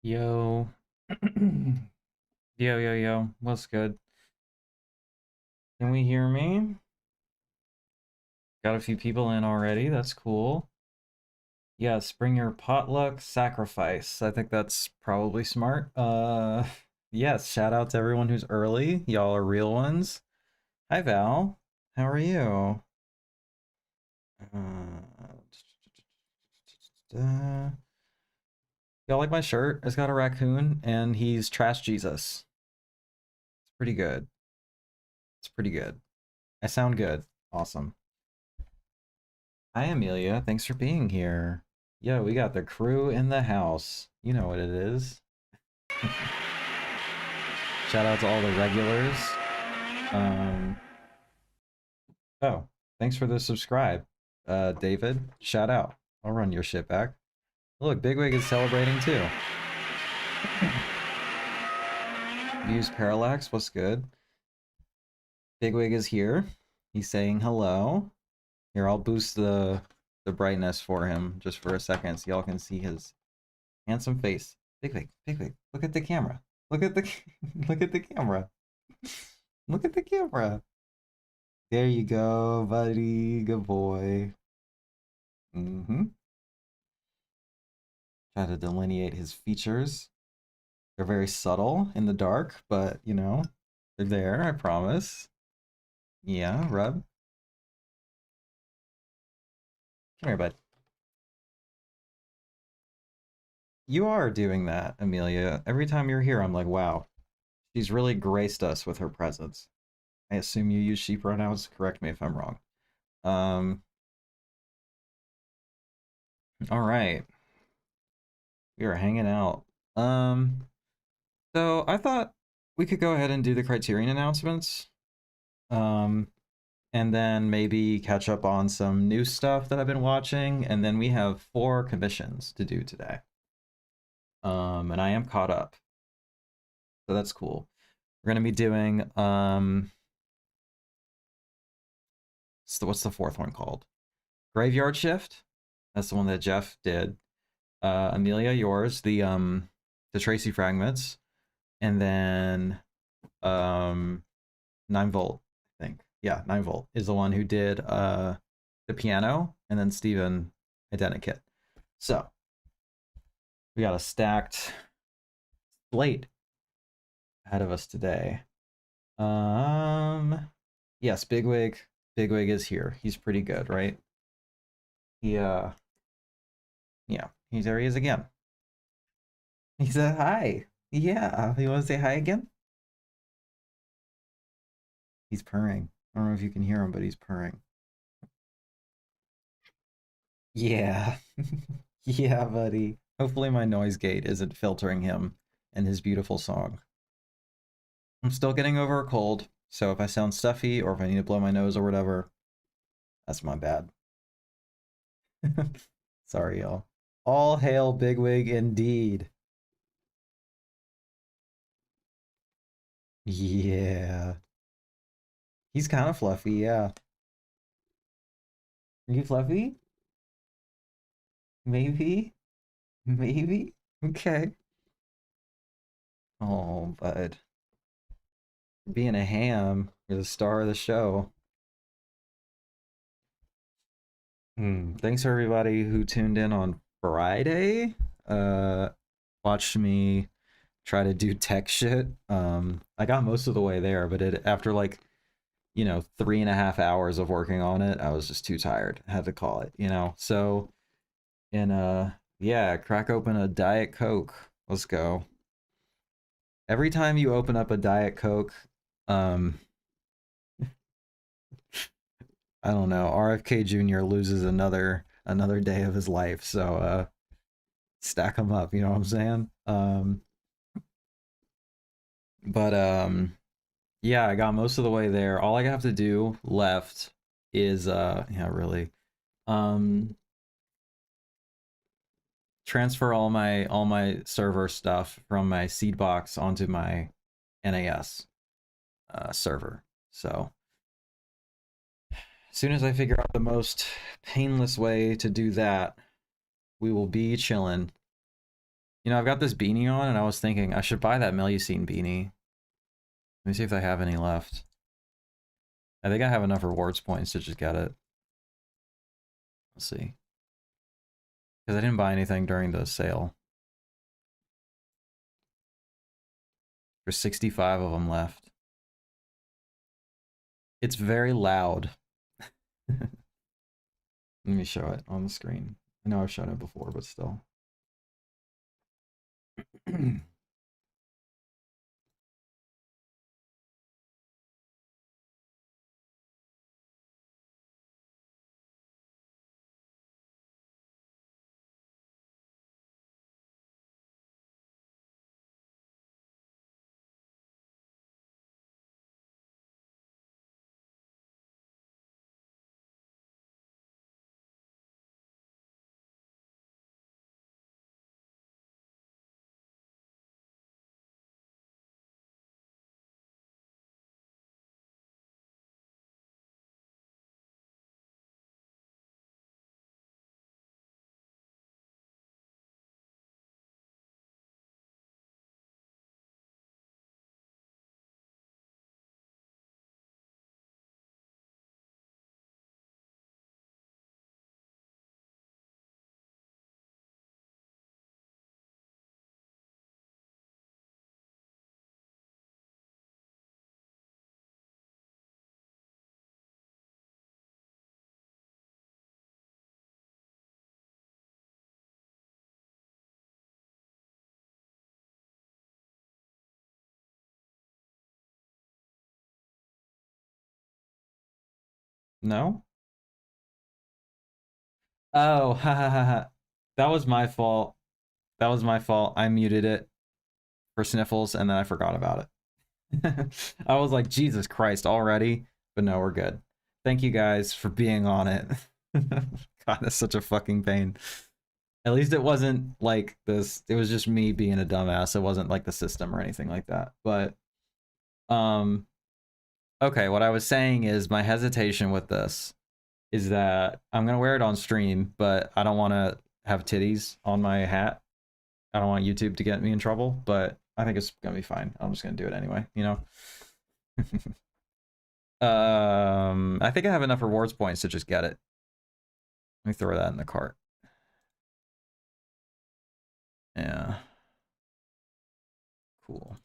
Yo. Yo. What's good? Can we hear me? Got a few people in already. That's cool. Yes, bring your potluck sacrifice. I think that's probably smart. Yes, shout out to everyone who's early. Y'all are real ones. Hi, Val. How are you? Uh, y'all like my shirt? It's got a raccoon and he's Trash Jesus. It's pretty good. It's pretty good. I sound good. Awesome. Hi, Amelia. Thanks for being here. Yo, we got the crew in the house. You know what it is. Shout out to all the regulars. Um, oh, thanks for the subscribe, David. Shout out. I'll run your shit back. Look, Bigwig is celebrating too. Use Parallax. What's good? Bigwig is here. He's saying hello. Here, I'll boost the brightness for him just for a second so y'all can see his handsome face. Bigwig, look at the camera. Look at the look at the camera. Look at the camera. There you go, buddy. Good boy. Mm-hmm. Try to delineate his features. They're very subtle in the dark, but you know, they're there, I promise. Yeah, rub. Come here, bud. You are doing that, Amelia. Every time you're here, I'm like, wow, she's really graced us with her presence. I assume you use she pronouns. Correct me if I'm wrong. Um, all right. We are hanging out. Um, so I thought we could go ahead and do the Criterion announcements. Um, and then maybe catch up on some new stuff that I've been watching. And then we have 4 commissions to do today. And I am caught up. So that's cool. We're gonna be doing what's the 4th one called? Graveyard Shift. That's the one that Jeff did. Amelia, yours, the Tracy fragments, and then 9 volt, I think. Yeah, 9 volt is the one who did the piano, and then Steven Identikit. So we got a stacked slate ahead of us today. Yes, Bigwig is here. He's pretty good, right? He yeah, there he is again. He said hi. Yeah, you want to say hi again? He's purring. I don't know if you can hear him, but he's purring. Yeah. Yeah, buddy. Hopefully my noise gate isn't filtering him and his beautiful song. I'm still getting over a cold, so if I sound stuffy or if I need to blow my nose or whatever, that's my bad. Sorry, y'all. All hail Bigwig indeed. Yeah. He's kind of fluffy, yeah. Are you fluffy? Maybe? Maybe? Okay. Oh, bud. Being a ham, you're the star of the show. Thanks for everybody who tuned in on Friday. Uh, watched me try to do tech shit. I got most of the way there, but after like 3.5 hours of working on it, I was just too tired. I had to call it. So, and yeah, crack open a Diet Coke. Let's go. Every time you open up a Diet Coke, um, I don't know, RFK Jr. loses another day of his life. So stack them up, you know what I'm saying? But yeah, I got most of the way there. All I have to do left is yeah, really. Um Transfer all my server stuff from my seed box onto my NAS server. So as soon as I figure out the most painless way to do that, we will be chilling. You know, I've got this beanie on, and I was thinking I should buy that Melusine beanie. Let me see if I have any left. I think I have enough rewards points to just get it. Let's see. Because I didn't buy anything during the sale. There's 65 of them left. It's very loud. Let me show it on the screen. I know I've shown it before, but still. No? Oh, ha ha ha ha. That was my fault. That was my fault. I muted it for Sniffles, and then I forgot about it. I was like, Jesus Christ, already? But no, we're good. Thank you guys for being on it. God, that's such a fucking pain. At least it wasn't like this. It was just me being a dumbass. It wasn't like the system or anything like that. But, okay, what I was saying is my hesitation with this is that I'm going to wear it on stream, but I don't want to have titties on my hat. I don't want YouTube to get me in trouble, but I think it's going to be fine. I'm just going to do it anyway, you know? I think I have enough rewards points to just get it. Let me throw that in the cart. Yeah. Cool.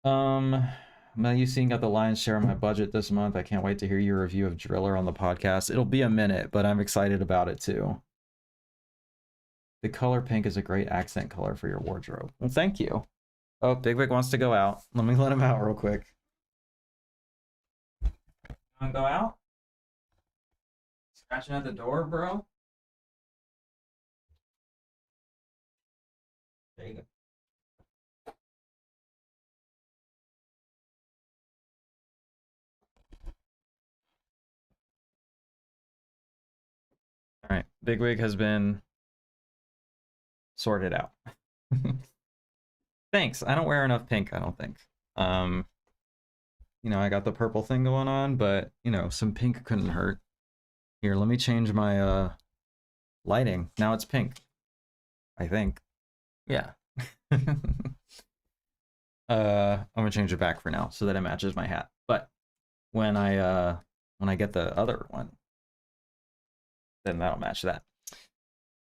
Melusine got the lion's share of my budget this month. I can't wait to hear your review of Driller on the podcast. It'll be a minute, but I'm excited about it too. The color pink is a great accent color for your wardrobe. Well, thank you. Oh, Big Vic wants to go out. Let me let him out real quick. You want to go out? Scratching at the door, bro? There you go. All right, Bigwig has been sorted out. Thanks. I don't wear enough pink, I don't think. You know, I got the purple thing going on, but you know, some pink couldn't hurt. Here, let me change my lighting. Now it's pink. I think. Yeah. I'm gonna change it back for now so that it matches my hat. But when I get the other one, then that'll match that.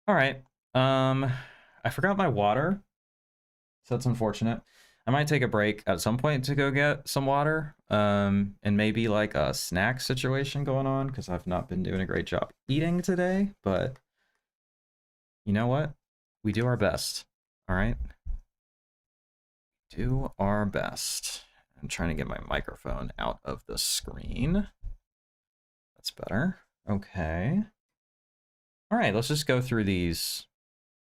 All right. I forgot my water, so that's unfortunate. I might take a break at some point to go get some water, and maybe like a snack situation going on because I've not been doing a great job eating today. But you know what? We do our best. All right. Do our best. I'm trying to get my microphone out of the screen. That's better. Okay. All right, let's just go through these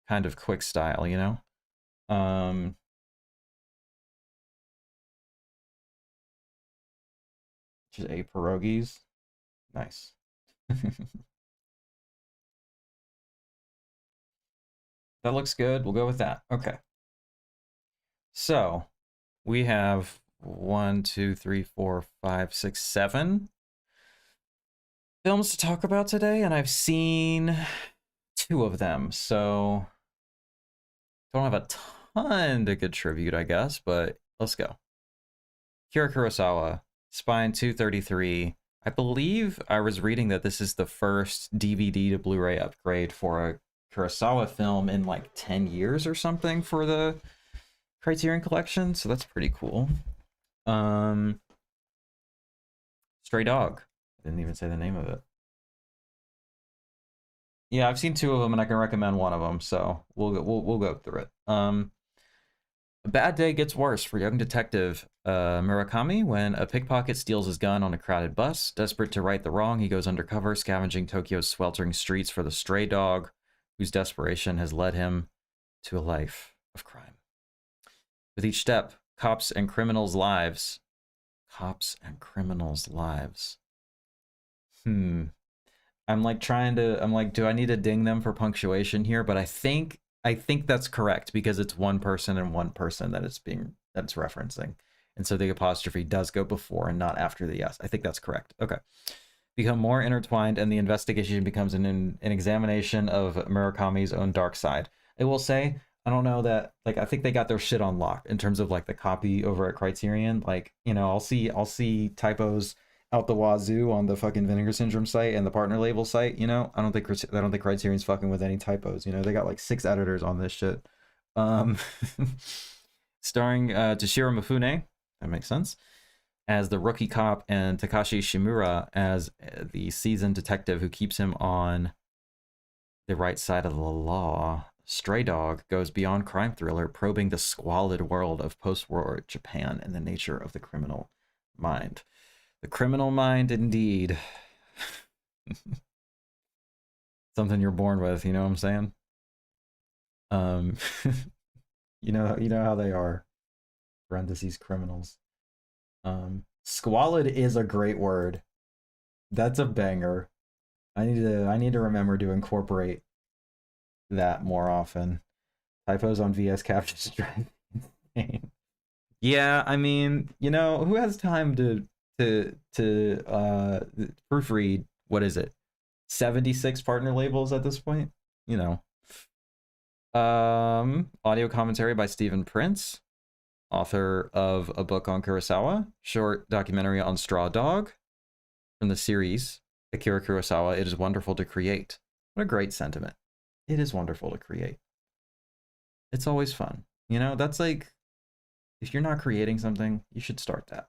kind of quick style, you know? Just 8 pierogies. Nice. That looks good. We'll go with that. Okay. So we have 1, 2, 3, 4, 5, 6, 7 films to talk about today, and I've seen 2 of them. So Don't have a ton to contribute, I guess, but let's go. Akira Kurosawa, Spine 233. I believe I was reading that this is the first DVD to Blu-ray upgrade for a Kurosawa film in like 10 years or something for the Criterion collection, so that's pretty cool. Stray Dog. I didn't even say the name of it. Yeah, I've seen 2 of them, and I can recommend one of them, so we'll go through it. A bad day gets worse for young detective Murakami when a pickpocket steals his gun on a crowded bus. Desperate to right the wrong, he goes undercover, scavenging Tokyo's sweltering streets for the stray dog, whose desperation has led him to a life of crime. With each step, cops and criminals' lives. I'm like do I need to ding them for punctuation here? But I think that's correct because it's one person and one person that's referencing. And so the apostrophe does go before and not after the yes. I think that's correct. Okay. Become more intertwined, and the investigation becomes an examination of Murakami's own dark side. I will say, I don't know that, like, I think they got their shit on lock in terms of like the copy over at Criterion. Like, you know, I'll see typos out the wazoo on the fucking Vinegar Syndrome site and the partner label site. You know, I don't think Criterion's fucking with any typos. You know, they got like 6 editors on this shit. Starring Toshiro Mifune, that makes sense, as the rookie cop, and Takashi Shimura as the seasoned detective who keeps him on the right side of the law. Stray Dog goes beyond crime thriller, probing the squalid world of post-war Japan and the nature of the criminal mind. The criminal mind, indeed. Something you're born with, you know what I'm saying? You know how they are. Parentheses, criminals. Squalid is a great word. That's a banger. I need to remember to incorporate that more often. Typos on VS captions drive me insane. Yeah, I mean, you know, who has time to proofread, what is it, 76 partner labels at this point? You know. Audio commentary by Stephen Prince, author of a book on Kurosawa, short documentary on Straw Dog from the series Akira Kurosawa. It is wonderful to create. What a great sentiment. It is wonderful to create. It's always fun. You know, that's like, if you're not creating something, you should start that.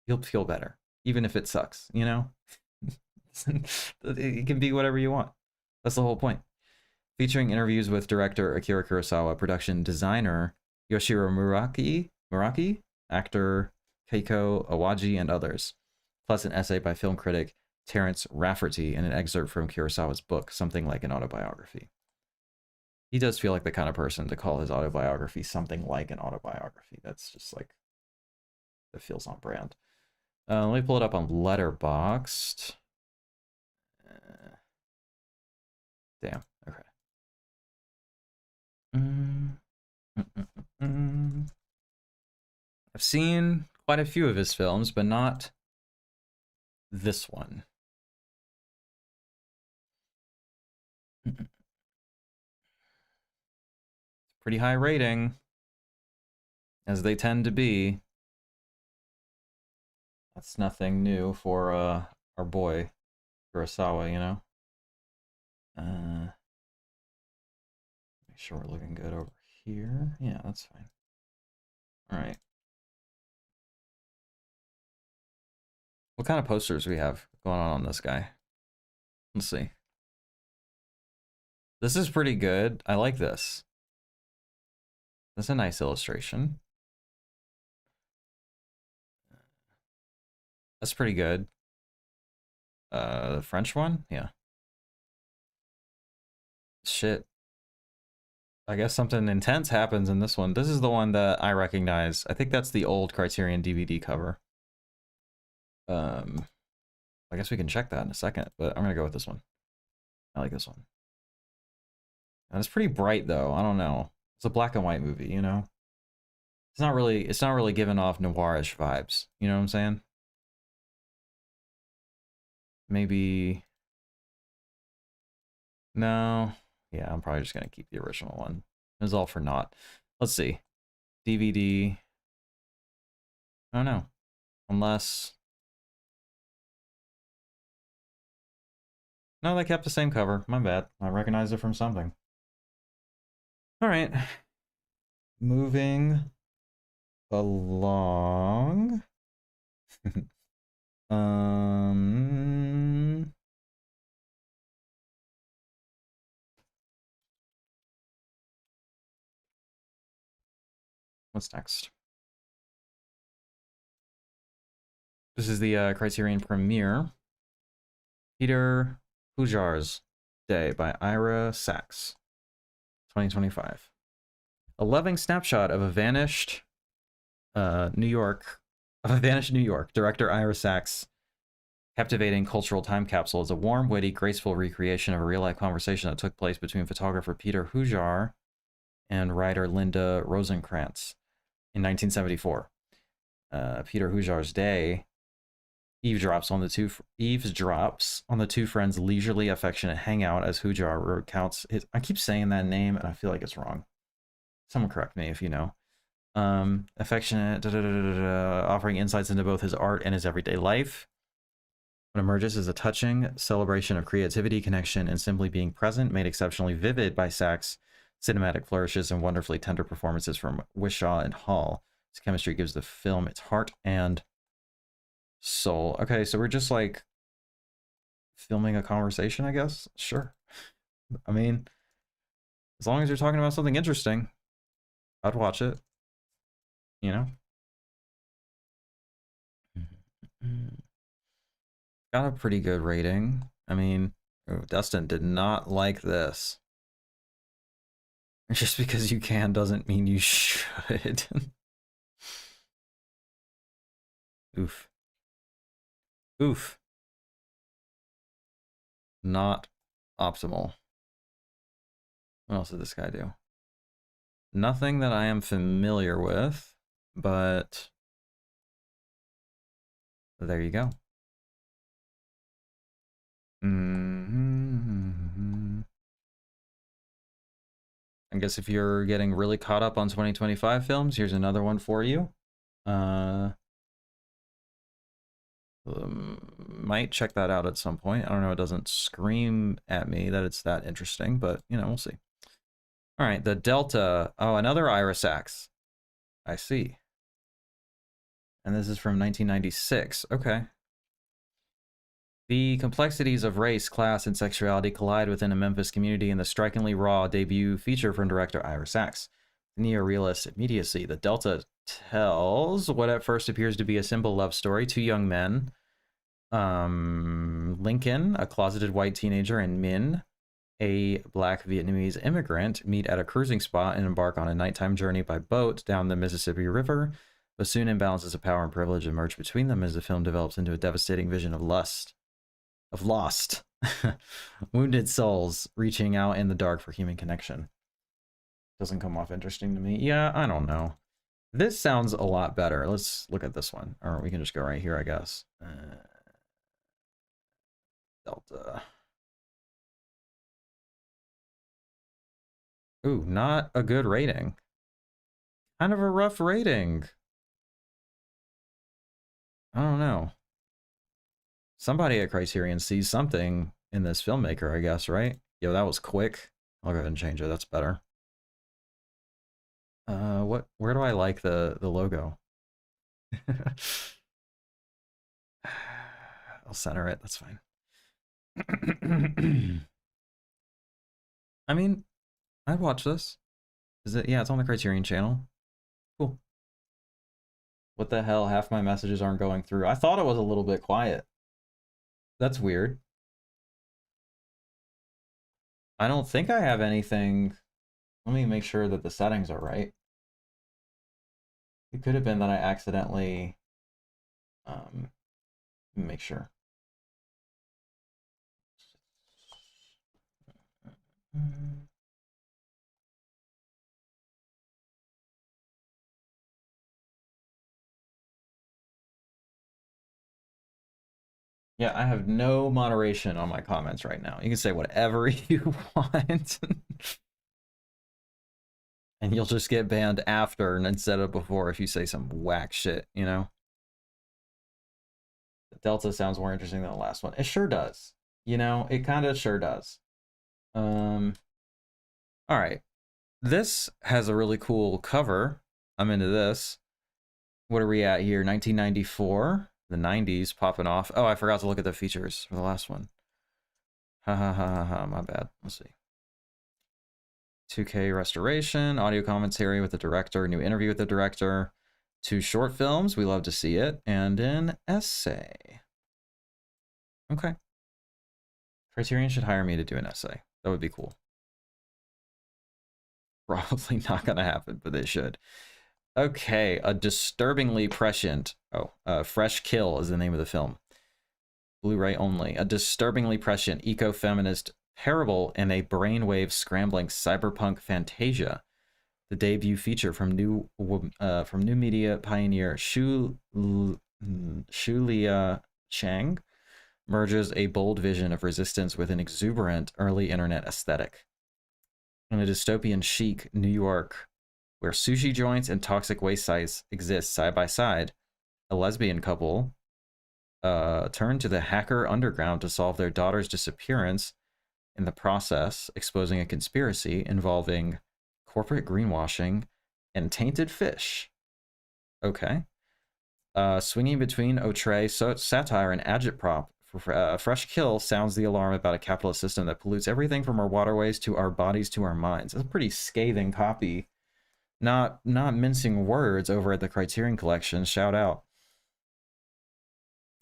You'll feel better, even if it sucks, you know? It can be whatever you want. That's the whole point. Featuring interviews with director Akira Kurosawa, production designer Yoshiro Muraki, actor Keiko Awaji, and others, plus an essay by film critic Terence Rafferty and an excerpt from Kurosawa's book, something like an autobiography. He does feel like the kind of person to call his autobiography something like an autobiography. That's just like, that feels on brand. Let me pull it up on Letterboxd. Damn. Okay. I've seen quite a few of his films, but not this one. Pretty high rating, as they tend to be. That's nothing new for our boy Kurosawa, you know. Make sure we're looking good over here. Yeah, that's fine. All right. What kind of posters we have going on this guy? Let's see. This is pretty good. I like this. That's a nice illustration. That's pretty good. The French one? Yeah. Shit. I guess something intense happens in this one. This is the one that I recognize. I think that's the old Criterion DVD cover. I guess we can check that in a second, but I'm gonna go with this one. I like this one. And it's pretty bright though. I don't know. It's a black and white movie, you know? It's not really giving off noirish vibes. You know what I'm saying? Maybe. No. Yeah, I'm probably just gonna keep the original one. It was all for naught. Let's see. DVD. I don't know. Unless... No, they kept the same cover. My bad. I recognized it from something. Alright. Moving along. What's next? This is the Criterion premiere. Peter Hujar's Day by Ira Sachs. 2025. A loving snapshot of a vanished New York. Director Ira Sachs' captivating cultural time capsule is a warm, witty, graceful recreation of a real-life conversation that took place between photographer Peter Hujar and writer Linda Rosenkrantz in 1974. Peter Hujar's Day eavesdrops on the two friends' leisurely, affectionate hangout as Hujar recounts his... I keep saying that name, and I feel like it's wrong. Someone correct me if you know. Affectionate, offering insights into both his art and his everyday life. What emerges is a touching celebration of creativity, connection, and simply being present, made exceptionally vivid by Sachs' cinematic flourishes and wonderfully tender performances from Wishaw and Hall. His chemistry gives the film its heart and soul. Okay, so we're just like filming a conversation, I guess? Sure. I mean, as long as you're talking about something interesting, I'd watch it. You know? Got a pretty good rating. I mean, Dustin did not like this. Just because you can doesn't mean you should. Oof. Oof. Not optimal. What else did this guy do? Nothing that I am familiar with, but there you go. I guess if you're getting really caught up on 2025 films, here's another one for you. Might check that out at some point. I don't know, it doesn't scream at me that it's that interesting, but, you know, we'll see. All right, The Delta. Oh, another Ira Sachs. I see. And this is from 1996. Okay. The complexities of race, class, and sexuality collide within a Memphis community in the strikingly raw debut feature from director Ira Sachs. Neo-realist immediacy. The Delta tells what at first appears to be a simple love story. Two young men, Lincoln, a closeted white teenager, and Min, a black Vietnamese immigrant, meet at a cruising spot and embark on a nighttime journey by boat down the Mississippi River. But soon imbalances of power and privilege emerge between them as the film develops into a devastating vision of lost wounded souls reaching out in the dark for human connection. Doesn't come off interesting to me. Yeah, I don't know. This sounds a lot better. Let's look at this one. Or we can just go right here, I guess. Delta. Ooh, not a good rating. Kind of a rough rating. I don't know. Somebody at Criterion sees something in this filmmaker, I guess, right? Yo, that was quick. I'll go ahead and change it. That's better. Where do I like the logo? I'll center it. That's fine. I mean, I'd watch this. Is it? Yeah, it's on the Criterion channel. Cool. What the hell? Half my messages aren't going through. I thought it was a little bit quiet. That's weird. I don't think I have anything. Let me make sure that the settings are right. It could have been that I accidentally make sure. Yeah, I have no moderation on my comments right now. You can say whatever you want. And you'll just get banned after and instead of before if you say some whack shit, you know? The Delta sounds more interesting than the last one. It sure does. You know, it kind of sure does. All right. This has a really cool cover. I'm into this. What are we at here? 1994. The 90s popping off. Oh, I forgot to look at the features for the last one. Ha ha ha ha ha. My bad. Let's see. 2K restoration, audio commentary with the director, new interview with the director, 2 short films, we love to see it, and an essay. Okay. Criterion should hire me to do an essay. That would be cool. Probably not gonna happen, but they should. Okay, a disturbingly prescient. Fresh Kill is the name of the film. Blu-ray only. A disturbingly prescient eco-feminist parable in a brainwave scrambling cyberpunk fantasia. The debut feature from new media pioneer Shulia Chang merges a bold vision of resistance with an exuberant early internet aesthetic. In a dystopian chic New York where sushi joints and toxic waste sites exist side by side, a lesbian couple turn to the hacker underground to solve their daughter's disappearance, in the process exposing a conspiracy involving corporate greenwashing and tainted fish. Okay. Swinging between outre satire and agitprop, Fresh Kill sounds the alarm about a capitalist system that pollutes everything from our waterways to our bodies to our minds. It's a pretty scathing copy. Not mincing words over at the Criterion Collection. Shout out.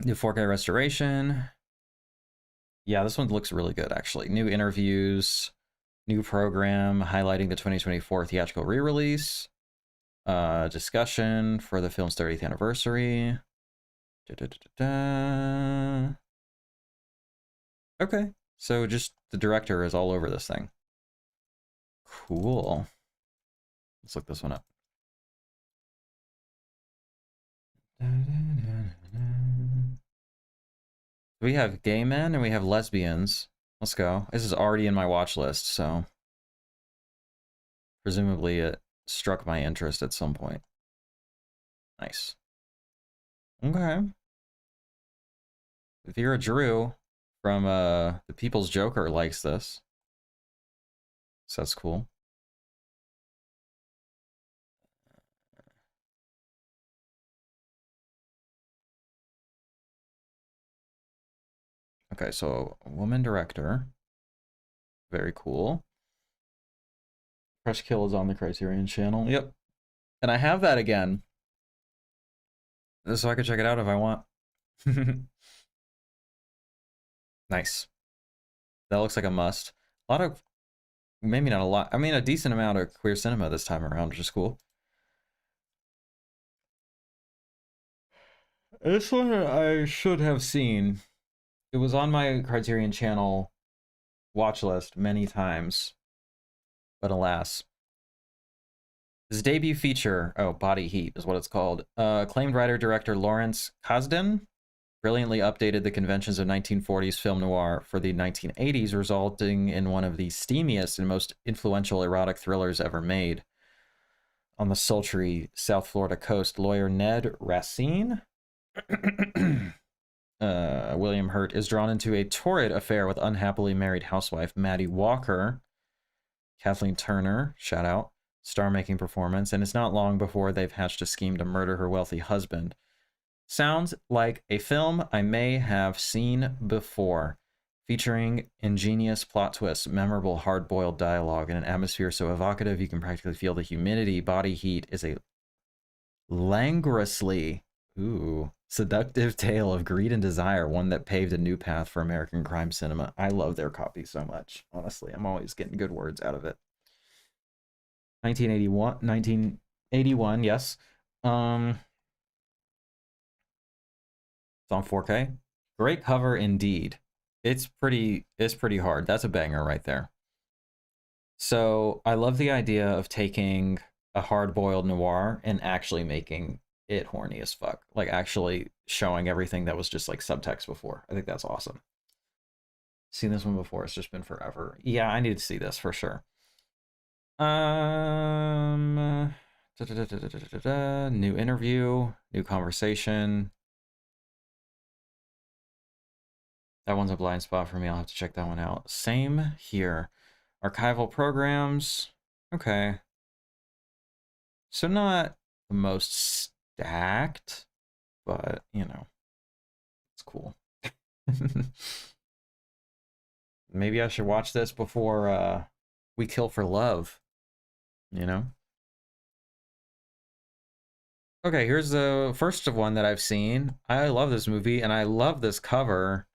New 4K restoration. Yeah, this one looks really good, actually. New interviews, new program highlighting the 2024 theatrical re-release, discussion for the film's 30th anniversary. Okay, so just the director is all over this thing. Cool. Let's look this one up. We have gay men and we have lesbians. Let's go. This is already in my watch list, so presumably it struck my interest at some point. Nice. Okay. Vera Drew from The People's Joker likes this. So that's cool. Okay, so woman director. Very cool. Fresh Kill is on the Criterion channel. Yep. And I have that again. So I can check it out if I want. Nice. That looks like a must. A lot of, maybe not a lot, I mean a decent amount of queer cinema this time around, which is cool. This one I should have seen. It was on my Criterion channel watch list many times, but alas. His debut feature, Body Heat is what it's called. Acclaimed writer-director Lawrence Kasdan brilliantly updated the conventions of 1940s film noir for the 1980s, resulting in one of the steamiest and most influential erotic thrillers ever made. On the sultry South Florida coast, lawyer Ned Racine, William Hurt, is drawn into a torrid affair with unhappily married housewife Maddie Walker. Kathleen Turner, shout out, star-making performance, and it's not long before they've hatched a scheme to murder her wealthy husband. Sounds like a film I may have seen before, featuring ingenious plot twists, memorable hard-boiled dialogue, and an atmosphere so evocative you can practically feel the humidity. Body Heat is a languorously seductive tale of greed and desire, one that paved a new path for American crime cinema. I love their copy so much, honestly. I'm always getting good words out of it. 1981, yes. It's on 4K. Great cover indeed. It's pretty hard. That's a banger right there. So I love the idea of taking a hard-boiled noir and actually making it horny as fuck. Like actually showing everything that was just like subtext before. I think that's awesome. Seen this one before. It's just been forever. Yeah, I need to see this for sure. New interview, new conversation. That one's a blind spot for me. I'll have to check that one out. Same here. Archival programs. Okay. So not the most stacked, but, you know, it's cool. Maybe I should watch this before We Kill for Love, you know? Okay, here's the first of one that I've seen. I love this movie, and I love this cover.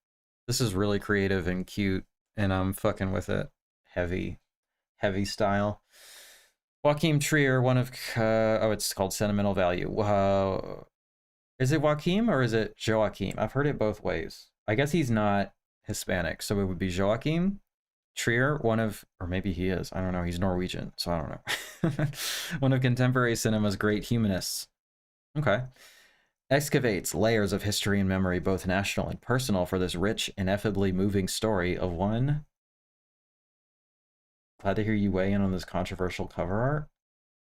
This is really creative and cute, and I'm fucking with it. Heavy, heavy style. Joachim Trier, one of oh, it's called Sentimental Value. Is it Joachim or is it Joachim? I've heard it both ways. I guess he's not Hispanic, so it would be Joachim Trier, one of, or maybe he is. I don't know. He's Norwegian, so I don't know. One of contemporary cinema's great humanists. Okay. Excavates layers of history and memory, both national and personal, for this rich, ineffably moving story of one. Glad to hear you weigh in on this controversial cover art.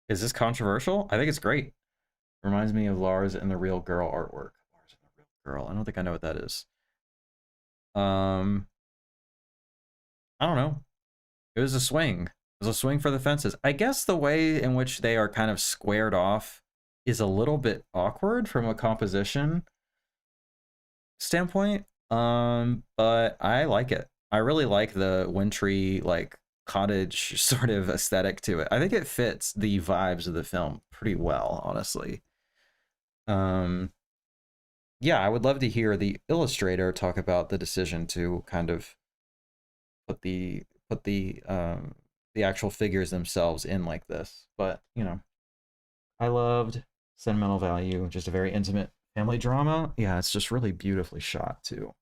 Is this controversial? I think it's great. Reminds me of Lars and the Real Girl artwork. Lars and the Real Girl. I don't think I know what that is. I don't know. It was a swing. It was a swing for the fences. I guess the way in which they are kind of squared off is a little bit awkward from a composition standpoint. But I like it. I really like the wintry, like, cottage sort of aesthetic to it. I think it fits the vibes of the film pretty well, honestly. Yeah, I would love to hear the illustrator talk about the decision to kind of put the actual figures themselves in like this. But, you know, I loved Sentimental Value, just a very intimate family drama. Yeah, it's just really beautifully shot too.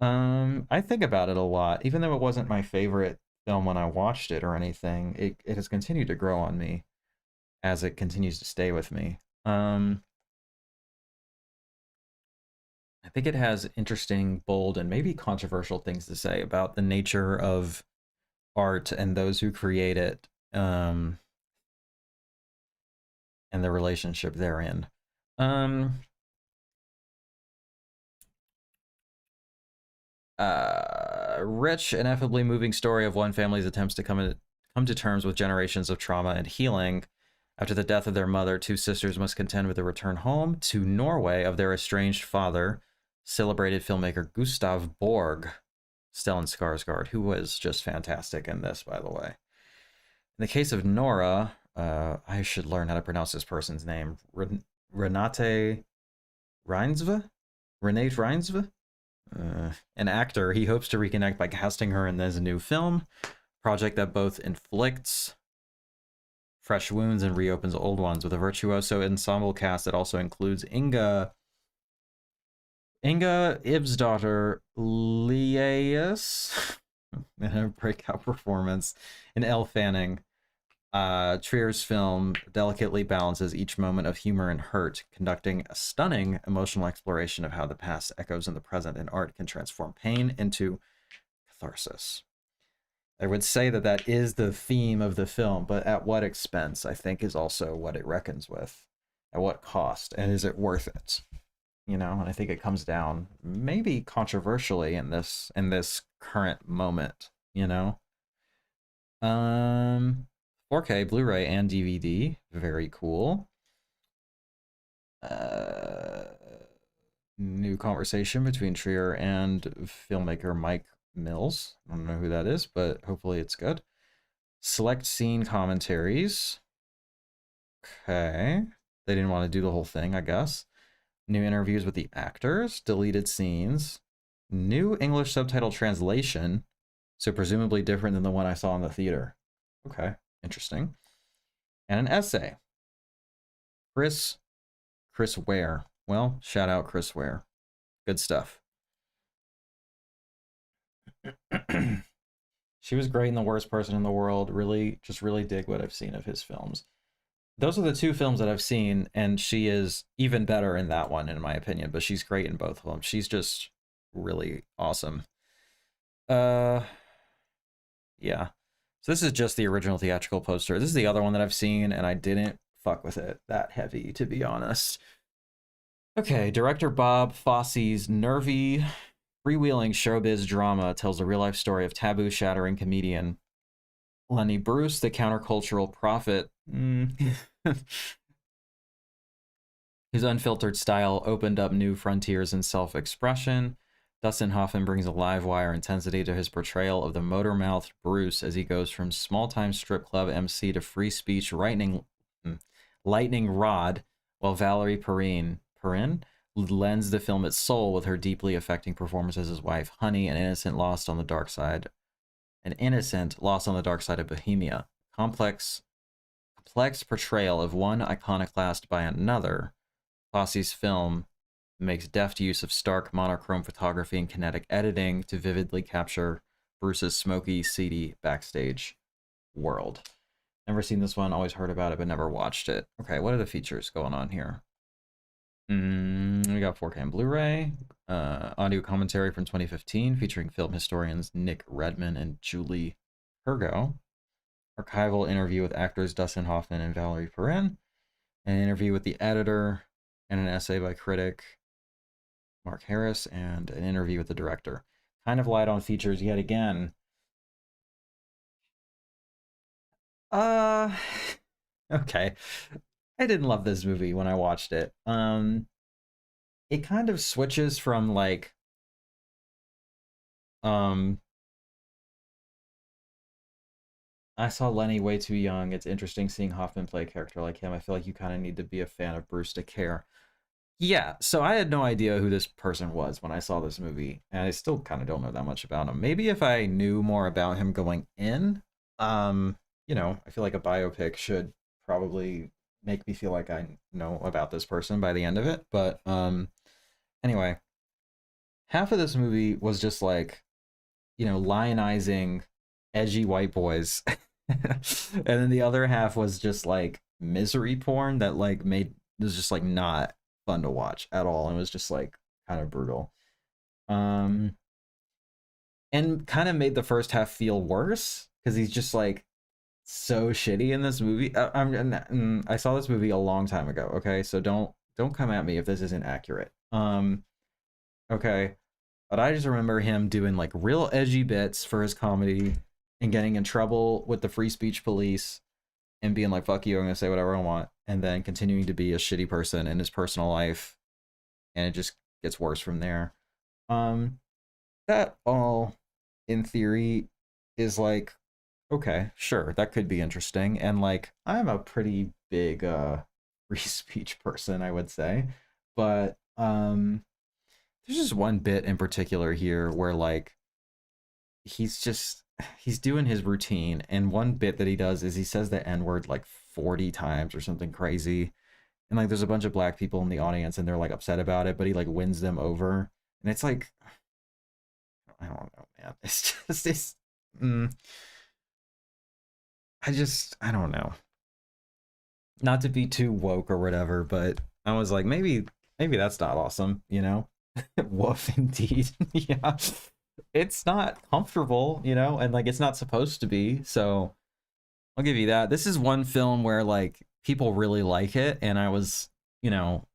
I think about it a lot, even though it wasn't my favorite film when I watched it or anything. It has continued to grow on me as it continues to stay with me. I think it has interesting, bold, and maybe controversial things to say about the nature of art and those who create it, and the relationship therein. Rich, ineffably moving story of one family's attempts to come to terms with generations of trauma and healing. After the death of their mother, two sisters must contend with the return home to Norway of their estranged father, celebrated filmmaker Gustav Borg, Stellan Skarsgård, who was just fantastic in this, by the way. In the case of Nora, I should learn how to pronounce this person's name. Renate Reinsve? Renate Reinsve? An actor, he hopes to reconnect by casting her in this new film, project that both inflicts fresh wounds and reopens old ones, with a virtuoso ensemble cast that also includes Inga Ibsdottir Liaeus in a breakout performance, and Elle Fanning. Trier's film delicately balances each moment of humor and hurt, conducting a stunning emotional exploration of how the past echoes in the present, and art can transform pain into catharsis. I would say that that is the theme of the film, but at what expense, I think, is also what it reckons with. At what cost, and is it worth it? You know, and I think it comes down maybe controversially in this current moment, you know. 4K Blu-ray and DVD, very cool. New conversation between Trier and filmmaker Mike Mills. I don't know who that is, but hopefully it's good. Select scene commentaries. Okay. They didn't want to do the whole thing, I guess. New interviews with the actors, deleted scenes, new English subtitle translation, so presumably different than the one I saw in the theater. Okay, interesting. And an essay. Chris Ware. Well, shout out Chris Ware. Good stuff. She was great in The Worst Person in the World. Really dig what I've seen of his films. Those are the two films that I've seen, and she is even better in that one, in my opinion, but she's great in both of them. She's just really awesome. Yeah. So this is just the original theatrical poster. This is the other one that I've seen, and I didn't fuck with it that heavy, to be honest. Okay, director Bob Fosse's nervy, freewheeling showbiz drama tells a real-life story of taboo-shattering comedian Lenny Bruce, the countercultural prophet, whose unfiltered style opened up new frontiers in self-expression. Dustin Hoffman brings a live wire intensity to his portrayal of the motor-mouthed Bruce as he goes from small-time strip club MC to free speech lightning rod, while Valerie Perrine lends the film its soul with her deeply affecting performance as his wife, Honey, an innocent lost on the dark side of Bohemia. Complex portrayal of one iconoclast by another. Fosse's film makes deft use of stark monochrome photography and kinetic editing to vividly capture Bruce's smoky, seedy backstage world. Never seen this one, always heard about it, but never watched it. Okay, what are the features going on here? We got 4K and Blu-ray, audio commentary from 2015 featuring film historians Nick Redman and Julie Hergo, archival interview with actors Dustin Hoffman and Valerie Perrine, an interview with the editor, and an essay by critic Mark Harris, and an interview with the director. Kind of light on features yet again. Okay. I didn't love this movie when I watched it. It kind of switches from like I saw Lenny way too young. It's interesting seeing Hoffman play a character like him. I feel like you kind of need to be a fan of Bruce to care. Yeah, so I had no idea who this person was when I saw this movie, and I still kind of don't know that much about him. Maybe if I knew more about him going in, you know, I feel like a biopic should probably make me feel like I know about this person by the end of it. But anyway, half of this movie was just like, you know, lionizing edgy white boys. And then the other half was just like misery porn that like was just like not fun to watch at all, and was just like kind of brutal. And kind of made the first half feel worse because he's just like so shitty in this movie. I saw this movie a long time ago, okay? So don't come at me if this isn't accurate. Okay. But I just remember him doing like real edgy bits for his comedy and getting in trouble with the free speech police and being like, fuck you, I'm gonna say whatever I want, and then continuing to be a shitty person in his personal life, and it just gets worse from there. That all in theory is like, okay, sure, that could be interesting. And like, I'm a pretty big free speech person, I would say. But there's just one bit in particular here where like he's doing his routine, and one bit that he does is he says the N-word like 40 times or something crazy. And like there's a bunch of black people in the audience and they're like upset about it, but he like wins them over. And it's like, I don't know, man. It's just I don't know. Not to be too woke or whatever, but I was like, maybe that's not awesome, you know? Woof, indeed. Yeah. It's not comfortable, you know, and like it's not supposed to be. So I'll give you that. This is one film where like people really like it, and I was, you know,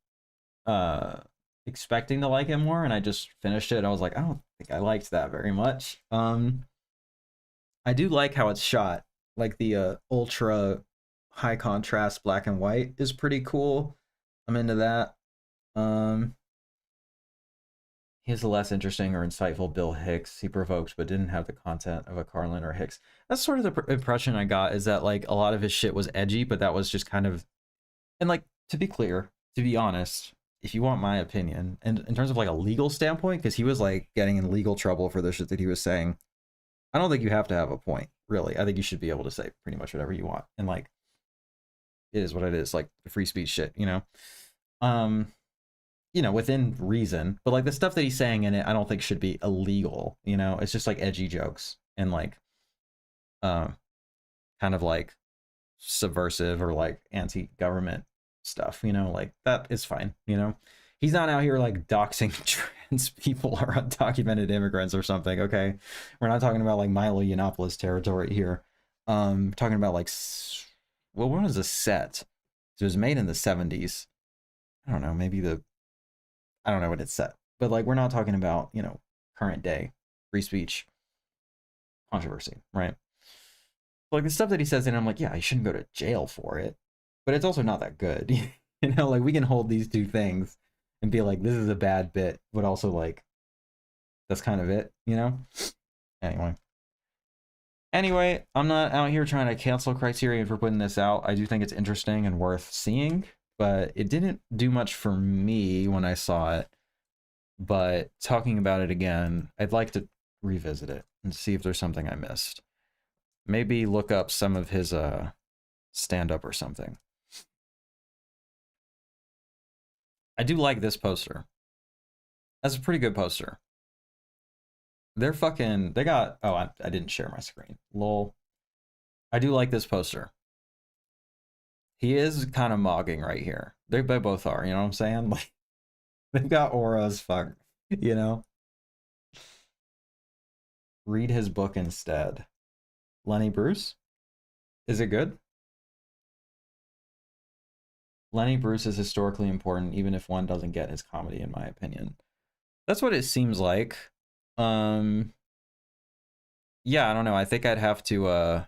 expecting to like it more, and I just finished it. I was like, I don't think I liked that very much. I do like how it's shot. Like the ultra high contrast black and white is pretty cool. I'm into that. He has a less interesting or insightful Bill Hicks. He provoked but didn't have the content of a Carlin or Hicks. That's sort of the impression I got, is that like a lot of his shit was edgy, but that was just kind of, and like, to be clear, to be honest, if you want my opinion, and in terms of like a legal standpoint, because he was like getting in legal trouble for the shit that he was saying, I don't think you have to have a point, really. I think you should be able to say pretty much whatever you want, and like, it is what it is, like the free speech shit, you know? You know, within reason, but like the stuff that he's saying in it, I don't think should be illegal, you know? It's just like edgy jokes and like, kind of like subversive or like anti-government stuff, you know? Like that is fine, you know? He's not out here like doxing trans people or undocumented immigrants or something, okay? We're not talking about like Milo Yiannopoulos territory here. Talking about like, well, when was the set? It was made in the 70s. I don't know, maybe I don't know what it's set, but like we're not talking about, you know, current day free speech controversy, right? Like the stuff that he says, and I'm like, yeah, I shouldn't go to jail for it, but it's also not that good. You know, like we can hold these two things and be like, this is a bad bit, but also like that's kind of it, you know? Anyway, I'm not out here trying to cancel Criterion for putting this out. I do think it's interesting and worth seeing, but it didn't do much for me when I saw it. But talking about it again, I'd like to revisit it and see if there's something I missed. Maybe look up some of his stand-up or something. I do like this poster. That's a pretty good poster. They're fucking, they got, oh, I didn't share my screen. Lol. I do like this poster. He is kind of mogging right here. They both are, you know what I'm saying? Like, they've got aura as fuck, you know? Read his book instead. Lenny Bruce? Is it good? Lenny Bruce is historically important, even if one doesn't get his comedy, in my opinion. That's what it seems like. Yeah, I don't know. I think I'd have to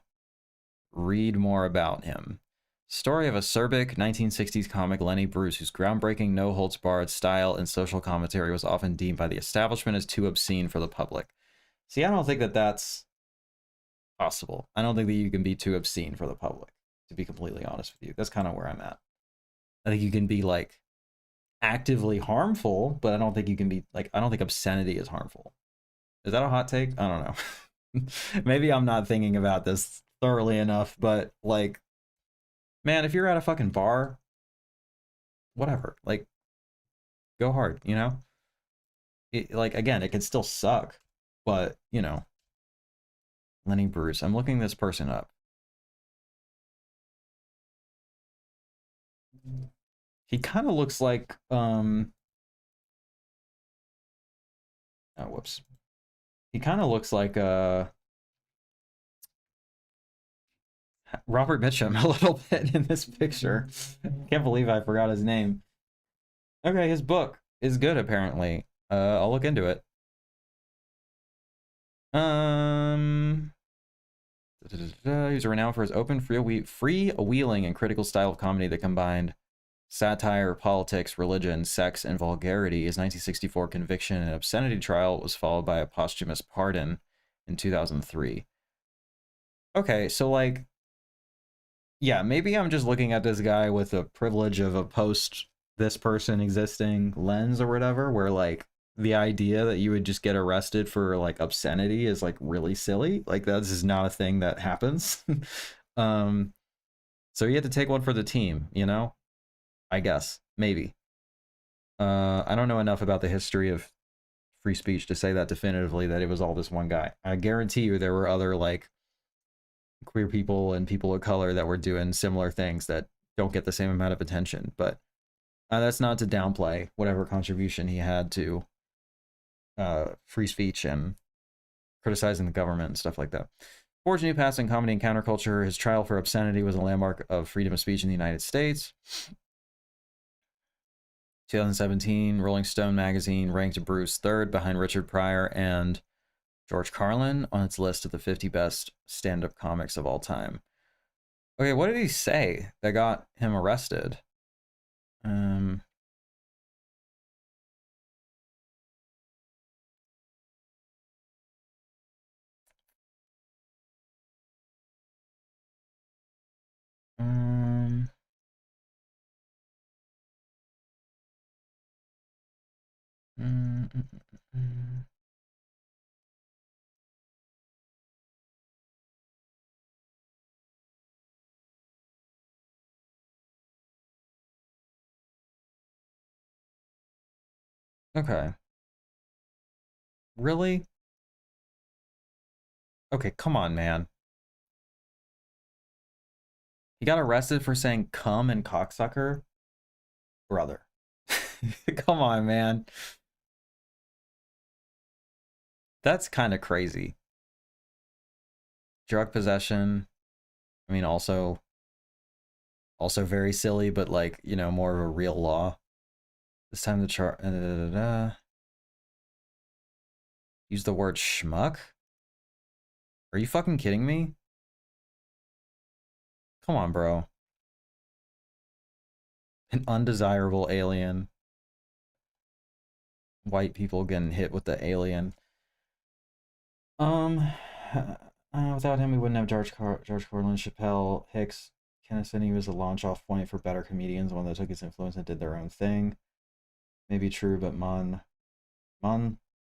read more about him. Story of acerbic 1960s comic Lenny Bruce, whose groundbreaking, no-holds-barred style and social commentary was often deemed by the establishment as too obscene for the public. See, I don't think that that's possible. I don't think that you can be too obscene for the public, to be completely honest with you. That's kind of where I'm at. I think you can be, like, actively harmful, but I don't think you can be, like, I don't think obscenity is harmful. Is that a hot take? I don't know. Maybe I'm not thinking about this thoroughly enough, but, like, man, if you're at a fucking bar, whatever, like, go hard, you know? Like, again, it can still suck, but, you know, Lenny Bruce, I'm looking this person up. He kind of looks like, oh, whoops. He kind of looks like, Robert Mitchum a little bit in this picture. Can't believe I forgot his name. Okay, his book is good, apparently. I'll look into it. He's renowned for his open, free-wheeling and critical style of comedy that combined satire, politics, religion, sex, and vulgarity. His 1964 conviction and obscenity trial was followed by a posthumous pardon in 2003. Okay, so, like, yeah, maybe I'm just looking at this guy with the privilege of a post this person existing lens or whatever, where, like, the idea that you would just get arrested for, like, obscenity is, like, really silly. Like, that's just not a thing that happens. So you had to take one for the team, you know? I guess. Maybe. I don't know enough about the history of free speech to say that definitively that it was all this one guy. I guarantee you there were other, like, queer people and people of color that were doing similar things that don't get the same amount of attention, but that's not to downplay whatever contribution he had to free speech and criticizing the government and stuff like that. Forged a new path in comedy and counterculture. His trial for obscenity was a landmark of freedom of speech in the United States. 2017, Rolling Stone magazine ranked Bruce third behind Richard Pryor and George Carlin on its list of the 50 best stand-up comics of all time. Okay, what did he say that got him arrested? Okay. Really? Okay, come on, man. He got arrested for saying cum and cocksucker? Brother. Come on, man. That's kind of crazy. Drug possession. I mean, also very silly, but like, you know, more of a real law. This time the chart. Use the word schmuck? Are you fucking kidding me? Come on, bro. An undesirable alien. White people getting hit with the alien. Without him, we wouldn't have George Carlin, Chappelle, Hicks, Kennison. He was a launch off point for better comedians, one that took his influence and did their own thing. Maybe true, but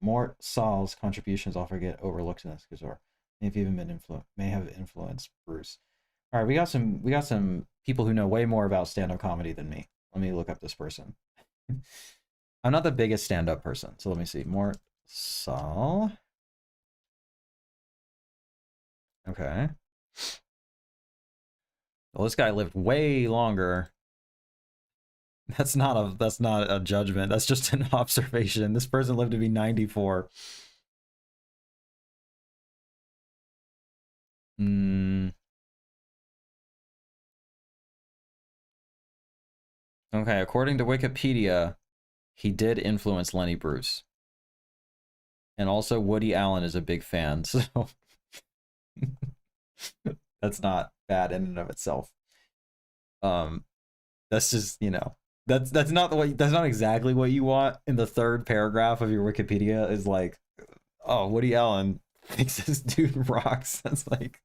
Mort Saul's contributions often get overlooked in this because may have influenced Bruce. All right, we got some people who know way more about stand-up comedy than me. Let me look up this person. I'm not the biggest stand-up person, so let me see. Mort Saul. Okay. Well, this guy lived way longer. That's not a judgment. That's just an observation. This person lived to be 94. Okay, according to Wikipedia, he did influence Lenny Bruce. And also Woody Allen is a big fan, so that's not bad in and of itself. That's just, you know, that's not exactly what you want in the third paragraph of your Wikipedia is like, oh, Woody Allen thinks this dude rocks. That's like,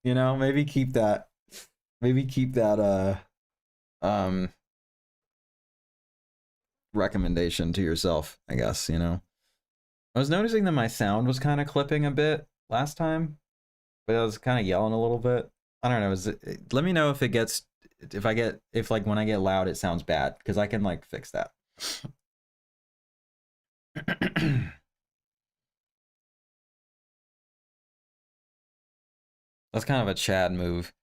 you know, maybe keep that recommendation to yourself, I guess, you know. I was noticing that my sound was kind of clipping a bit last time, but I was kind of yelling a little bit. I don't know. Let me know if it gets, if like when I get loud, it sounds bad, because I can like fix that. That's kind of a Chad move.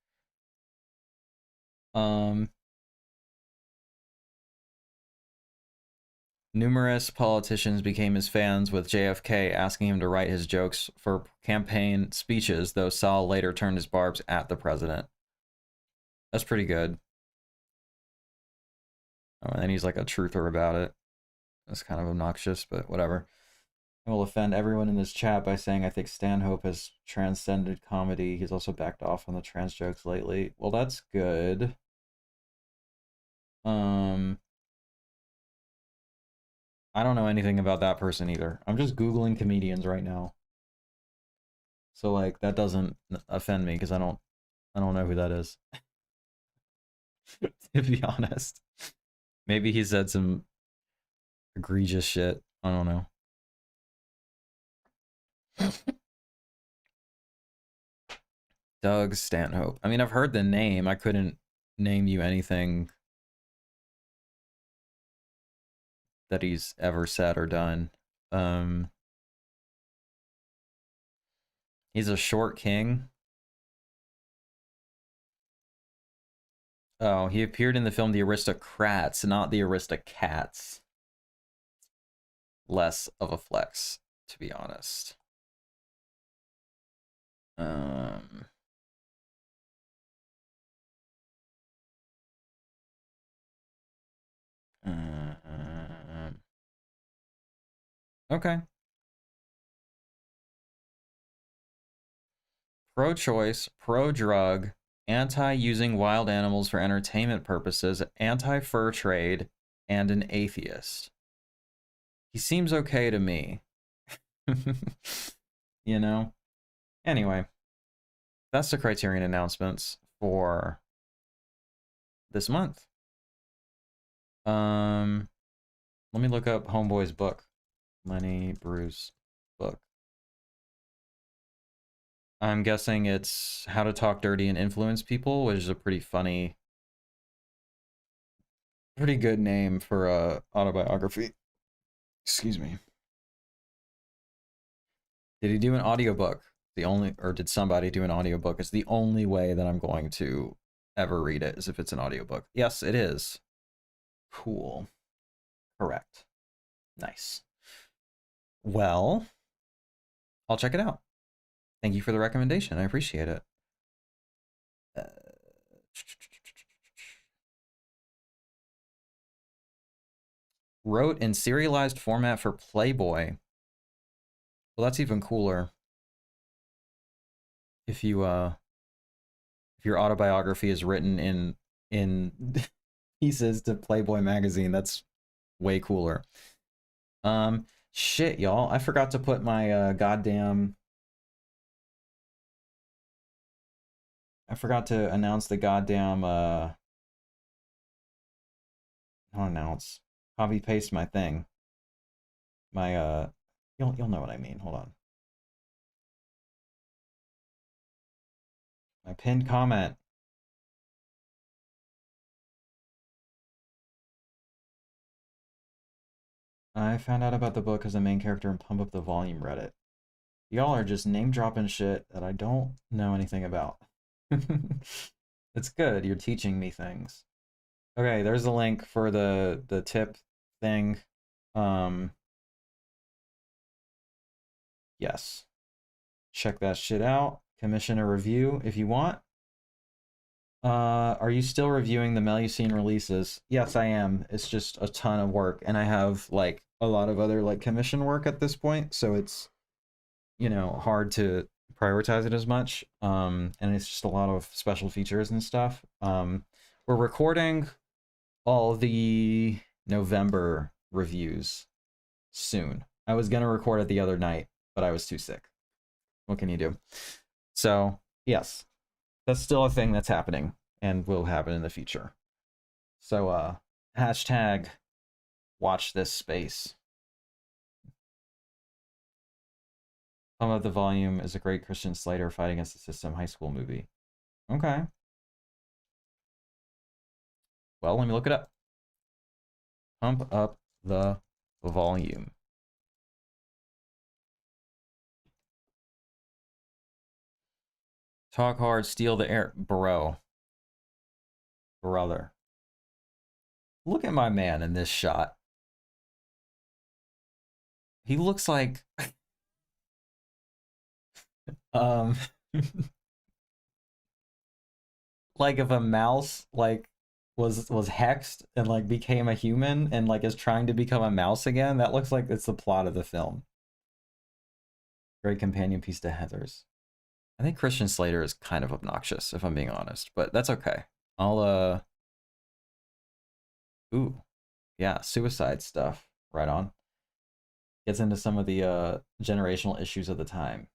Numerous politicians became his fans, with JFK asking him to write his jokes for campaign speeches, though Saul later turned his barbs at the president. That's pretty good. Oh, and then he's like a truther about it. That's kind of obnoxious, but whatever. I will offend everyone in this chat by saying I think Stanhope has transcended comedy. He's also backed off on the trans jokes lately. Well, that's good. I don't know anything about that person either. I'm just Googling comedians right now. So like that doesn't offend me because I don't know who that is. To be honest. Maybe he said some egregious shit. I don't know. Doug Stanhope. I mean, I've heard the name. I couldn't name you anything that he's ever said or done. He's a short king. Oh, he appeared in the film The Aristocrats, not The Aristocats. Less of a flex, to be honest. Okay. Pro-choice, pro-drug, anti-using wild animals for entertainment purposes, anti-fur trade, and an atheist. He seems okay to me. You know? Anyway, that's the Criterion announcements for this month. Let me look up Homeboy's book. Lenny Bruce book. I'm guessing it's How to Talk Dirty and Influence People, which is a pretty good name for a autobiography. Excuse me. Did he do an audiobook? Or did somebody do an audiobook? It's the only way that I'm going to ever read it is if it's an audiobook. Yes, it is. Cool. Correct. Nice. Well, I'll check it out. Thank you for the recommendation. I appreciate it. Uh, wrote in serialized format for Playboy. Well, that's even cooler. If you if your autobiography is written in pieces to Playboy magazine, that's way cooler. Shit, y'all. I forgot to put my goddamn. I forgot to announce the goddamn not announce. Copy paste my thing. My you'll know what I mean. Hold on. My pinned comment. I found out about the book as a main character in Pump Up the Volume Reddit. Y'all are just name dropping shit that I don't know anything about. It's good. You're teaching me things. Okay, there's a link for the tip thing. Yes. Check that shit out. Commission a review if you want. Are you still reviewing the Melusine releases? Yes, I am. It's just a ton of work, and I have like a lot of other like commission work at this point, so it's, you know, hard to prioritize it as much. And it's just a lot of special features and stuff. We're recording all the November reviews soon. I was gonna record it the other night, but I was too sick. What can you do? So yes, that's still a thing that's happening and will happen in the future. So hashtag watch this space. Some of the Volume is a great Christian Slater fight against the system high school movie. Okay. Well, let me look it up. Pump Up the Volume. Talk hard, steal the air. Bro. Brother. Look at my man in this shot. He looks like like if a mouse like was hexed and like became a human and like is trying to become a mouse again. That looks like it's the plot of the film. Great companion piece to Heathers. I think Christian Slater is kind of obnoxious, if I'm being honest, but that's okay. I'll ooh, yeah, suicide stuff. Right on. Gets into some of the generational issues of the time.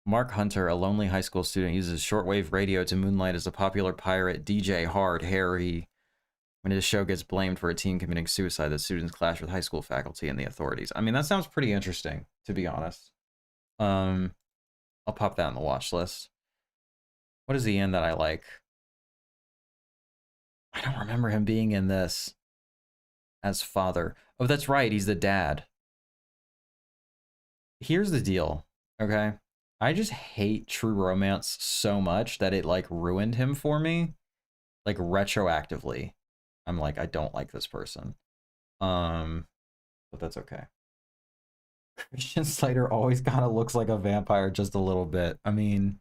Mark Hunter, a lonely high school student, uses shortwave radio to moonlight as a popular pirate DJ Hard Harry. When his show gets blamed for a teen committing suicide, the students clash with high school faculty and the authorities. I mean, that sounds pretty interesting, to be honest. I'll pop that on the watch list. What is he in that I like? I don't remember him being in this as father. Oh, that's right. He's the dad. Here's the deal, okay? I just hate True Romance so much that it like ruined him for me, like retroactively. I'm like, I don't like this person. But that's okay. Christian Slater always kind of looks like a vampire just a little bit. I mean,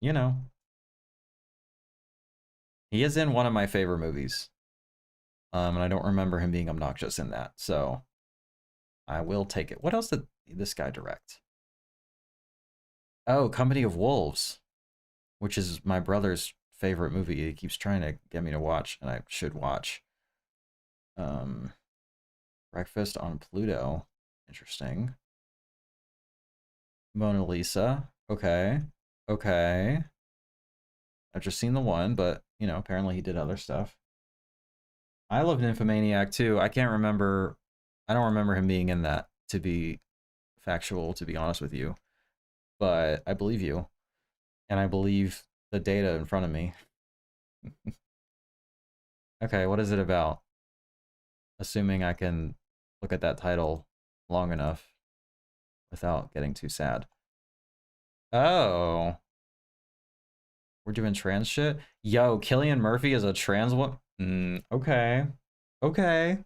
you know, he is in one of my favorite movies. And I don't remember him being obnoxious in that, so I will take it. What else did this guy direct? Oh, Company of Wolves, which is my brother's favorite movie. He keeps trying to get me to watch, and I should watch. Breakfast on Pluto. Interesting. Mona Lisa. Okay. Okay. I've just seen the one, but, you know, apparently he did other stuff. I love Nymphomaniac, too. I can't remember. I don't remember him being in that, to be factual, to be honest with you. But I believe you. And I believe the data in front of me. Okay, what is it about? Assuming I can look at that title long enough without getting too sad. Oh. We're doing trans shit? Yo, Cillian Murphy is a trans woman? Okay. Okay.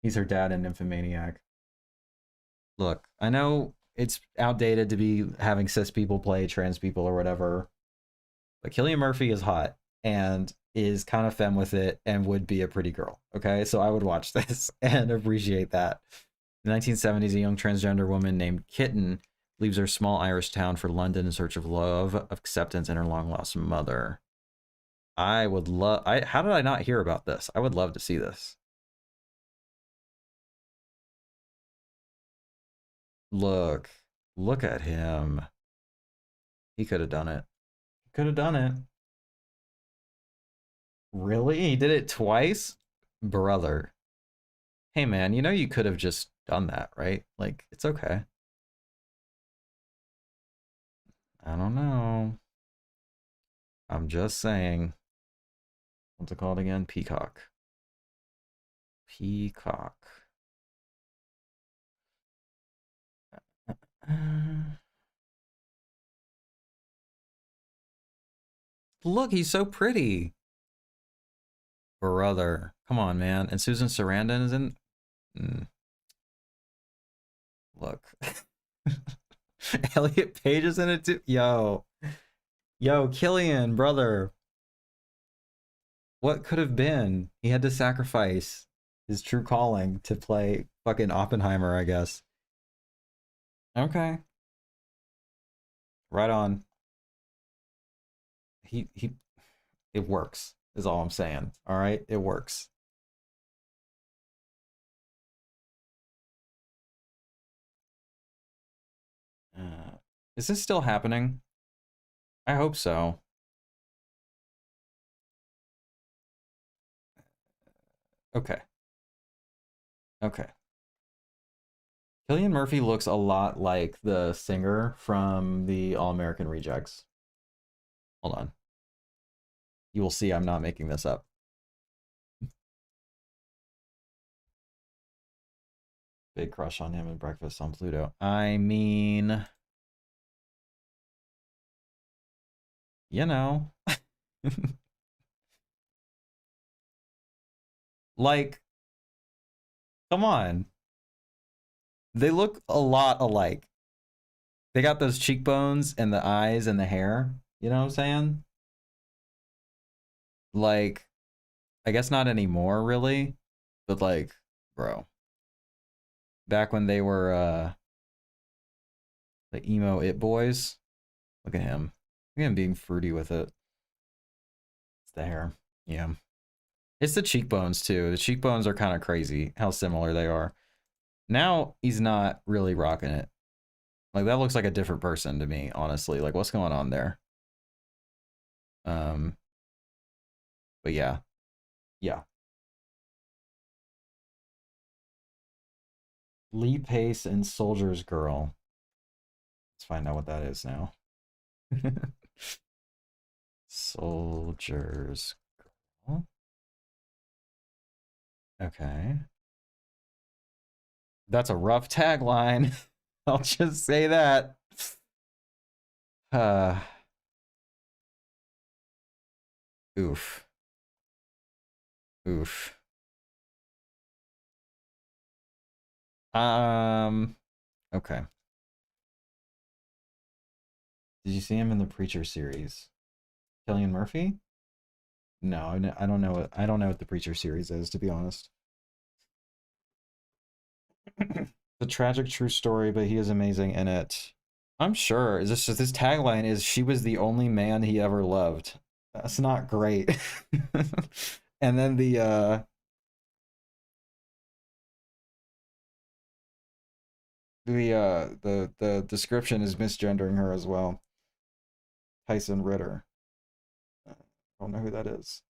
He's her dad in Nymphomaniac. Look, I know it's outdated to be having cis people play trans people or whatever. But Cillian Murphy is hot and is kind of femme with it and would be a pretty girl. Okay, so I would watch this and appreciate that. In the 1970s, a young transgender woman named Kitten leaves her small Irish town for London in search of love, of acceptance, and her long lost mother. I would love. How did I not hear about this? I would love to see this. Look at him. He could have done it. Could have done it. Really? He did it twice? Brother. Hey man, you know you could have just done that, right? Like, it's okay. I don't know. I'm just saying. What's it called again? Peacock. Peacock. Look, he's so pretty. Brother. Come on, man. And Susan Sarandon is in... Look. Elliot Page is in it too. Yo, Cillian, brother. What could have been? He had to sacrifice his true calling to play fucking Oppenheimer, I guess. Okay. Right on. It works, is all I'm saying. All right? It works. Is this still happening? I hope so. Okay. Okay. Cillian Murphy looks a lot like the singer from the All American Rejects. Hold on. You will see I'm not making this up. Big crush on him in Breakfast on Pluto. I mean, you know. Like, come on. They look a lot alike. They got those cheekbones and the eyes and the hair. You know what I'm saying? Like, I guess not anymore, really. But like, bro. Back when they were the emo it boys. Look at him. Look at him being fruity with it. It's the hair. Yeah. It's the cheekbones too. The cheekbones are kind of crazy how similar they are. Now he's not really rocking it. Like that looks like a different person to me, honestly. Like what's going on there? But yeah. Yeah. Lee Pace and Soldier's Girl. Let's find out what that is now. Soldier's Girl. Okay. That's a rough tagline. I'll just say that. Oof. Oof. Okay. Did you see him in the Preacher series? Cillian Murphy? No, I don't know what the Preacher series is, to be honest. The tragic true story, but he is amazing in it. I'm sure. Is this just his tagline is she was the only man he ever loved. That's not great. And then the description is misgendering her as well. Tyson Ritter. I don't know who that is.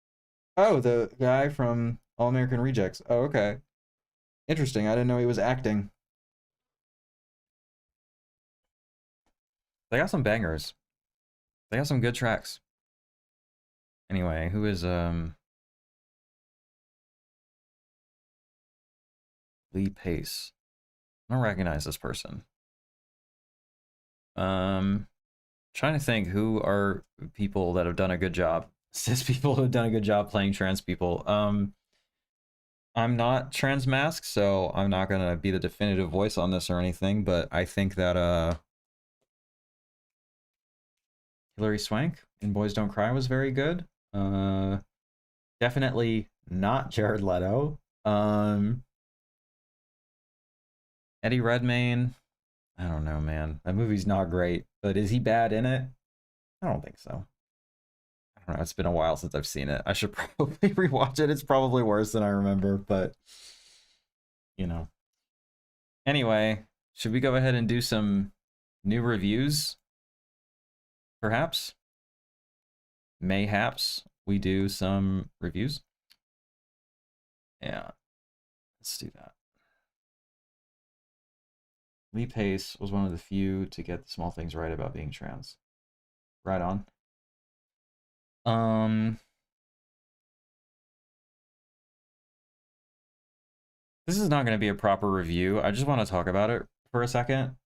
Oh, the guy from All American Rejects. Oh, okay. Interesting. I didn't know he was acting. They got some bangers. They got some good tracks. Anyway, who is Lee Pace? I don't recognize this person. Trying to think who are people that have done a good job. Cis people who have done a good job playing trans people. I'm not trans mask, so I'm not gonna be the definitive voice on this or anything, but I think that Hilary Swank in Boys Don't Cry was very good. Uh Definitely not Jared Leto. Um Eddie Redmayne, I don't know, man. That movie's not great, but is he bad in it? I don't think so. I don't know. It's been a while since I've seen it. I should probably rewatch it. It's probably worse than I remember, but you know. Anyway, should we go ahead and do some new reviews? Perhaps? Mayhaps we do some reviews? Yeah, let's do that. Lee Pace was one of the few to get the small things right about being trans. Right on. This is not going to be a proper review. I just want to talk about it for a second.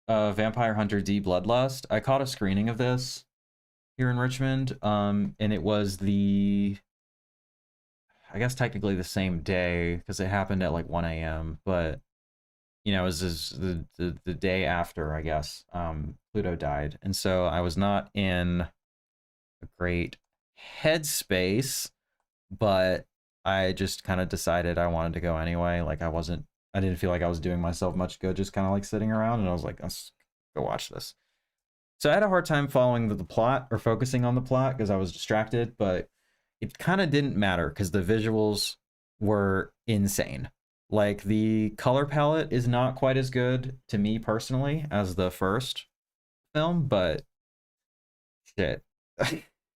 Vampire Hunter D Bloodlust. I caught a screening of this here in Richmond, and it was I guess technically the same day because it happened at like 1 a.m. But you know, it was the day after, I guess, Pluto died, and so I was not in a great headspace, but I just kind of decided I wanted to go anyway. Like I didn't feel like I was doing myself much good, just kind of like sitting around, and I was like, let's go watch this. So I had a hard time following the plot or focusing on the plot because I was distracted, but it kind of didn't matter because the visuals were insane. Like the color palette is not quite as good to me personally as the first film, but shit.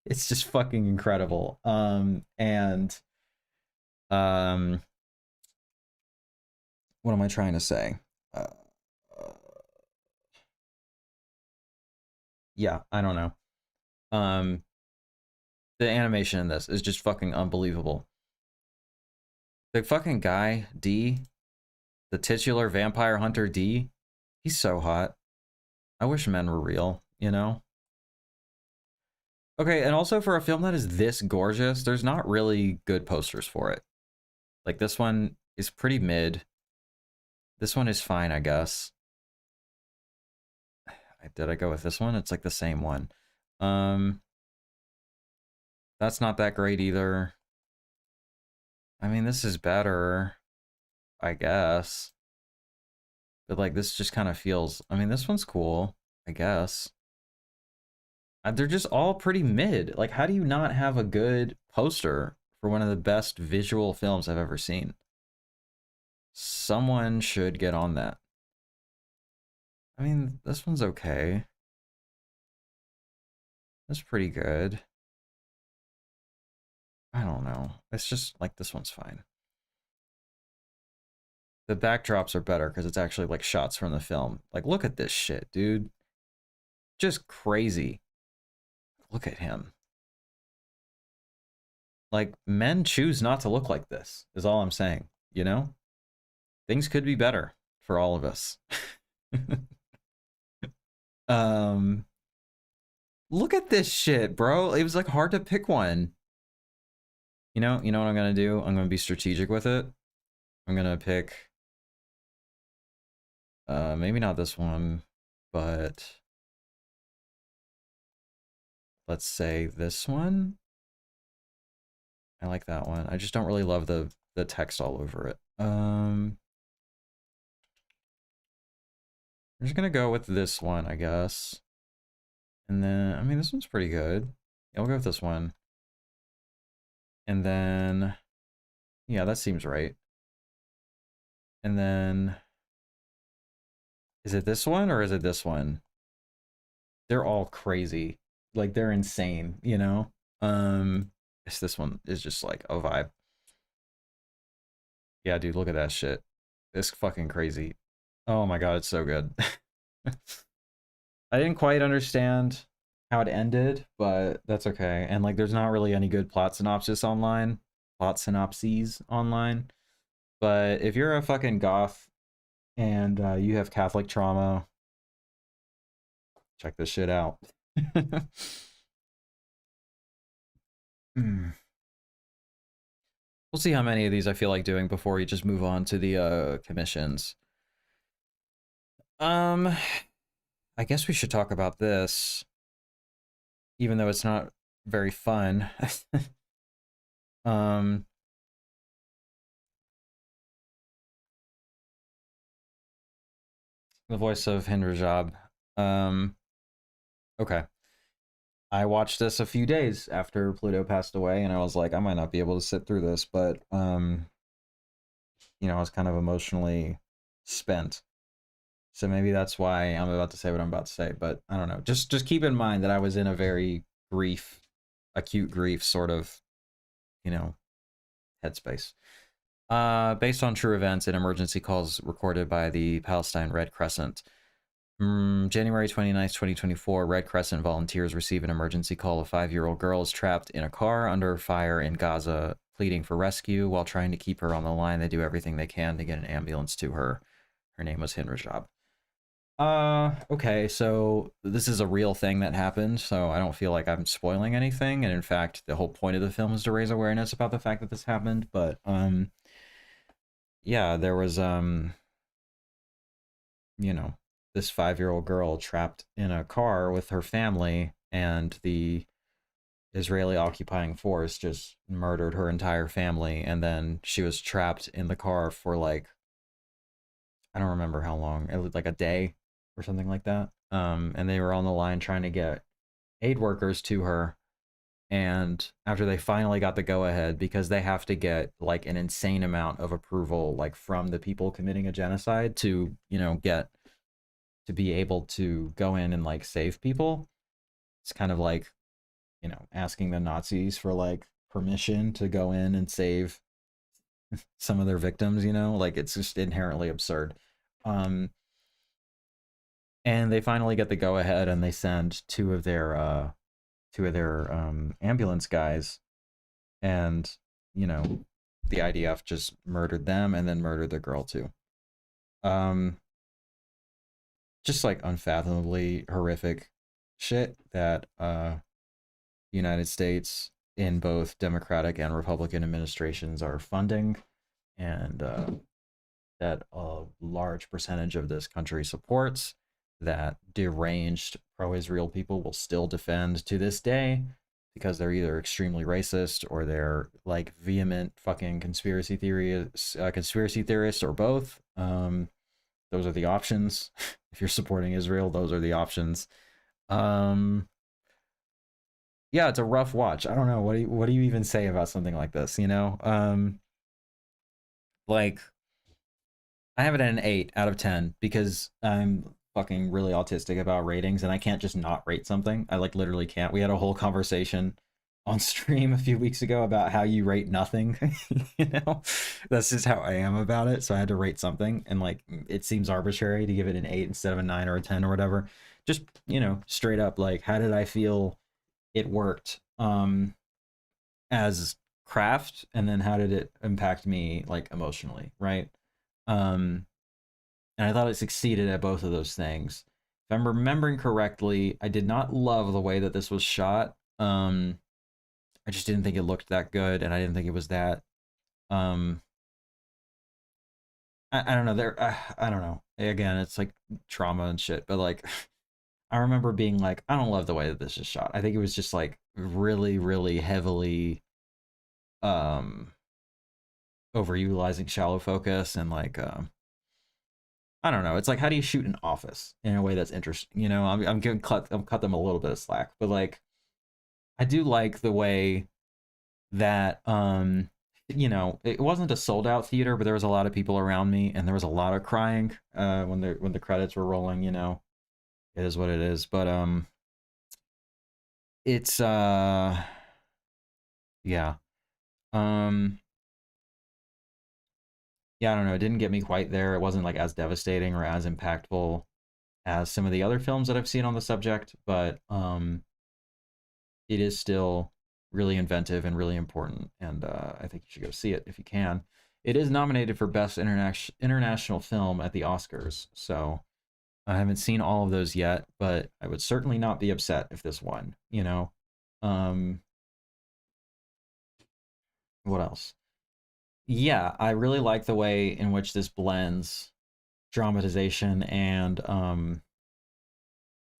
It's just fucking incredible. And um what am I trying to say? Uh, yeah, I don't know. Um the animation in this is just fucking unbelievable. The fucking guy, D, the titular vampire hunter D, he's so hot. I wish men were real, you know? Okay, and also for a film that is this gorgeous, there's not really good posters for it. Like this one is pretty mid. This one is fine, I guess. Did I go with this one? It's like the same one. Um, that's not that great either. I mean, this is better, I guess. But like this just kind of feels, I mean, this one's cool, I guess. They're just all pretty mid. Like, how do you not have a good poster for one of the best visual films I've ever seen? Someone should get on that. I mean, this one's okay. That's pretty good. I don't know. It's just like this one's fine. The backdrops are better because it's actually like shots from the film. Like, look at this shit, dude. Just crazy. Look at him. Like, men choose not to look like this, is all I'm saying. You know? Things could be better for all of us. um, Look at this shit, bro. It was like hard to pick one. You know what I'm gonna do? I'm gonna be strategic with it. I'm gonna pick maybe not this one, but let's say this one. I like that one. I just don't really love the text all over it. I'm just gonna go with this one, I guess. And then I mean this one's pretty good. Yeah, I'll go with this one. And then yeah, that seems right. And then is it this one or is it this one? They're all crazy. Like they're insane, you know? This one is just like a vibe. Yeah, dude, look at that shit. It's fucking crazy. Oh my god, it's so good. I didn't quite understand how it ended, but that's okay. And like there's not really any good plot synopses online. But if you're a fucking goth and you have Catholic trauma, check this shit out. Mm. We'll see how many of these I feel like doing before we just move on to the commissions. I guess we should talk about this, even though it's not very fun. um, the voice of Hindrajab. Okay. I watched this a few days after Pluto passed away, and I was like, I might not be able to sit through this, but I was kind of emotionally spent. So maybe that's why I'm about to say what I'm about to say, but I don't know. Just keep in mind that I was in a very acute grief sort of, you know, headspace. Based on true events and emergency calls recorded by the Palestine Red Crescent. January 29th, 2024, Red Crescent volunteers receive an emergency call. A 5-year-old girl is trapped in a car under fire in Gaza, pleading for rescue. While trying to keep her on the line, they do everything they can to get an ambulance to her. Her name was Hindrajab. Okay, so this is a real thing that happened, so I don't feel like I'm spoiling anything, and in fact, the whole point of the film is to raise awareness about the fact that this happened, but, yeah, there was, this 5-year-old girl trapped in a car with her family, and the Israeli occupying force just murdered her entire family, and then she was trapped in the car for, like, I don't remember how long, it was like a day or something like that. And they were on the line trying to get aid workers to her. And after they finally got the go ahead, because they have to get like an insane amount of approval, like from the people committing a genocide to, get to be able to go in and like save people. It's kind of like, asking the Nazis for like permission to go in and save some of their victims, like it's just inherently absurd. Um, and they finally get the go ahead, and they send two of their ambulance guys, and you know the IDF just murdered them and then murdered the girl too. Um, just like unfathomably horrific shit that United States in both Democratic and Republican administrations are funding, and that a large percentage of this country supports, that deranged pro-Israel people will still defend to this day, because they're either extremely racist or they're like vehement fucking conspiracy theorists, or both. Those are the options. If you're supporting Israel, those are the options. Um, yeah, it's a rough watch. I don't know, what do you even say about something like this? Like, I have it at an 8 out of 10 because I'm fucking really autistic about ratings, and I can't just not rate something. I like literally can't. We had a whole conversation on stream a few weeks ago about how you rate nothing. you know, that's just how I am about it. So I had to rate something, and like it seems arbitrary to give it an 8 instead of a 9 or a 10 or whatever. Just, straight up, like, how did I feel it worked as craft, and then how did it impact me like emotionally, right? Um, and I thought it succeeded at both of those things. If I'm remembering correctly, I did not love the way that this was shot. I just didn't think it looked that good, and I didn't think it was that. Um, I don't know. I don't know. Again, it's like trauma and shit, but like, I remember being like, I don't love the way that this is shot. I think it was just like really, really heavily um overutilizing shallow focus, and like I don't know. It's like, how do you shoot an office in a way that's interesting? I'm cut them a little bit of slack, but like I do like the way that it wasn't a sold out theater, but there was a lot of people around me, and there was a lot of crying when the credits were rolling. It is what it is, but it's yeah. Um yeah, I don't know. It didn't get me quite there. It wasn't like as devastating or as impactful as some of the other films that I've seen on the subject, but it is still really inventive and really important, and I think you should go see it if you can. It is nominated for Best International Film at the Oscars, so I haven't seen all of those yet, but I would certainly not be upset if this won. Um, what else? Yeah, I really like the way in which this blends dramatization and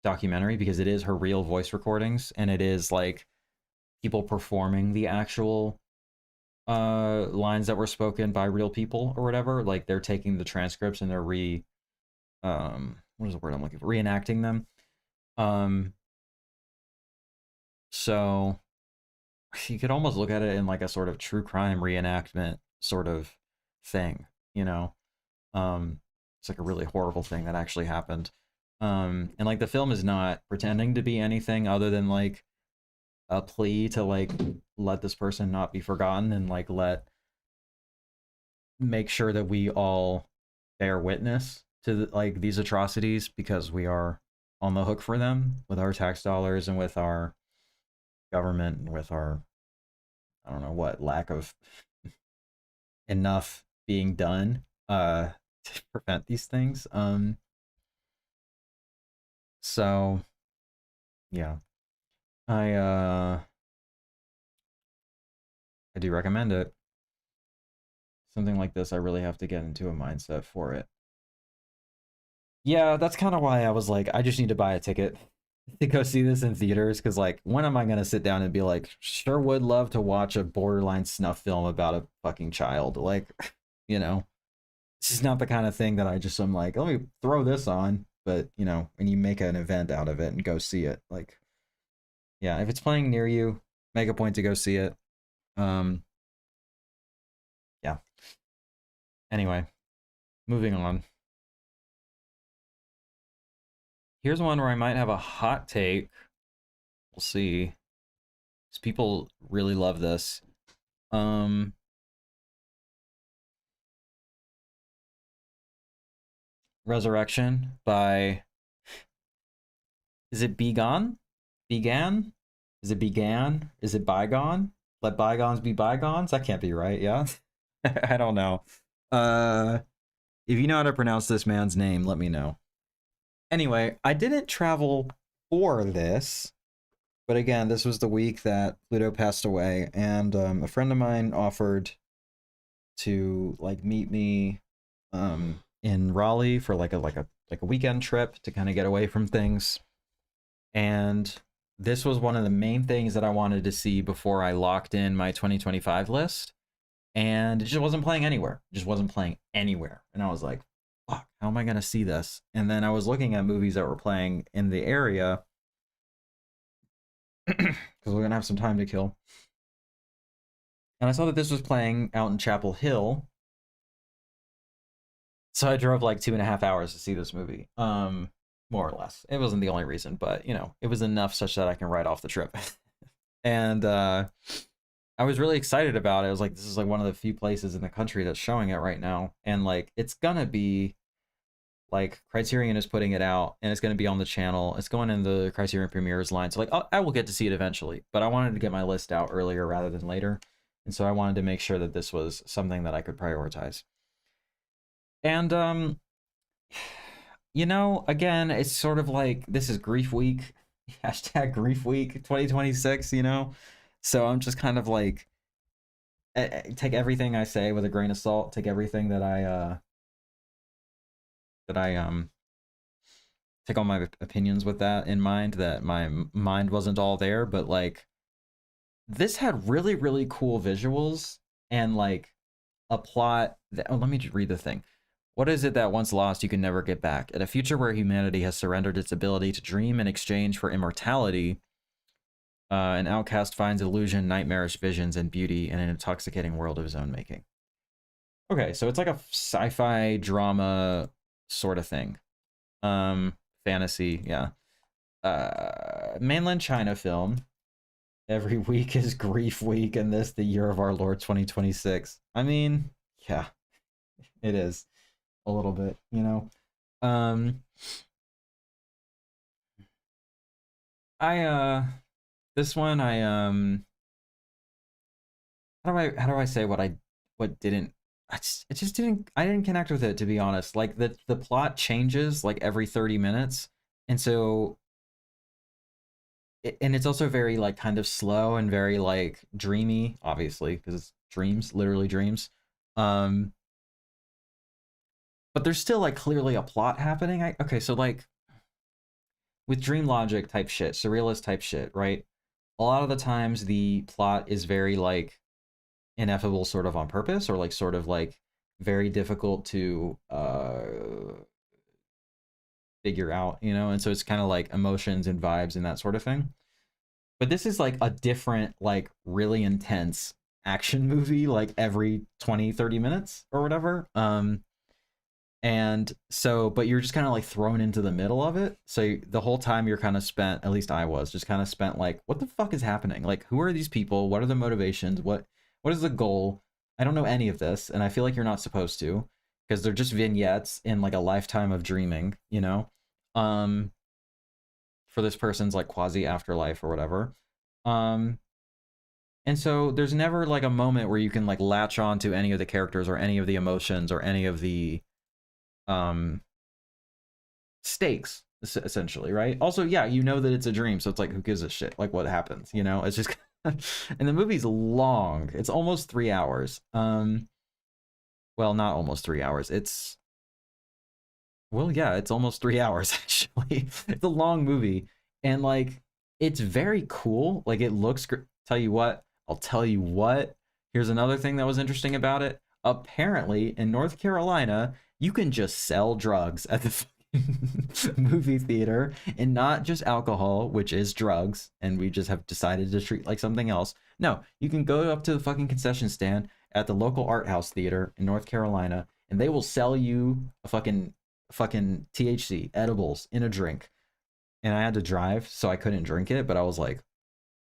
documentary, because it is her real voice recordings and it is like people performing the actual lines that were spoken by real people or whatever. Like they're taking the transcripts and they're what is the word I'm looking for, reenacting them. um so you could almost look at it in like a sort of true crime reenactment sort of thing, you know. It's like a really horrible thing that actually happened. And like the film is not pretending to be anything other than like a plea to like let this person not be forgotten and like make sure that we all bear witness to like these atrocities, because we are on the hook for them with our tax dollars and with our government and with our, I don't know what, lack of enough being done to prevent these things. So yeah, I uh I do recommend it. Something like this, I really have to get into a mindset for it. Yeah, that's kind of why I was like, I just need to buy a ticket to go see this in theaters, because like, when am I gonna sit down and be like, sure would love to watch a borderline snuff film about a fucking child? Like, you know, this is not the kind of thing that I just am like, let me throw this on. But you know, and you make an event out of it and go see it. Like, yeah, if it's playing near you, make a point to go see it. Um, yeah. Anyway, moving on. Here's one where I might have a hot take. We'll see. Because people really love this. Um, Resurrection by, is it Began? Began? Is it Began? Is it Bygone? Let bygones be bygones? That can't be right, yeah? I don't know. Uh, if you know how to pronounce this man's name, let me know. Anyway, I didn't travel for this, but again, this was the week that Pluto passed away, and a friend of mine offered to like meet me in Raleigh for like a weekend trip to kind of get away from things. And this was one of the main things that I wanted to see before I locked in my 2025 list. And it just wasn't playing anywhere. It just wasn't playing anywhere. And I was like, fuck, how am I going to see this? And then I was looking at movies that were playing in the area because we're going to have some time to kill. And I saw that this was playing out in Chapel Hill. So I drove like 2.5 hours to see this movie. More or less. It wasn't the only reason, but you know, it was enough such that I can write off the trip. And I was really excited about it. I was like, this is like one of the few places in the country that's showing it right now. And like, it's gonna be like Criterion is putting it out and it's gonna be on the channel. It's going in the Criterion Premieres line. So like, I will get to see it eventually, but I wanted to get my list out earlier rather than later. And so I wanted to make sure that this was something that I could prioritize. And you know, again, it's sort of like, this is grief week. Hashtag grief week 2026, you know? So I'm just kind of like, take everything I say with a grain of salt. Take everything that I take all my opinions with that in mind, that my mind wasn't all there, but like, this had really, really cool visuals and like a plot that, oh, let me just read the thing. What is it that once lost you can never get back? In a future where humanity has surrendered its ability to dream in exchange for immortality, an outcast finds illusion, nightmarish visions, and beauty in an intoxicating world of his own making. Okay, so it's like a sci-fi drama sort of thing. Fantasy, yeah. Mainland China film. Every week is grief week, and this the year of our Lord 2026. I mean, yeah, it is a little bit, you know. Um, I this one how do I say what didn't, it just didn't, I didn't connect with it, to be honest. Like the plot changes like every 30 minutes, and so and it's also very like kind of slow and very like dreamy, obviously, because it's dreams, literally dreams. Um, but there's still like clearly a plot happening. Okay, so like with dream logic type shit, surrealist type shit, right? A lot of the times the plot is very like ineffable sort of on purpose, or like sort of like very difficult to figure out, you know? And so it's kind of like emotions and vibes and that sort of thing. But this is like a different, like really intense action movie, like every 20-30 minutes or whatever. And so, but you're just kind of like thrown into the middle of it. So the whole time you're kind of spent, at least I was, just kind of spent like, what the fuck is happening? Like, who are these people? What are the motivations? What is the goal? I don't know any of this, and I feel like you're not supposed to, because they're just vignettes in like a lifetime of dreaming, you know, um, for this person's like quasi afterlife or whatever. Um, and so there's never like a moment where you can like latch on to any of the characters or any of the emotions or any of the um stakes, essentially, right? Also, yeah, you know that it's a dream, so it's like, who gives a shit? Like, what happens? You know, it's just. And the movie's long. It's almost 3 hours. Well, not almost 3 hours. Well, yeah, it's almost 3 hours actually. It's a long movie, and like, it's very cool. Like, it looks great. I'll tell you what. Here's another thing that was interesting about it. Apparently, in North Carolina, you can just sell drugs at the movie theater, and not just alcohol, which is drugs, and we just have decided to treat like something else. No, you can go up to the fucking concession stand at the local art house theater in North Carolina, and they will sell you a fucking THC edibles in a drink. And I had to drive, so I couldn't drink it, but I was like,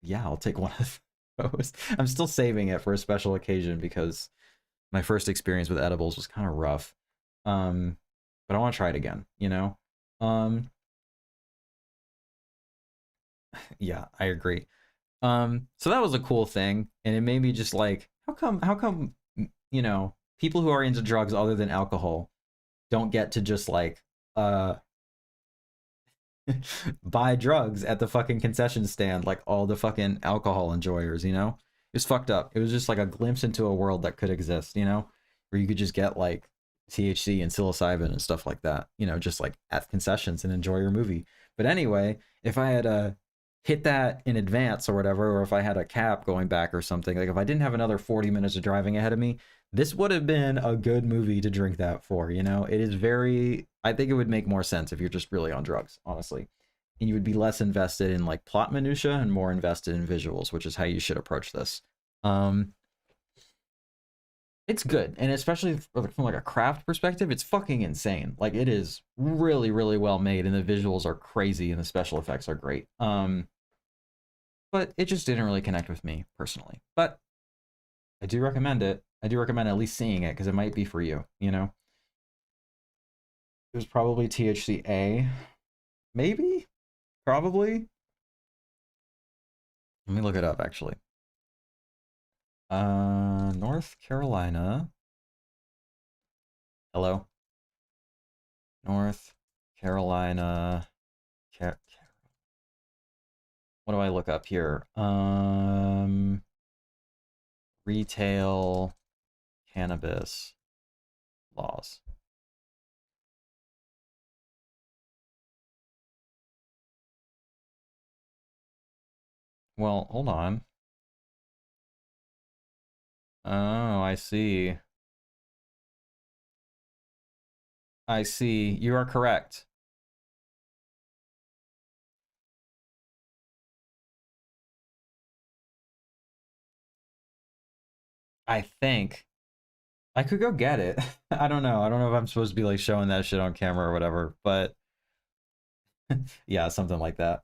yeah, I'll take one of those. I'm still saving it for a special occasion because my first experience with edibles was kind of rough. But I want to try it again, you know? Um, yeah, I agree. So that was a cool thing, and it made me just like, how come, you know, people who are into drugs other than alcohol don't get to just like, uh, buy drugs at the fucking concession stand like all the fucking alcohol enjoyers, you know? It was fucked up. It was just like a glimpse into a world that could exist, you know? Where you could just get like THC and psilocybin and stuff like that, you know, just like at concessions and enjoy your movie. But anyway, if I had hit that in advance or whatever, or if I had a cap going back or something, like if I didn't have another 40 minutes of driving ahead of me, this would have been a good movie to drink that for, you know? It is very, I think it would make more sense if you're just really on drugs, honestly. And you would be less invested in like plot minutia and more invested in visuals, which is how you should approach this. Um, it's good, and especially from like a craft perspective, it's fucking insane. Like, it is really, really well made, and the visuals are crazy, and the special effects are great. But it just didn't really connect with me personally. But I do recommend it. I do recommend at least seeing it because it might be for you. You know, there's probably THCA, maybe, probably. Let me look it up actually. North Carolina. Hello. North Carolina. What do I look up here? Retail cannabis laws. Well, hold on. Oh, I see. I see. You are correct. I think I could go get it. I don't know. I don't know if I'm supposed to be like showing that shit on camera or whatever, but yeah, something like that.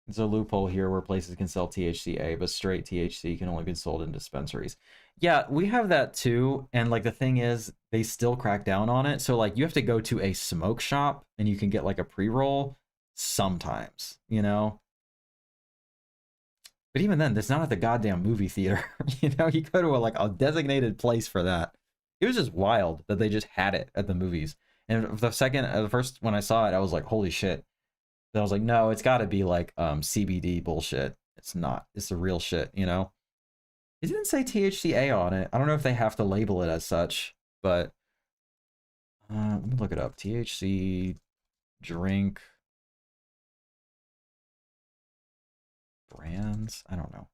There's a loophole here where places can sell THCA, but straight THC can only be sold in dispensaries. Yeah, we have that too. And like the thing is, they still crack down on it. So like you have to go to a smoke shop and you can get like a pre-roll sometimes, you know? But even then, that's not at the goddamn movie theater. You know, you go to like a designated place for that. It was just wild that they just had it at the movies. And the first when I saw it, I was like, holy shit. Then I was like, no, it's got to be like CBD bullshit. It's not. It's the real shit, you know? It didn't say THCA on it. I don't know if they have to label it as such, but let me look it up. THC drink brands. I don't know.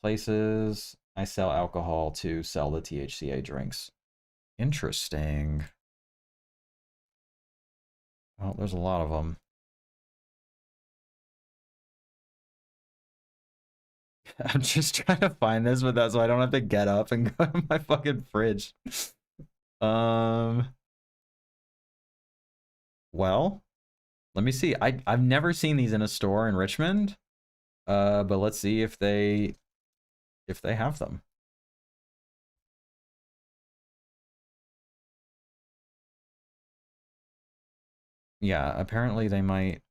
Places I sell alcohol to sell the THCA drinks. Interesting. Well, there's a lot of them. I'm just trying to find this with that so I don't have to get up and go to my fucking fridge. Well, let me see. I've never seen these in a store in Richmond. But let's see if they have them. Yeah, apparently they might.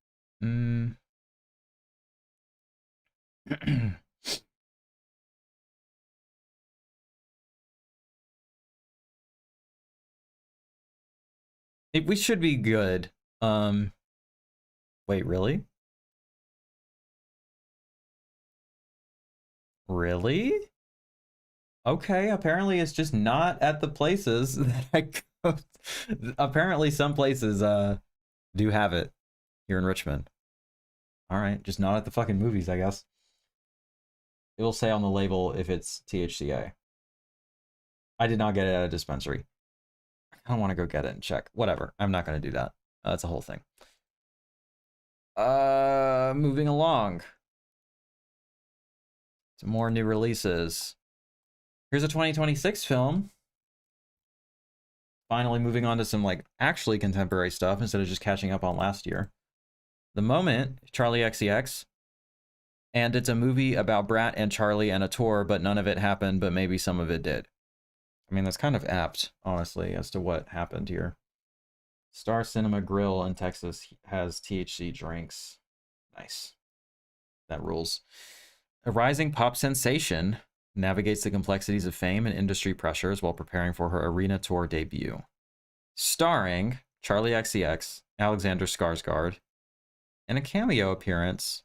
We should be good. Wait, really? Really? Okay, apparently it's just not at the places that I go. Apparently some places do have it here in Richmond. All right, just not at the fucking movies, I guess. It will say on the label if it's THCA. I did not get it at a dispensary. I don't want to go get it and check. Whatever. I'm not going to do that. That's a whole thing. Moving along. Some more new releases. Here's a 2026 film. Finally moving on to some like actually contemporary stuff instead of just catching up on last year. The Moment, Charlie XCX. And it's a movie about Brat and Charlie and a tour, but none of it happened, but maybe some of it did. I mean, that's kind of apt, honestly, as to what happened here. Star Cinema Grill in Texas has THC drinks. Nice. That rules. A rising pop sensation navigates the complexities of fame and industry pressures while preparing for her arena tour debut. Starring Charlie XCX, Alexander Skarsgård, and a cameo appearance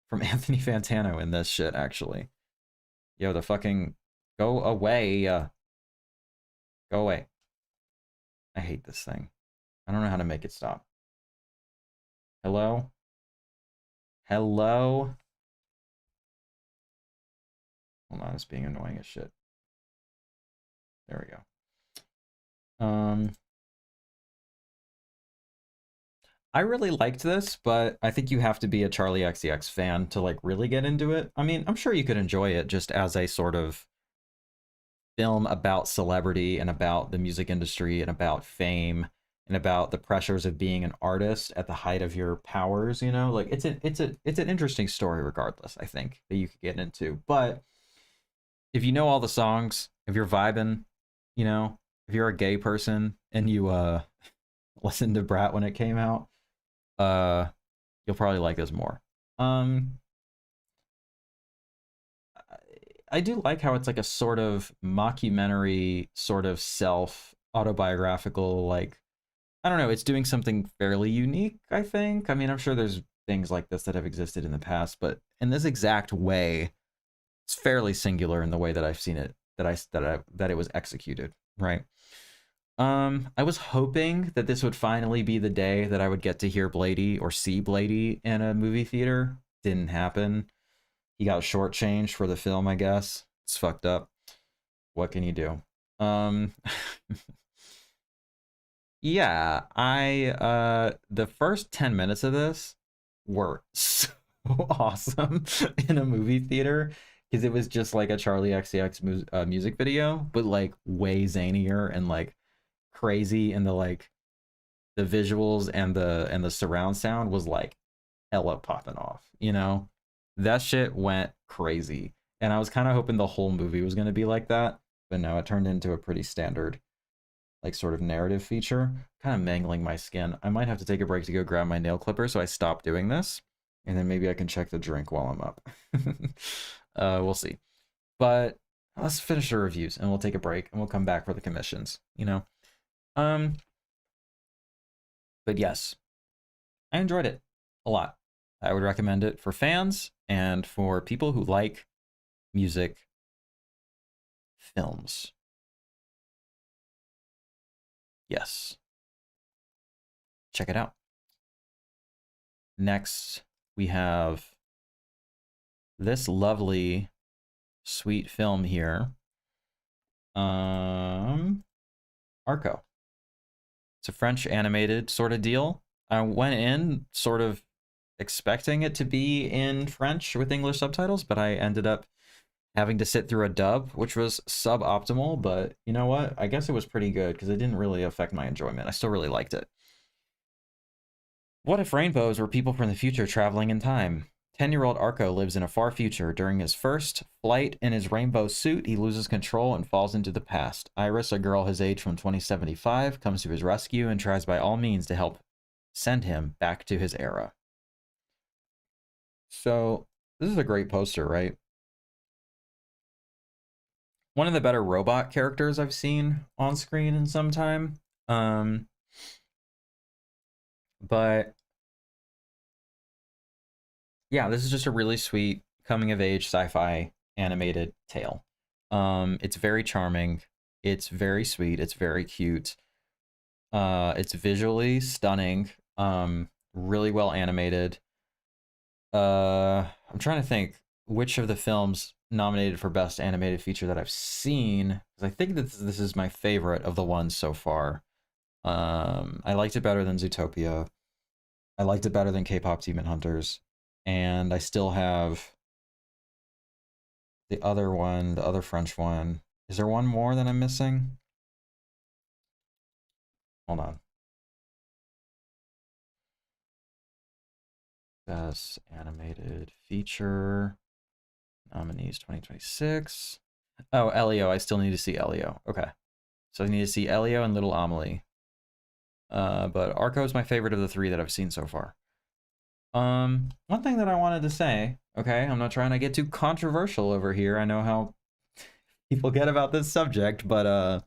from Anthony Fantano in this shit, actually. Yo, the fucking... Go away. Go away. I hate this thing. I don't know how to make it stop. Hello? Hello? Hold on, it's being annoying as shit. There we go. I really liked this, but I think you have to be a Charlie XCX fan to like really get into it. I mean, I'm sure you could enjoy it just as a sort of film about celebrity and about the music industry and about fame and about the pressures of being an artist at the height of your powers, you know? Like it's an interesting story regardless, I think, that you could get into. But if you know all the songs, if you're vibing, you know, if you're a gay person and you listened to Brat when it came out, you'll probably like this more. I do like how it's like a sort of mockumentary, sort of self-autobiographical, like, I don't know, it's doing something fairly unique, I think. I mean, I'm sure there's things like this that have existed in the past, but in this exact way, it's fairly singular in the way that I've seen it, that it was executed, right? I was hoping that this would finally be the day that I would get to hear Blady or see Blady in a movie theater. Didn't happen. He got shortchanged for the film, I guess. It's fucked up. What can you do? Yeah, the first 10 minutes of this were so awesome in a movie theater because it was just like a Charlie XCX music video, but like way zanier and like crazy, and the like the visuals and the surround sound was like hella popping off, you know? That shit went crazy. And I was kind of hoping the whole movie was going to be like that, but no, it turned into a pretty standard like sort of narrative feature. Kind of mangling my skin. I might have to take a break to go grab my nail clipper, so I stop doing this, and then maybe I can check the drink while I'm up. We'll see. But let's finish the reviews and we'll take a break and we'll come back for the commissions, you know? But yes, I enjoyed it a lot. I would recommend it for fans and for people who like music films. Yes. Check it out. Next, we have this lovely, sweet film here. Arco. It's a French animated sort of deal. I went in sort of expecting it to be in French with English subtitles, but I ended up having to sit through a dub, which was suboptimal, but you know what? I guess it was pretty good because it didn't really affect my enjoyment. I still really liked it. What if rainbows were people from the future traveling in time? 10-year-old Arco lives in a far future. During his first flight in his rainbow suit, he loses control and falls into the past. Iris, a girl his age from 2075, comes to his rescue and tries by all means to help send him back to his era. So, this is a great poster, right? One of the better robot characters I've seen on screen in some time. But yeah, this is just a really sweet coming of age sci-fi animated tale. It's very charming. It's very sweet. It's very cute. It's visually stunning. Really well animated. I'm trying to think which of the films nominated for best animated feature that I've seen, because I think that this is my favorite of the ones so far. I liked it better than Zootopia. I liked it better than K-pop Demon Hunters, and I still have the other one, the other French one. Is there one more that I'm missing? Hold on. Best animated feature nominees 2026. Oh, Elio. I still need to see Elio. Okay. So I need to see Elio and Little Amelie. But Arco is my favorite of the three that I've seen so far. One thing that I wanted to say, okay, I'm not trying to get too controversial over here. I know how people get about this subject, but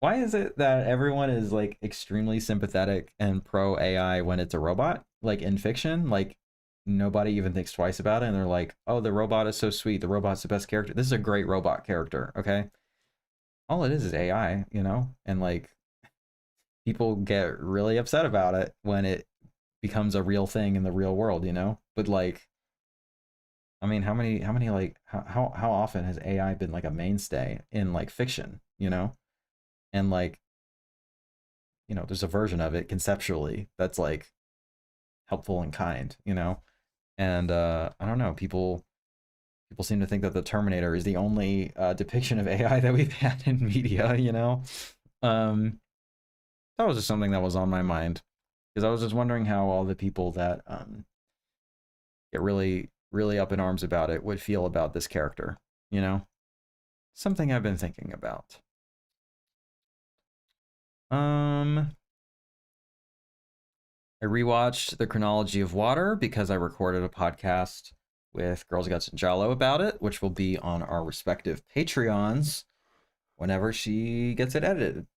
why is it that everyone is like extremely sympathetic and pro AI when it's a robot? Like in fiction, like nobody even thinks twice about it, and they're like, "Oh, the robot is so sweet. The robot's the best character. This is a great robot character." Okay, all it is AI, you know, and like people get really upset about it when it becomes a real thing in the real world, you know. But like, I mean, how many like how often has AI been like a mainstay in like fiction, you know? And like, you know, there's a version of it conceptually that's like helpful and kind, you know? And I don't know, people seem to think that the Terminator is the only depiction of AI that we've had in media, you know? Um that was just something that was on my mind because I was just wondering how all the people that get really up in arms about it would feel about this character, you know? Something I've been thinking about. I rewatched The Chronology of Water because I recorded a podcast with Girls Guts and Jalo about it, which will be on our respective Patreons whenever she gets it edited.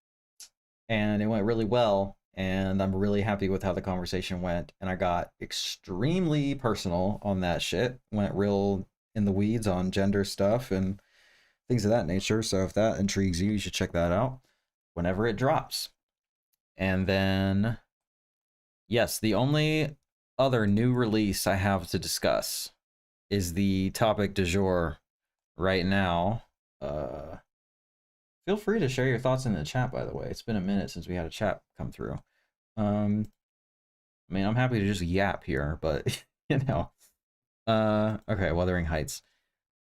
And it went really well, and I'm really happy with how the conversation went. And I got extremely personal on that shit. Went real in the weeds on gender stuff and things of that nature. So if that intrigues you, you should check that out whenever it drops. And then, yes, the only other new release I have to discuss is the topic du jour right now. Feel free to share your thoughts in the chat, by the way. It's been a minute since we had a chat come through. I mean, I'm happy to just yap here, but, you know. Okay, Wuthering Heights.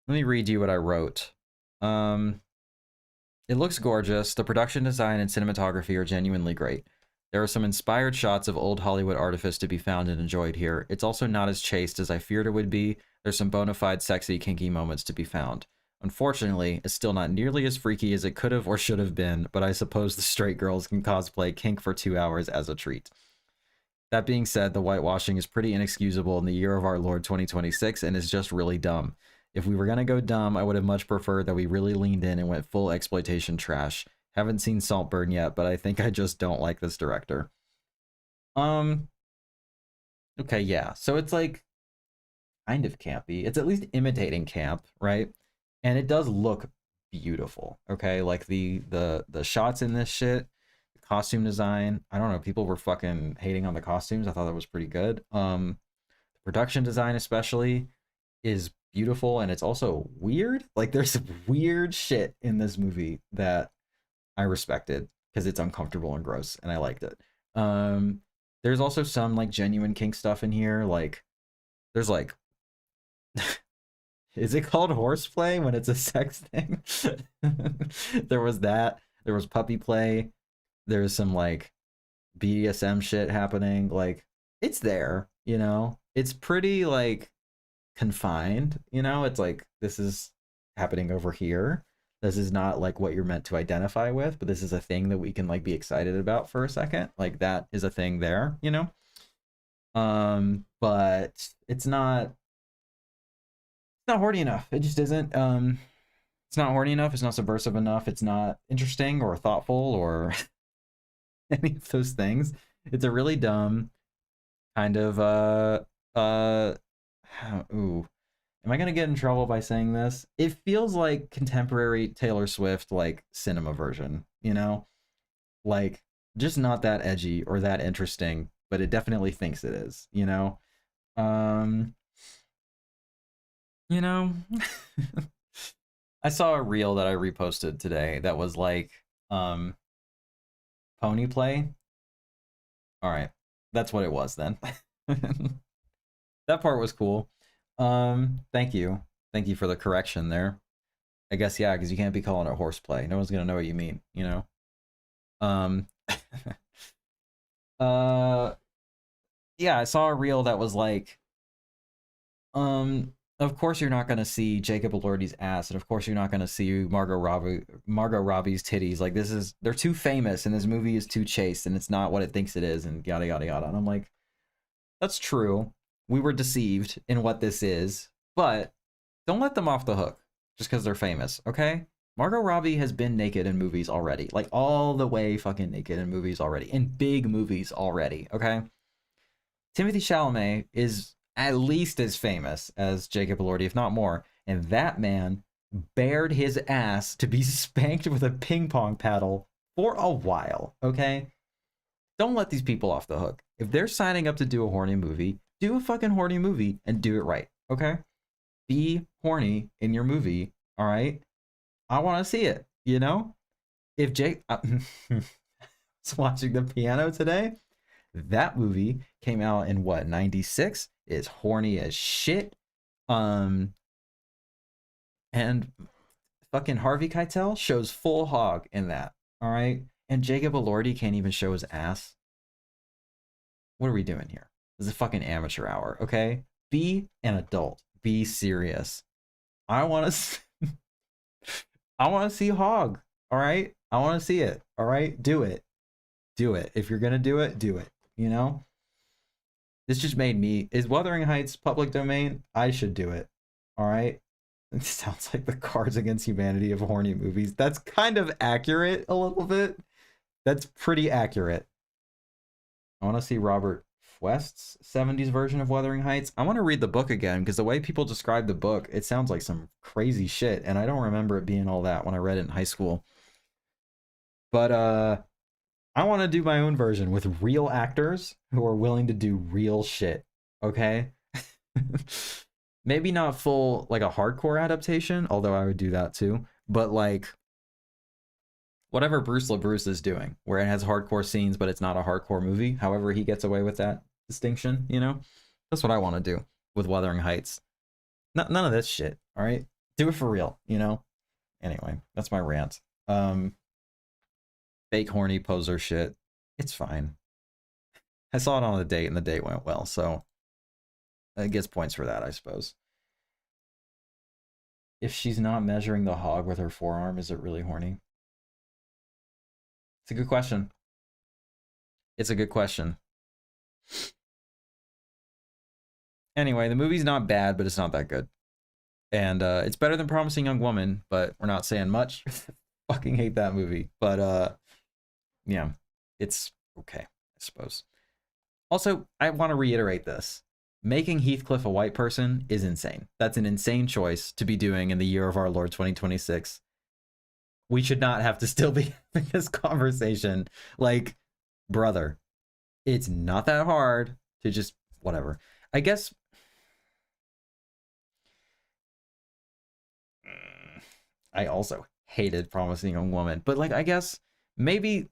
Let me read you what I wrote. It looks gorgeous. The production design and cinematography are genuinely great. There are some inspired shots of old Hollywood artifice to be found and enjoyed here. It's also not as chaste as I feared it would be. There's some bona fide sexy, kinky moments to be found. Unfortunately, it's still not nearly as freaky as it could have or should have been, but I suppose the straight girls can cosplay kink for 2 hours as a treat. That being said, the whitewashing is pretty inexcusable in the year of our Lord 2026 and is just really dumb. If we were gonna go dumb, I would have much preferred that we really leaned in and went full exploitation trash. Haven't seen Saltburn yet, but I think I just don't like this director. Um, okay, yeah. So it's like kind of campy. It's at least imitating camp, right? And it does look beautiful. Okay, like the shots in this shit, the costume design. I don't know. People were fucking hating on the costumes. I thought that was pretty good. The production design especially is beautiful, and it's also weird. Like there's weird shit in this movie that I respected because it's uncomfortable and gross, and I liked it. Um, there's also some like genuine kink stuff in here. Like there's like is it called horseplay when it's a sex thing? There was that. There was puppy play. There's some like BDSM shit happening. Like it's there, you know. It's pretty like confined, you know. It's like this is happening over here. This is not like what you're meant to identify with, but this is a thing that we can like be excited about for a second. Like that is a thing there, you know. But it's not horny enough. It just isn't. It's not horny enough. It's not subversive enough. It's not interesting or thoughtful or any of those things. It's a really dumb kind of ooh. Am I gonna get in trouble by saying this? It feels like contemporary Taylor Swift like cinema version, you know? Like just not that edgy or that interesting, but it definitely thinks it is, you know? Um, you know, I saw a reel that I reposted today that was like pony play. All right. That's what it was then. That part was cool. Thank you. Thank you for the correction there. I guess yeah, because you can't be calling it horseplay. No one's gonna know what you mean, you know? Um uh yeah, I saw a reel that was like of course you're not gonna see Jacob Elordi's ass, and of course you're not gonna see Margot Robbie's titties. Like they're too famous and this movie is too chaste and it's not what it thinks it is and yada yada yada. And I'm like, that's true. We were deceived in what this is, but don't let them off the hook just because they're famous, okay? Margot Robbie has been naked in movies already, like all the way fucking naked in movies already, in big movies already, okay? Timothy Chalamet is at least as famous as Jacob Elordi, if not more, and that man bared his ass to be spanked with a ping pong paddle for a while, okay? Don't let these people off the hook. If they're signing up to do a horny movie, do a fucking horny movie and do it right, okay? Be horny in your movie, all right? I want to see it, you know? If Jake was watching The Piano today, that movie came out in what, 96? Is horny as shit. And fucking Harvey Keitel shows full hog in that, all right? And Jacob Elordi can't even show his ass. What are we doing here? This is a fucking amateur hour, okay? Be an adult. Be serious. I want to I want to see hog, all right? I want to see it, all right? Do it. Do it. If you're going to do it, you know? This just made me, is Wuthering Heights public domain? I should do it, all right? It sounds like the Cards Against Humanity of horny movies. That's kind of accurate a little bit. That's pretty accurate. I want to see Robert West's 70s version of Wuthering Heights. I want to read the book again because the way people describe the book, it sounds like some crazy shit, and I don't remember it being all that when I read it in high school. But I want to do my own version with real actors who are willing to do real shit. Okay? Maybe not full like a hardcore adaptation, although I would do that too, but like whatever Bruce LaBruce is doing, where it has hardcore scenes, but it's not a hardcore movie. However, he gets away with that distinction, you know? That's what I want to do with Wuthering Heights. None of this shit, all right? Do it for real, you know? Anyway, that's my rant. Fake horny poser shit. It's fine. I saw it on a date and the date went well, so it gets points for that, I suppose. If she's not measuring the hog with her forearm, is it really horny? It's a good question. It's a good question. Anyway, the movie's not bad, but it's not that good. And it's better than Promising Young Woman, but we're not saying much. Fucking hate that movie. But yeah, it's okay, I suppose. Also, I want to reiterate this. Making Heathcliff a white person is insane. That's an insane choice to be doing in the year of our Lord 2026. We should not have to still be having this conversation. Like, brother, it's not that hard to just whatever. I guess I also hated Promising Young Woman, but like I guess maybe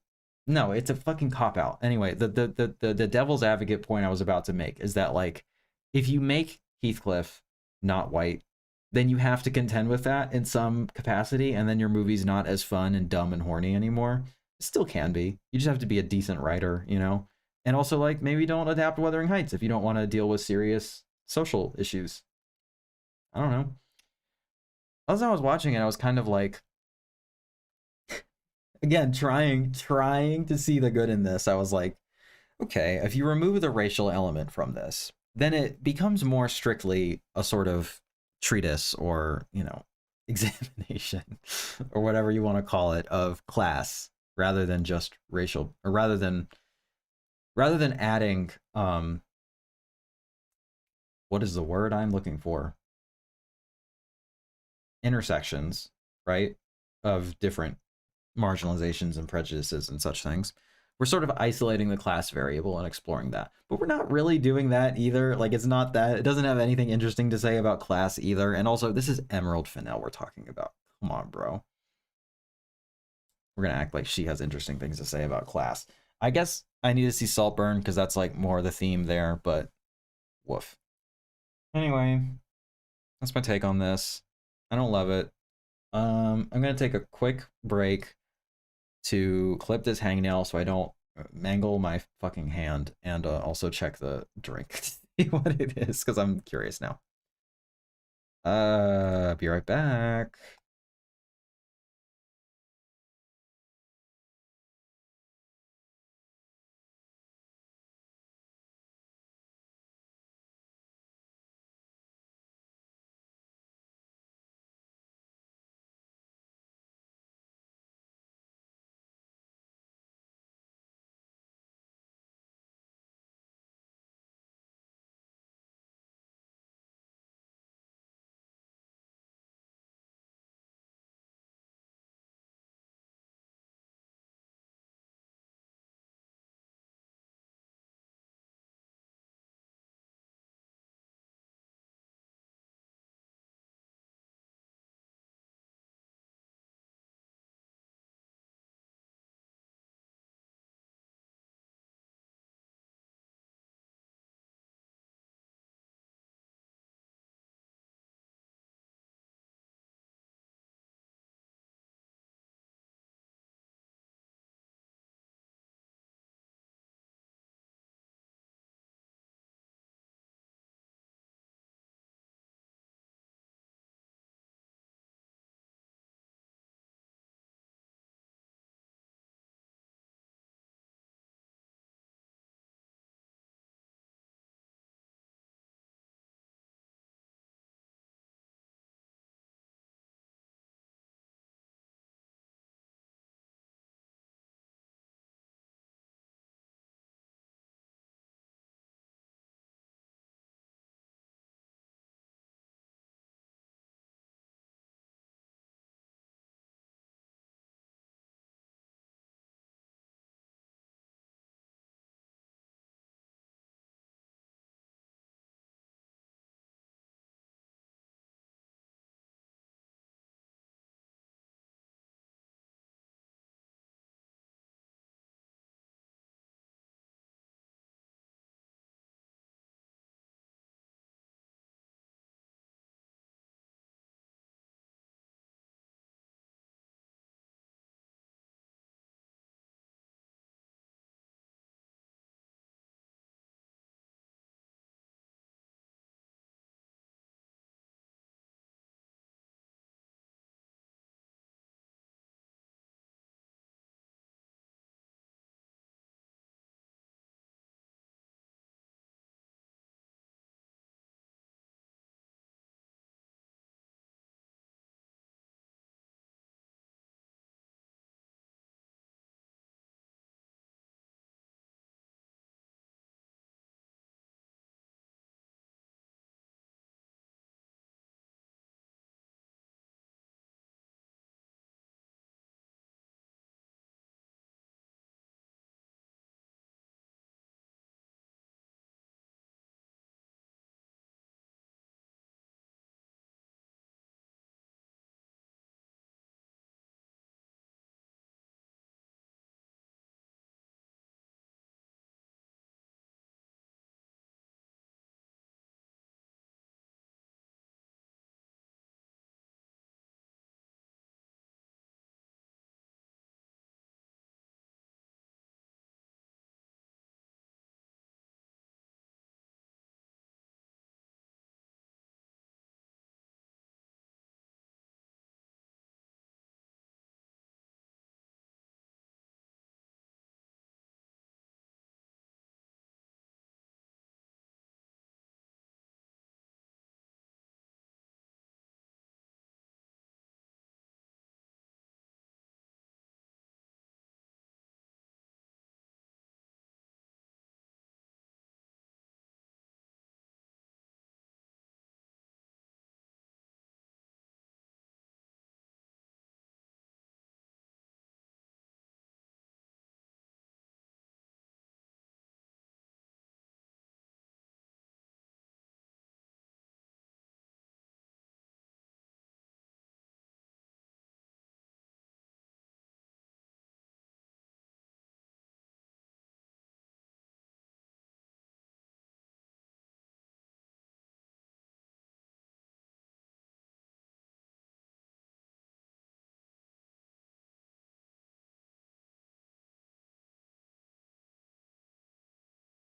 no, it's a fucking cop out. Anyway, the devil's advocate point I was about to make is that like if you make Heathcliff not white, then you have to contend with that in some capacity, and then your movie's not as fun and dumb and horny anymore. It still can be. You just have to be a decent writer, you know? And also like maybe don't adapt Wuthering Heights if you don't want to deal with serious social issues. I don't know. As I was watching it, I was kind of like, again, trying to see the good in this. I was like, okay, if you remove the racial element from this, then it becomes more strictly a sort of treatise or, you know, examination or whatever you want to call it of class rather than just racial, or rather than adding what is the word I'm looking for? Intersections, right? Of different marginalizations and prejudices and such things. We're sort of isolating the class variable and exploring that. But we're not really doing that either. Like, it's not that. It doesn't have anything interesting to say about class either. And also, this is Emerald Fennell we're talking about. Come on, bro. We're going to act like she has interesting things to say about class. I guess I need to see Saltburn because that's like more the theme there, but woof. Anyway, that's my take on this. I don't love it. I'm going to take a quick break to clip this hangnail so I don't mangle my fucking hand, and also check the drink to see what it is because I'm curious now. Be right back.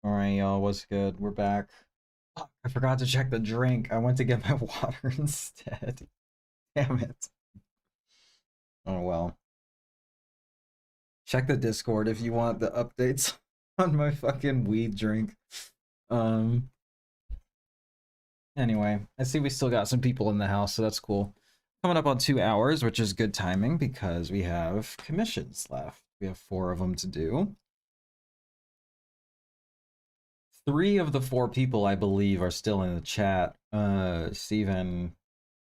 Alright, y'all, what's good? We're back. Oh, I forgot to check the drink. I went to get my water instead. Damn it. Oh well. Check the Discord if you want the updates on my fucking weed drink. Um anyway, I see we still got some people in the house, so that's cool. Coming up on 2 hours, which is good timing because we have commissions left. We have 4 of them to do. 3 of the 4 people, I believe, are still in the chat. Steven,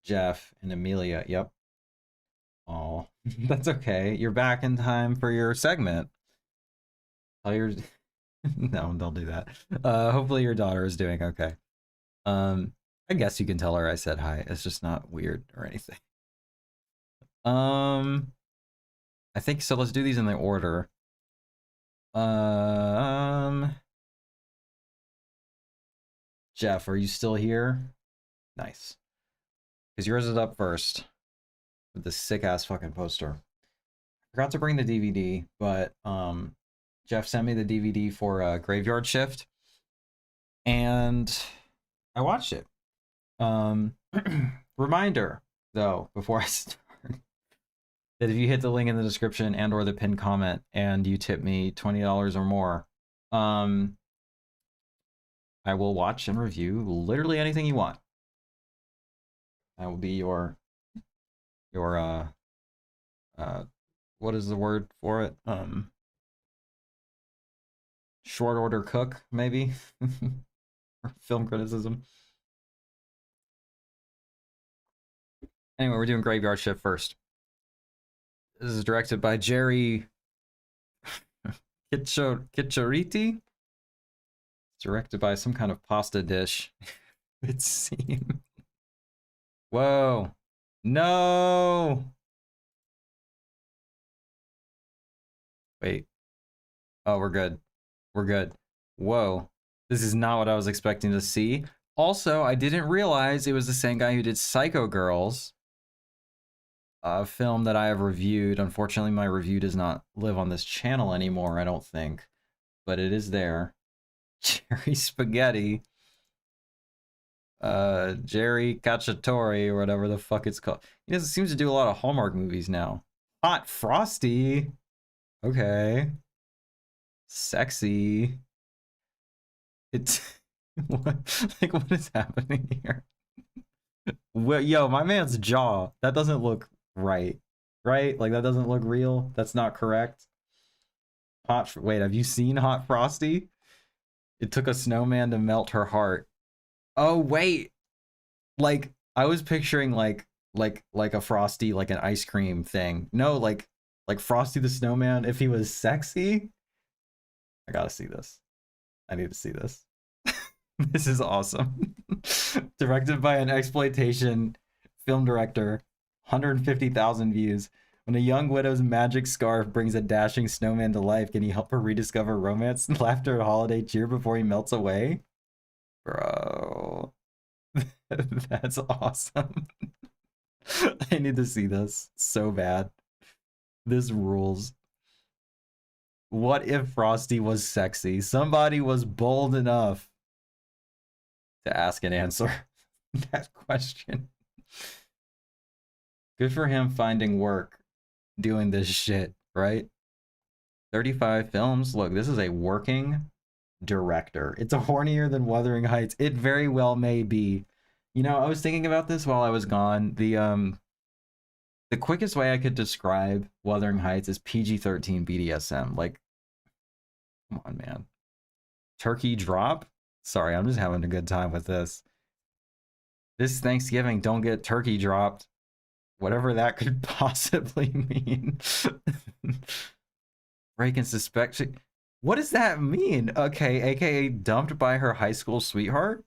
Jeff, and Amelia. Yep. Oh, that's okay. You're back in time for your segment. Tell your no, don't do that. Hopefully your daughter is doing okay. I guess you can tell her I said hi. It's just not weird or anything. I think so. Let's do these in the order. Jeff, are you still here? Nice. Because yours is up first with this sick ass fucking poster. Forgot to bring the DVD, but Jeff sent me the DVD for Graveyard Shift, and I watched it. Reminder, though, before I start, that if you hit the link in the description and or the pinned comment and you tip me $20 or more, I will watch and review literally anything you want. I will be your what is the word for it? Short order cook, maybe? Or film criticism. Anyway, we're doing Graveyard Shift first. This is directed by Jerry Kitchariti. It's directed by some kind of pasta dish. It seems. Whoa. No! Wait. Oh, we're good. We're good. Whoa. This is not what I was expecting to see. Also, I didn't realize it was the same guy who did Psycho Girls, a film that I have reviewed. Unfortunately, my review does not live on this channel anymore, I don't think. But it is there. Jerry Spaghetti. Jerry Cacciatore, or whatever the fuck it's called. He seems to do a lot of Hallmark movies now. Hot Frosty. Okay. Sexy. It's what is happening here? Well, yo, my man's jaw. That doesn't look right. Right? Like that doesn't look real. That's not correct. Wait, have you seen Hot Frosty? It took a snowman to melt her heart. Oh wait. Like I was picturing like a Frosty, like an ice cream thing. No, like Frosty the Snowman if he was sexy. I gotta see this. I need to see this. This is awesome. Directed by an exploitation film director, 150,000 views. When a young widow's magic scarf brings a dashing snowman to life, can he help her rediscover romance, laughter, and holiday cheer before he melts away? Bro. That's awesome. I need to see this so bad. This rules. What if Frosty was sexy? Somebody was bold enough to ask and answer that question. Good for him finding work doing this shit, right? 35 films. Look, this is a working director. It's a hornier than Wuthering Heights. It very well may be. You know, I was thinking about this while I was gone. The quickest way I could describe Wuthering Heights is PG-13 BDSM. Like, come on, man. Turkey drop? Sorry, I'm just having a good time with this. This Thanksgiving, don't get turkey dropped. Whatever that could possibly mean. Break and suspect. What does that mean? Okay, aka dumped by her high school sweetheart?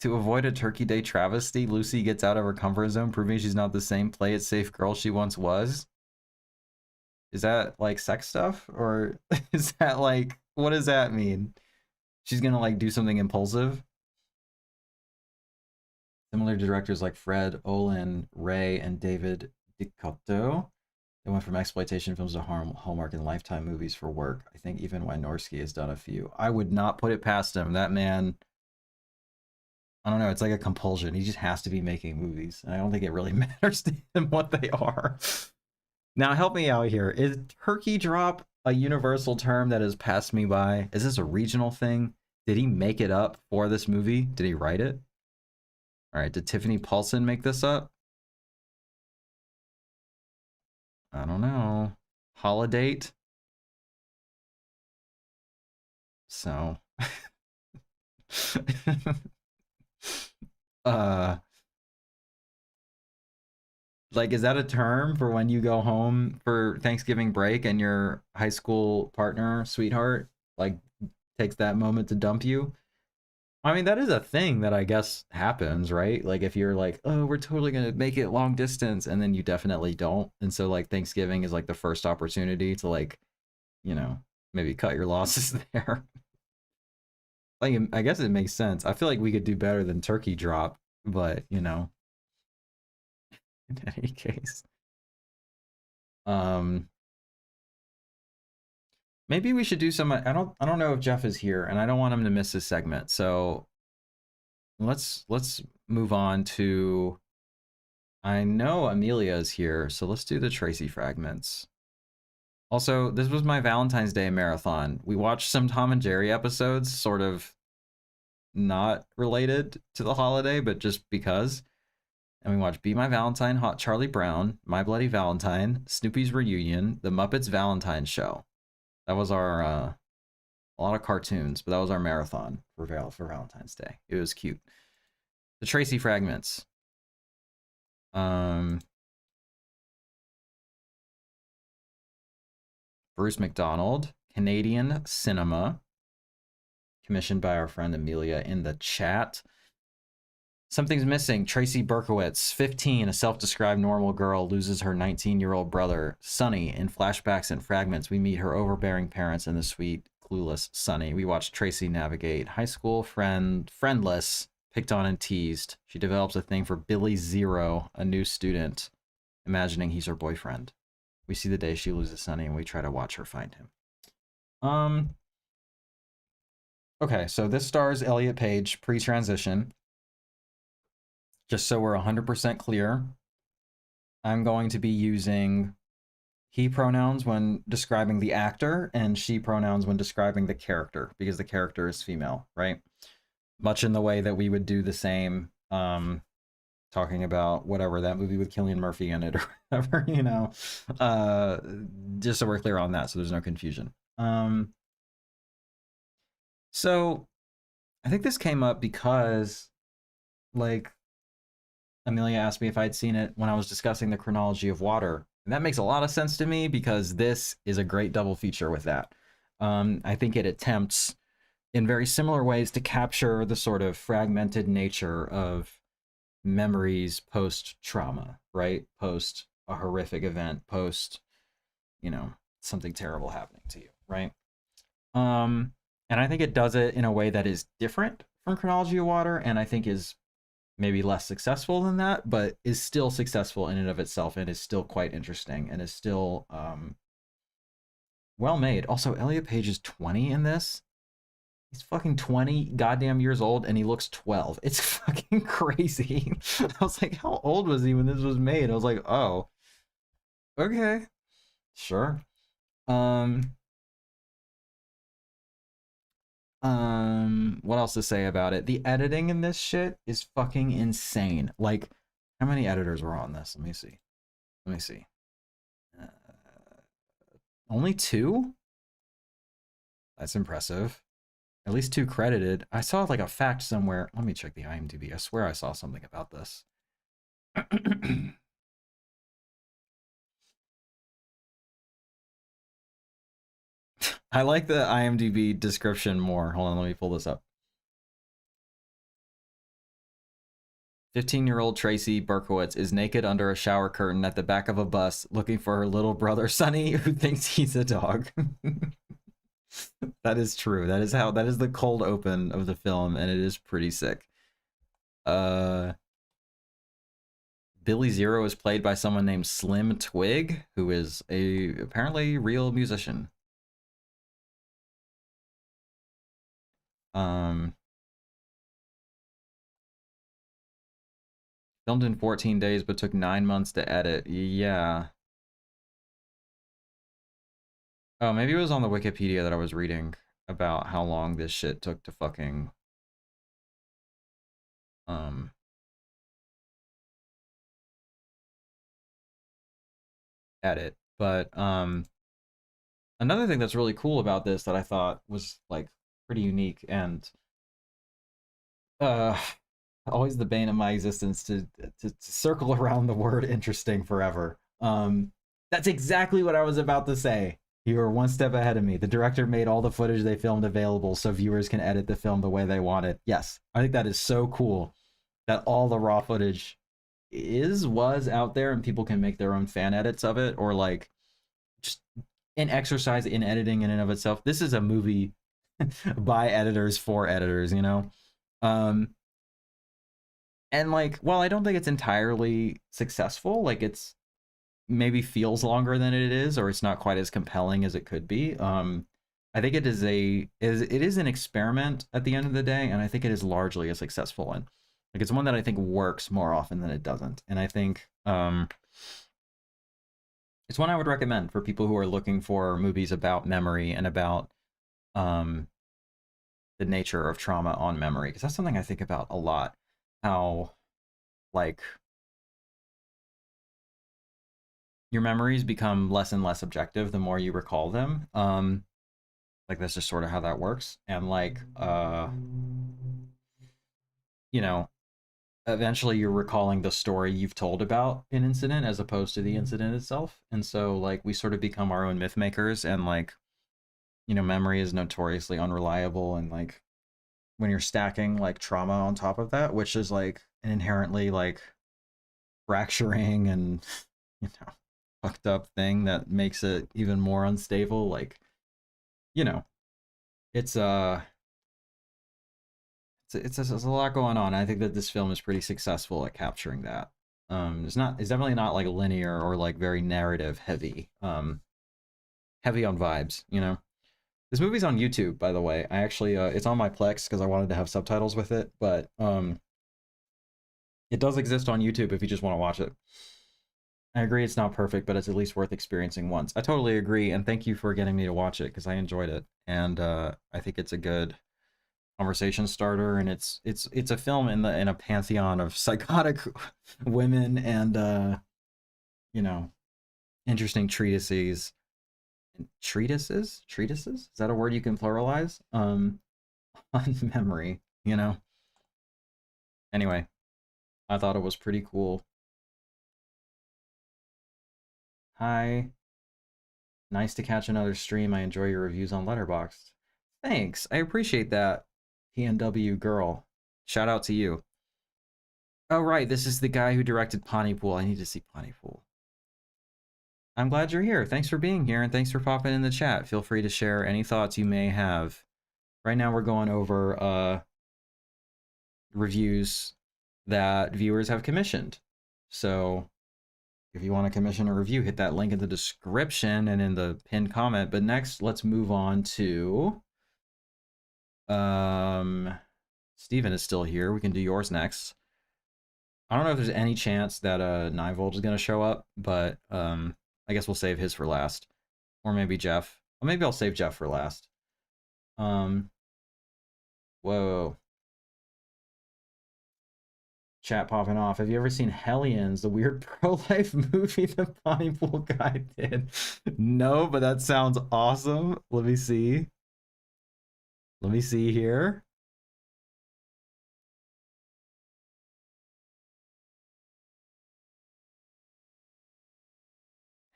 To avoid a Turkey Day travesty, Lucy gets out of her comfort zone, proving she's not the same play it safe girl she once was. Is that like sex stuff? Or is that like, what does that mean? She's gonna like do something impulsive? Similar to directors like Fred Olen, Ray, and David Dicotto. They went from exploitation films to Hallmark and Lifetime movies for work. I think even Wynorski has done a few. I would not put it past him. That man, I don't know, it's like a compulsion. He just has to be making movies. And I don't think it really matters to him what they are. Now, help me out here. Is turkey drop a universal term that has passed me by? Is this a regional thing? Did he make it up for this movie? Did he write it? All right, did Tiffany Paulson make this up? I don't know. Holiday? So... like, is that a term for when you go home for Thanksgiving break and your high school partner, sweetheart, like takes that moment to dump you? I mean, that is a thing that I guess happens, right? Like if you're like, oh, we're totally gonna make it long distance, and then you definitely don't. And so like Thanksgiving is like the first opportunity to like, you know, maybe cut your losses there. Like I guess it makes sense. I feel like we could do better than turkey drop, but you know, in any case. Um Maybe we should do some. I don't know if Jeff is here, and I don't want him to miss his segment. So let's move on to. I know Amelia is here, so let's do the Tracy fragments. Also, this was my Valentine's Day marathon. We watched some Tom and Jerry episodes, sort of not related to the holiday, but just because. And we watched Be My Valentine, Hot Charlie Brown, My Bloody Valentine, Snoopy's Reunion, The Muppets Valentine Show. That was our a lot of cartoons, but that was our marathon for Valentine's Day. It was cute. The Tracy fragments. Bruce McDonald, Canadian cinema, commissioned by our friend Amelia in the chat. Something's missing. Tracy Berkowitz, 15, a self-described normal girl, loses her 19-year-old brother, Sonny. In flashbacks and fragments, we meet her overbearing parents and the sweet, clueless Sonny. We watch Tracy navigate high school, friendless, picked on and teased. She develops a thing for Billy Zero, a new student, imagining he's her boyfriend. We see the day she loses Sonny, and we try to watch her find him. Okay, so this stars Elliot Page, pre-transition. Just so we're 100% clear, I'm going to be using he pronouns when describing the actor and she pronouns when describing the character, because the character is female, right? Much in the way that we would do the same talking about whatever that movie with Cillian Murphy in it or whatever, you know. Just so we're clear on that, so there's no confusion. So I think this came up because, like, Amelia asked me if I'd seen it when I was discussing the chronology of water. And that makes a lot of sense to me because this is a great double feature with that. I think it attempts in very similar ways to capture the sort of fragmented nature of memories post-trauma, right? Post a horrific event, post, you know, something terrible happening to you, right? And I think it does it in a way that is different from chronology of water, and I think is maybe less successful than that, but is still successful in and of itself and is still quite interesting and is still well made. Also, Elliot Page is 20 in this. He's fucking 20 goddamn years old and he looks 12. It's fucking crazy. I was like, how old was he when this was made? I was like, oh, okay, sure. What else to say about it? The editing in this shit is fucking insane. Like, how many editors were on this? Let me see. Only 2? That's impressive. At least 2 credited. I saw like a fact somewhere. Let me check the IMDb. I swear I saw something about this. I like the IMDb description more. Hold on, let me pull this up. 15-year-old Tracy Berkowitz is naked under a shower curtain at the back of a bus looking for her little brother Sonny, who thinks he's a dog. That is true. That is the cold open of the film, and it is pretty sick. Billy Zero is played by someone named Slim Twig, who is a apparently real musician. Filmed in 14 days, but took 9 months to edit. Yeah. Oh, maybe it was on the Wikipedia that I was reading about how long this shit took to fucking um edit. But another thing that's really cool about this that I thought was like pretty unique and uh always the bane of my existence to circle around the word interesting forever. That's exactly what I was about to say. You were one step ahead of me. The director made all the footage they filmed available so viewers can edit the film the way they want it. Yes, I think that is so cool that all the raw footage was out there and people can make their own fan edits of it, or like just an exercise in editing in and of itself. This is a movie by editors for editors, you know? And like, while I don't think it's entirely successful, like it's maybe feels longer than it is, or it's not quite as compelling as it could be. I think it is an experiment at the end of the day, and I think it is largely a successful one. Like it's one that I think works more often than it doesn't, and I think it's one I would recommend for people who are looking for movies about memory and about the nature of trauma on memory, because that's something I think about a lot. How like your memories become less and less objective the more you recall them. Like that's just sort of how that works. And like you know, eventually you're recalling the story you've told about an incident as opposed to the incident itself. And so like we sort of become our own myth makers, and like, you know, memory is notoriously unreliable, and like when you're stacking like trauma on top of that, which is like an inherently like fracturing and you know fucked up thing that makes it even more unstable, like, you know, it's it's a lot going on. I think that this film is pretty successful at capturing that. It's definitely not like linear or like very narrative heavy. Heavy on vibes, you know. This movie's on YouTube, by the way. I actually it's on my Plex because I wanted to have subtitles with it, but it does exist on YouTube if you just want to watch it. I agree it's not perfect, but it's at least worth experiencing once. I totally agree, and thank you for getting me to watch it because I enjoyed it, and I think it's a good conversation starter, and it's a film in a pantheon of psychotic women and you know, interesting treatises, is that a word you can pluralize, on memory, you know. Anyway, I thought it was pretty cool. Hi, nice to catch another stream. I enjoy your reviews on Letterboxd. Thanks, I appreciate that. PNW girl, shout out to you. Oh right, this is the guy who directed Pontypool. I need to see Pontypool. I'm glad you're here. Thanks for being here, and thanks for popping in the chat. Feel free to share any thoughts you may have. Right now we're going over reviews that viewers have commissioned. So if you want to commission a review, hit that link in the description and in the pinned comment. But next, let's move on to Steven is still here. We can do yours next. I don't know if there's any chance that 9 Volt is going to show up, but I guess we'll save his for last. Or maybe Jeff. Well, maybe I'll save Jeff for last. Whoa. Chat popping off. Have you ever seen Hellions, the weird pro-life movie the Pontypool guy did? No, but that sounds awesome. Let me see. Let me see here.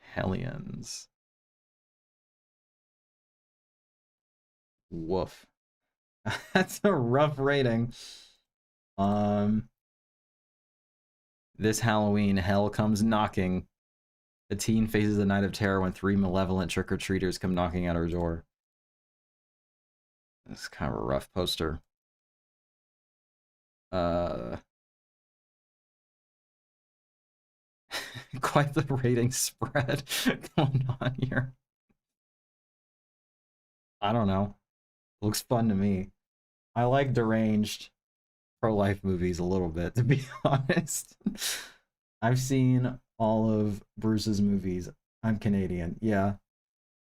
Hellions. Woof. That's a rough rating. This Halloween, hell comes knocking. A teen faces a night of terror when 3 malevolent trick-or-treaters come knocking at her door. It's kind of a rough poster. Quite the rating spread going on here. I don't know. Looks fun to me. I like deranged pro-life movies a little bit, to be honest. I've seen all of Bruce's movies. I'm Canadian. Yeah.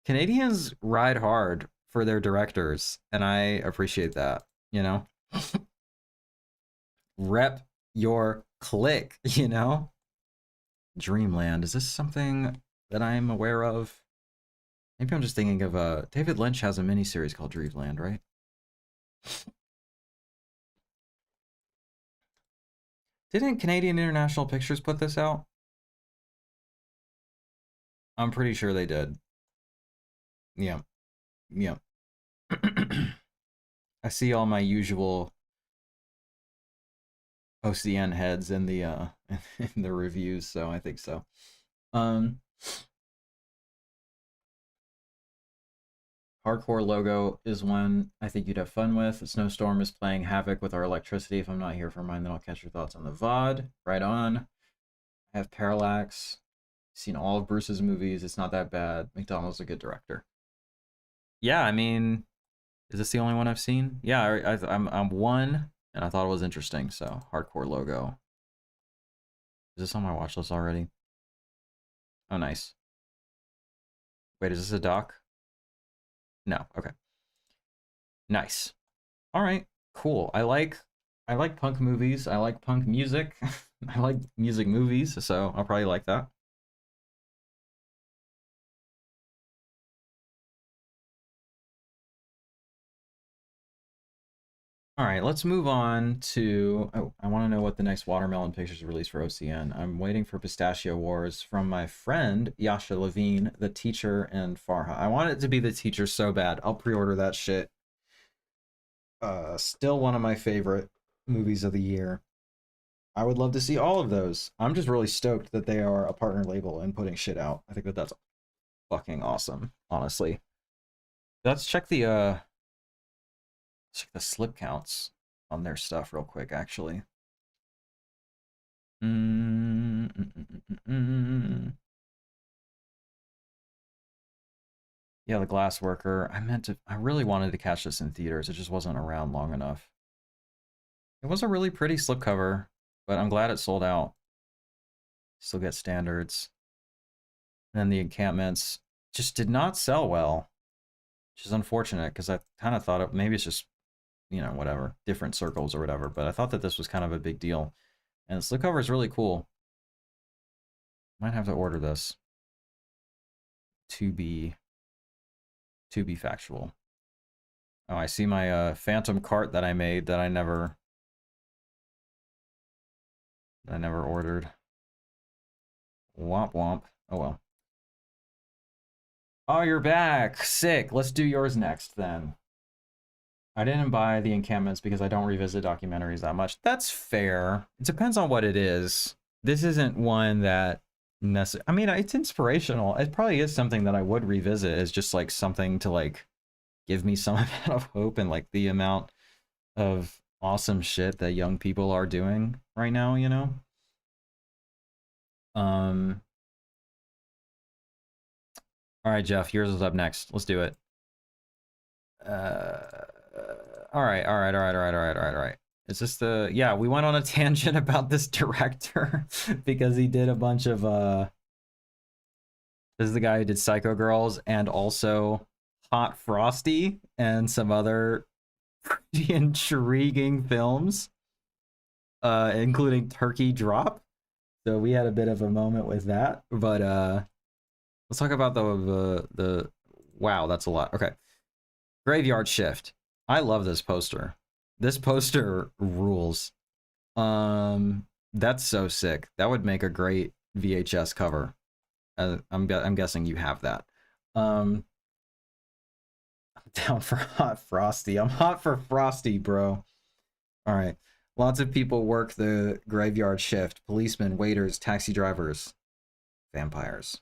Canadians ride hard for their directors, and I appreciate that, you know? Rep your click, you know? Dreamland. Is this something that I'm aware of? Maybe I'm just thinking of David Lynch has a miniseries called Dreamland, right? Didn't Canadian International Pictures put this out? I'm pretty sure they did. Yeah. Yeah. I see all my usual OCN heads in the in the reviews, so I think so. Hardcore logo is one I think you'd have fun with. Snowstorm is playing havoc with our electricity. If I'm not here for mine, then I'll catch your thoughts on the VOD. Right on. I have Parallax. Seen all of Bruce's movies. It's not that bad. McDonald's a good director. Yeah, I mean, is this the only one I've seen? Yeah, I'm one, and I thought it was interesting. So hardcore logo. Is this on my watch list already? Oh, nice. Wait, is this a doc? No. Okay. Nice. All right. Cool. I like punk movies. I like punk music. I like music movies, so I'll probably like that. All right, let's move on to... Oh, I want to know what the next Watermelon Pictures release for OCN. I'm waiting for Pistachio Wars from my friend, Yasha Levine, The Teacher, and Farha. I want it to be The Teacher so bad. I'll pre-order that shit. Still one of my favorite movies of the year. I would love to see all of those. I'm just really stoked that they are a partner label and putting shit out. I think that that's fucking awesome, honestly. Let's check the slip counts on their stuff real quick, actually. Yeah, The Glass Worker. I really wanted to catch this in theaters. It just wasn't around long enough. It was a really pretty slipcover, but I'm glad it sold out. Still get standards. And then the encampments just did not sell well, which is unfortunate because I kind of thought maybe it's just, you know, whatever, different circles or whatever, but I thought that this was kind of a big deal. And the slipcover is really cool. Might have to order this to be factual. Oh, I see my phantom cart that I made that I never ordered. Womp womp. Oh well. Oh, you're back. Sick. Let's do yours next then. I didn't buy the encampments because I don't revisit documentaries that much. That's fair. It depends on what it is. This isn't one that I mean, it's inspirational. It probably is something that I would revisit. It's just like something to like give me some amount of hope and like the amount of awesome shit that young people are doing right now, you know? All right, Jeff, yours is up next. Let's do it. All right. Is this the... Yeah, we went on a tangent about this director because he did a bunch of... This is the guy who did Psycho Girls and also Hot Frosty and some other pretty intriguing films, including Turkey Drop. So we had a bit of a moment with that, but let's talk about the wow, that's a lot. Okay. Graveyard Shift. I love this poster. This poster rules. That's so sick. That would make a great VHS cover. I'm guessing you have that. I'm down for Hot Frosty. I'm hot for Frosty, bro. All right. Lots of people work the graveyard shift. Policemen, waiters, taxi drivers, vampires.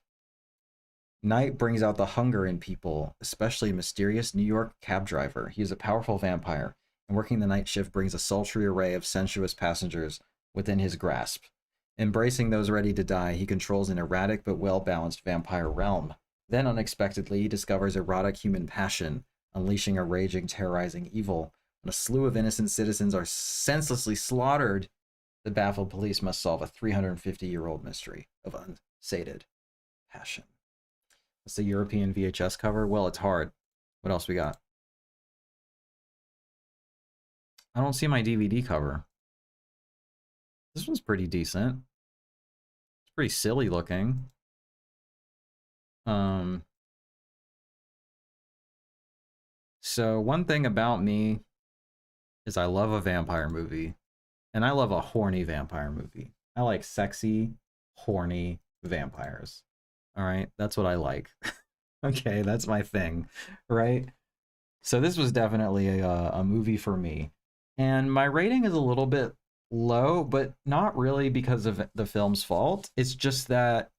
Night brings out the hunger in people, especially a mysterious New York cab driver. He is a powerful vampire, and working the night shift brings a sultry array of sensuous passengers within his grasp. Embracing those ready to die, he controls an erratic but well-balanced vampire realm. Then, unexpectedly, he discovers erotic human passion, unleashing a raging, terrorizing evil. When a slew of innocent citizens are senselessly slaughtered, the baffled police must solve a 350-year-old mystery of unsated passion. That's the European VHS cover. Well, it's hard. What else we got? I don't see my DVD cover. This one's pretty decent. It's pretty silly looking. So one thing about me is I love a vampire movie, and I love a horny vampire movie. I like sexy, horny vampires. All right, that's what I like. Okay, that's my thing, right? So this was definitely a movie for me. And my rating is a little bit low, but not really because of the film's fault. It's just that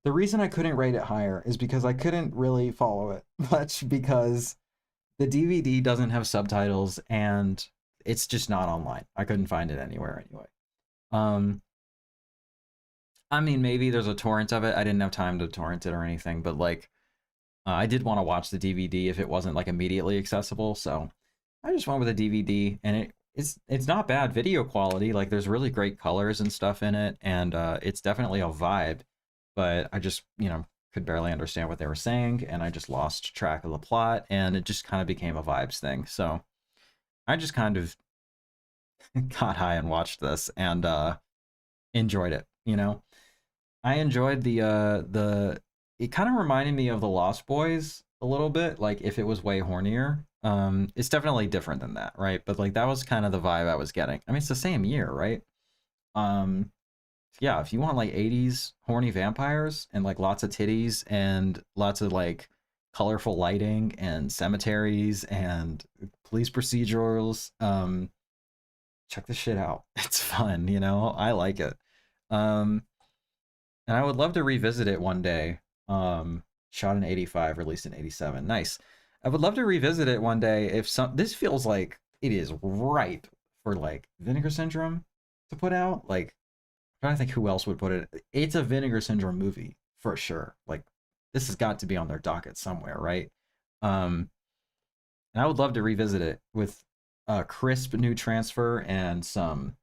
the reason I couldn't rate it higher is because I couldn't really follow it much because the DVD doesn't have subtitles and it's just not online. I couldn't find it anywhere anyway. I mean, maybe there's a torrent of it. I didn't have time to torrent it or anything, but like, I did want to watch the DVD if it wasn't like immediately accessible. So I just went with a DVD, and it's not bad video quality. Like, there's really great colors and stuff in it, and it's definitely a vibe. But I just, could barely understand what they were saying, and I just lost track of the plot, and it just kind of became a vibes thing. So I just kind of got high and watched this and enjoyed it. I enjoyed the it kind of reminded me of the Lost Boys a little bit, like if it was way hornier. It's definitely different than that, right? But like that was kind of the vibe I was getting. I mean, it's the same year, right? Yeah, if you want like 80s horny vampires and like lots of titties and lots of like colorful lighting and cemeteries and police procedurals, check this shit out. It's fun, I like it. And I would love to revisit it one day. Shot in 85, released in 87. Nice. I would love to revisit it one day if this feels like it is ripe for like Vinegar Syndrome to put out. Like, I'm trying to think who else would put it. It's a Vinegar Syndrome movie for sure. Like, this has got to be on their docket somewhere, right? And I would love to revisit it with a crisp new transfer and some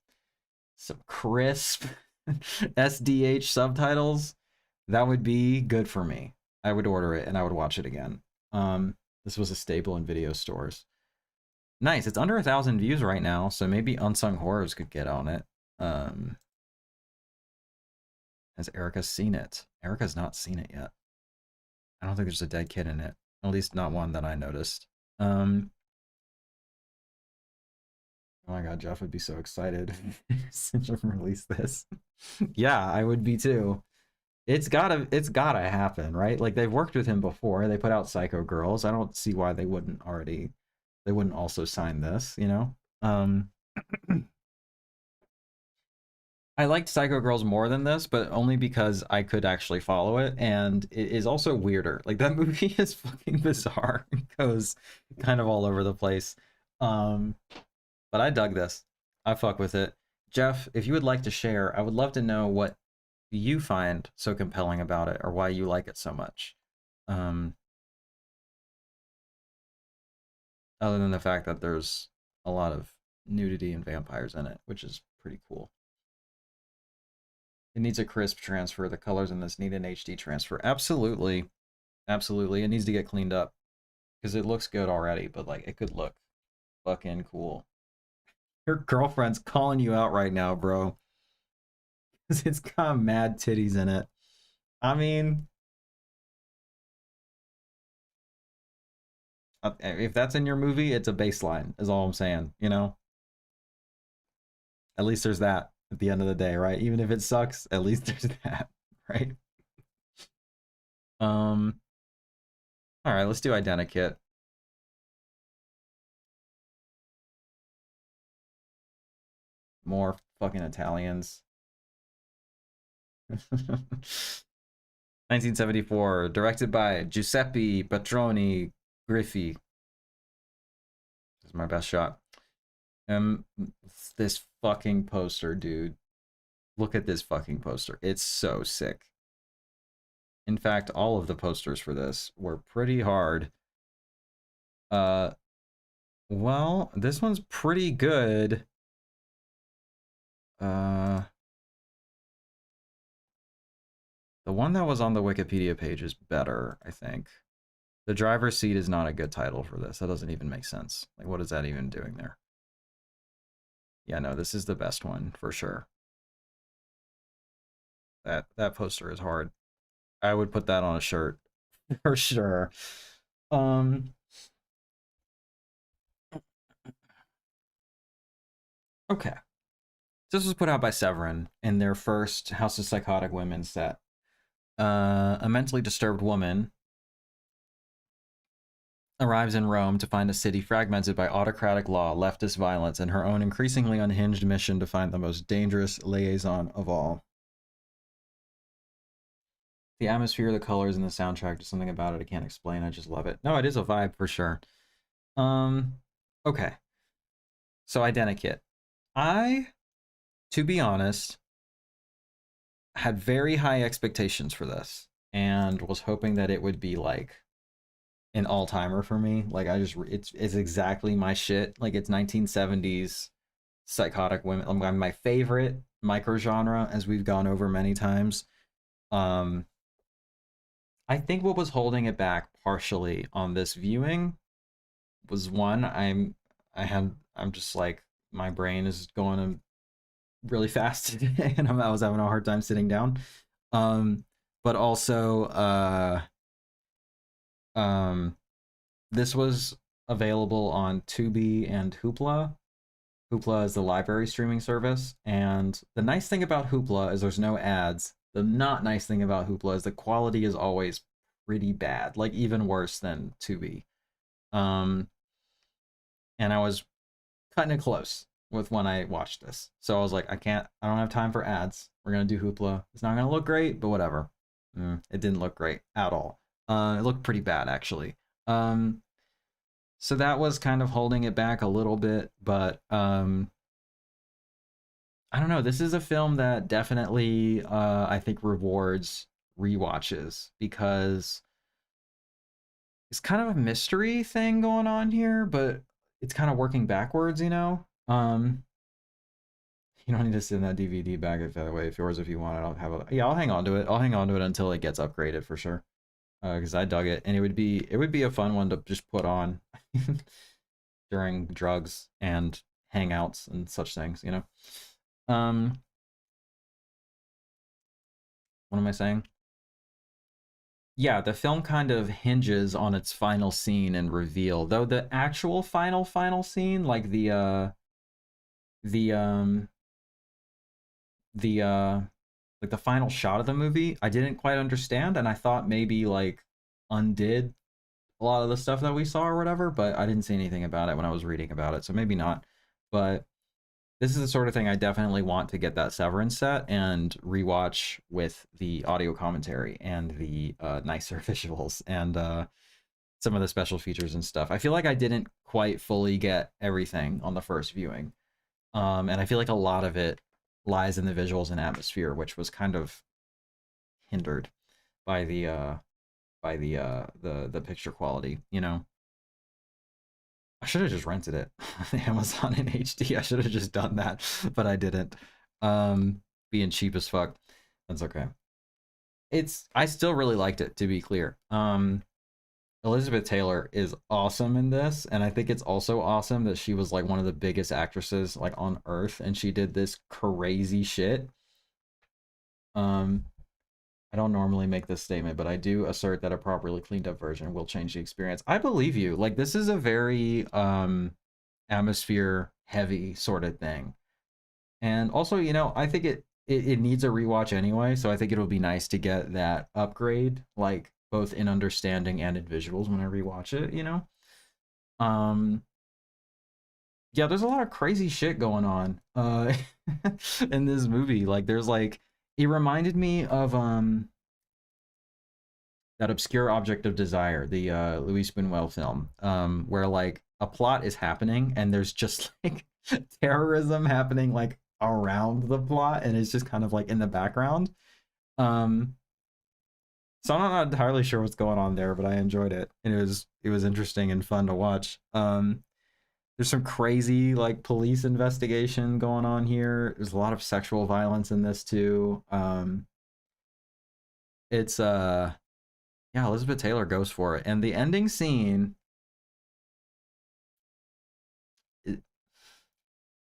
crisp SDH subtitles. That would be good for me. I would order it and I would watch it again. This was a staple in video stores. Nice. It's under 1,000 views right now, so maybe Unsung Horrors could get on it. Has Erica seen it? Erica's not seen it yet. I don't think there's a dead kid in it. At least not one that I noticed. Oh my god, Jeff would be so excited to release this. Yeah, I would be too. It's gotta happen, right? Like, they've worked with him before. They put out Psycho Girls. I don't see why they wouldn't also sign this, I liked Psycho Girls more than this, but only because I could actually follow it, and it is also weirder. Like, that movie is fucking bizarre. It goes kind of all over the place. But I dug this. I fuck with it. Jeff, if you would like to share, I would love to know what you find so compelling about it, or why you like it so much. Other than the fact that there's a lot of nudity and vampires in it, which is pretty cool. It needs a crisp transfer. The colors in this need an HD transfer. Absolutely. Absolutely. It needs to get cleaned up. Because it looks good already, but like, it could look fucking cool. Your girlfriend's calling you out right now, bro. It's got mad titties in it. I mean, if that's in your movie, it's a baseline, is all I'm saying, At least there's that at the end of the day, right? Even if it sucks, at least there's that, right? All right, let's do Identikit. More fucking Italians. 1974, directed by Giuseppe Patroni Griffi. This is my best shot. This fucking poster, dude. Look at this fucking poster. It's so sick. In fact, all of the posters for this were pretty hard. Well, this one's pretty good. The one that was on the Wikipedia page is better, I think. The driver's seat is not a good title for this. That doesn't even make sense. Like, what is that even doing there? Yeah, no, this is the best one for sure. That poster is hard. I would put that on a shirt for sure. Okay. This was put out by Severin in their first House of Psychotic Women set. A mentally disturbed woman arrives in Rome to find a city fragmented by autocratic law, leftist violence, and her own increasingly unhinged mission to find the most dangerous liaison of all. The atmosphere, the colors, and the soundtrack, just something about it I can't explain. I just love it. No, it is a vibe for sure. Okay. So Identikit. I, to be honest, had very high expectations for this and was hoping that it would be like an all-timer for me. Like it's exactly my shit. Like it's 1970s psychotic women. My favorite microgenre, as we've gone over many times. I think what was holding it back partially on this viewing was one, I'm just like my brain is going really fast today and I was having a hard time sitting down. But also this was available on Tubi and Hoopla. Hoopla is the library streaming service, and the nice thing about Hoopla is there's no ads. The not nice thing about Hoopla is the quality is always pretty bad, like even worse than Tubi. And I was cutting it close with when I watched this. So I was like, I don't have time for ads. We're gonna do Hoopla. It's not gonna look great, but whatever. It didn't look great at all. It looked pretty bad actually. So that was kind of holding it back a little bit, but I don't know. This is a film that definitely I think rewards rewatches because it's kind of a mystery thing going on here, but it's kind of working backwards, you know. You don't need to send that DVD back if that way. If yours, if you want it, I'll hang on to it. I'll hang on to it until it gets upgraded for sure. Because I dug it, and it would be a fun one to just put on during drugs and hangouts and such things, you know. What am I saying? Yeah, the film kind of hinges on its final scene and reveal, though the actual final scene, like the like the final shot of the movie, I didn't quite understand, and I thought maybe like undid a lot of the stuff that we saw or whatever, but I didn't see anything about it when I was reading about it, so maybe not. But this is the sort of thing I definitely want to get that Severance set and rewatch with the audio commentary and the nicer visuals and some of the special features and stuff. I feel like I didn't quite fully get everything on the first viewing, and I feel like a lot of it lies in the visuals and atmosphere, which was kind of hindered by the picture quality, you know. I should have just rented it on Amazon in HD. I should have just done that, but I didn't. Being cheap as fuck. That's okay. I still really liked it, to be clear. Elizabeth Taylor is awesome in this, and I think it's also awesome that she was like one of the biggest actresses like on earth, and she did this crazy shit. I don't normally make this statement, but I do assert that a properly cleaned up version will change the experience. I believe you. Like this is a very atmosphere heavy sort of thing. And also, you know, I think it needs a rewatch anyway, so I think it'll be nice to get that upgrade, like both in understanding and in visuals when I rewatch it, you know? Yeah, there's a lot of crazy shit going on in this movie. Like there's like it reminded me of that Obscure Object of Desire, the Louis Buñuel film, where like a plot is happening and there's just like terrorism happening like around the plot, and it's just kind of like in the background. Um, so I'm not entirely sure what's going on there, but I enjoyed it, and it was interesting and fun to watch. There's some crazy like police investigation going on here. There's a lot of sexual violence in this too. It's yeah, Elizabeth Taylor goes for it, and the ending scene, it,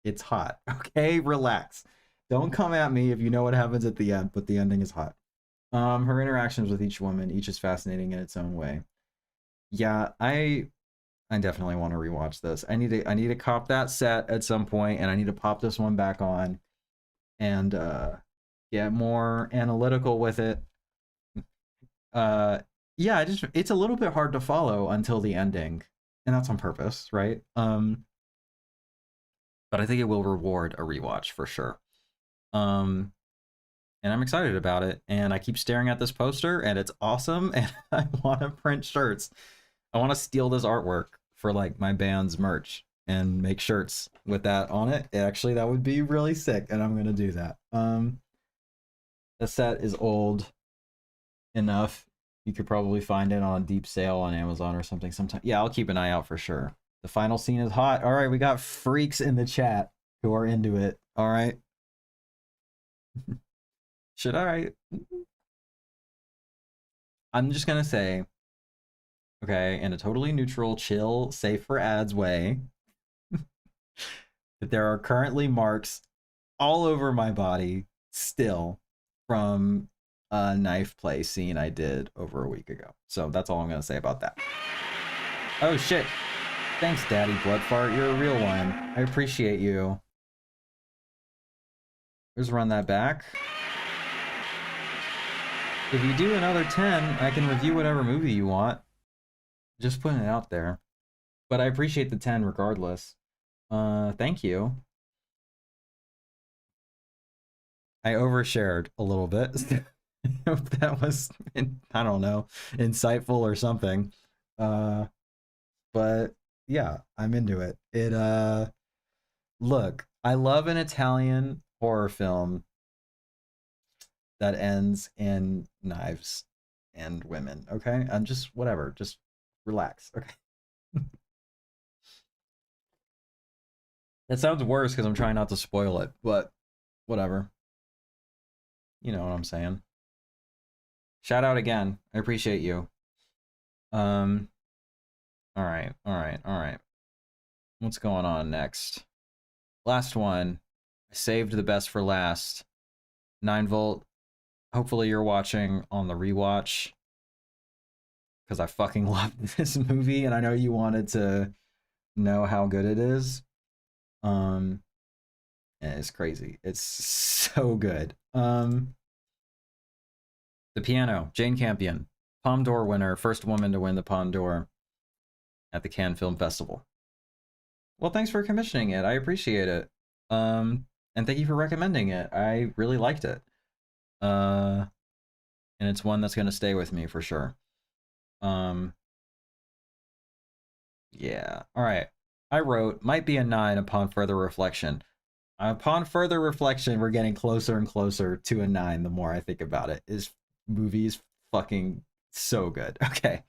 it's hot. Okay, relax. Don't come at me if you know what happens at the end, but the ending is hot. Her interactions with each woman, each is fascinating in its own way. Yeah, I definitely want to rewatch this. I need to cop that set at some point, and I need to pop this one back on and get more analytical with it. Uh, yeah, it's a little bit hard to follow until the ending, and that's on purpose, right? But I think it will reward a rewatch for sure. Um, and I'm excited about it. And I keep staring at this poster, and it's awesome. And I want to print shirts. I want to steal this artwork for like my band's merch and make shirts with that on it. Actually, that would be really sick, and I'm gonna do that. The set is old enough. You could probably find it on a deep sale on Amazon or something sometime. Yeah, I'll keep an eye out for sure. The final scene is hot. All right, we got freaks in the chat who are into it. All right. Should I? I'm just gonna say, okay, in a totally neutral, chill, safe for ads way, that there are currently marks all over my body still from a knife play scene I did over a week ago. So that's all I'm gonna say about that. Oh shit. Thanks, Daddy Bloodfart. You're a real one. I appreciate you. Let's run that back. If you do another 10, I can review whatever movie you want. Just putting it out there. But I appreciate the 10 regardless. Thank you. I overshared a little bit. Hope that was, I don't know, insightful or something. But yeah, I'm into it. Look, I love an Italian horror film that ends in knives and women, okay? I'm just, whatever, just relax, okay? That sounds worse because I'm trying not to spoil it, but whatever. You know what I'm saying. Shout out again. I appreciate you. All right. What's going on next? Last one. I saved the best for last. 9-volt. Hopefully you're watching on the rewatch, because I fucking loved this movie, and I know you wanted to know how good it is. And it's crazy. It's so good. The piano, Jane Campion, Palme d'Or winner, first woman to win the Palme d'Or at the Cannes Film Festival. Well, thanks for commissioning it. I appreciate it. And thank you for recommending it. I really liked it. And it's one that's gonna stay with me for sure. Yeah. All right. I wrote, might be a 9 upon further reflection. Upon further reflection, we're getting closer and closer to a 9 the more I think about it. This movie is fucking so good. Okay.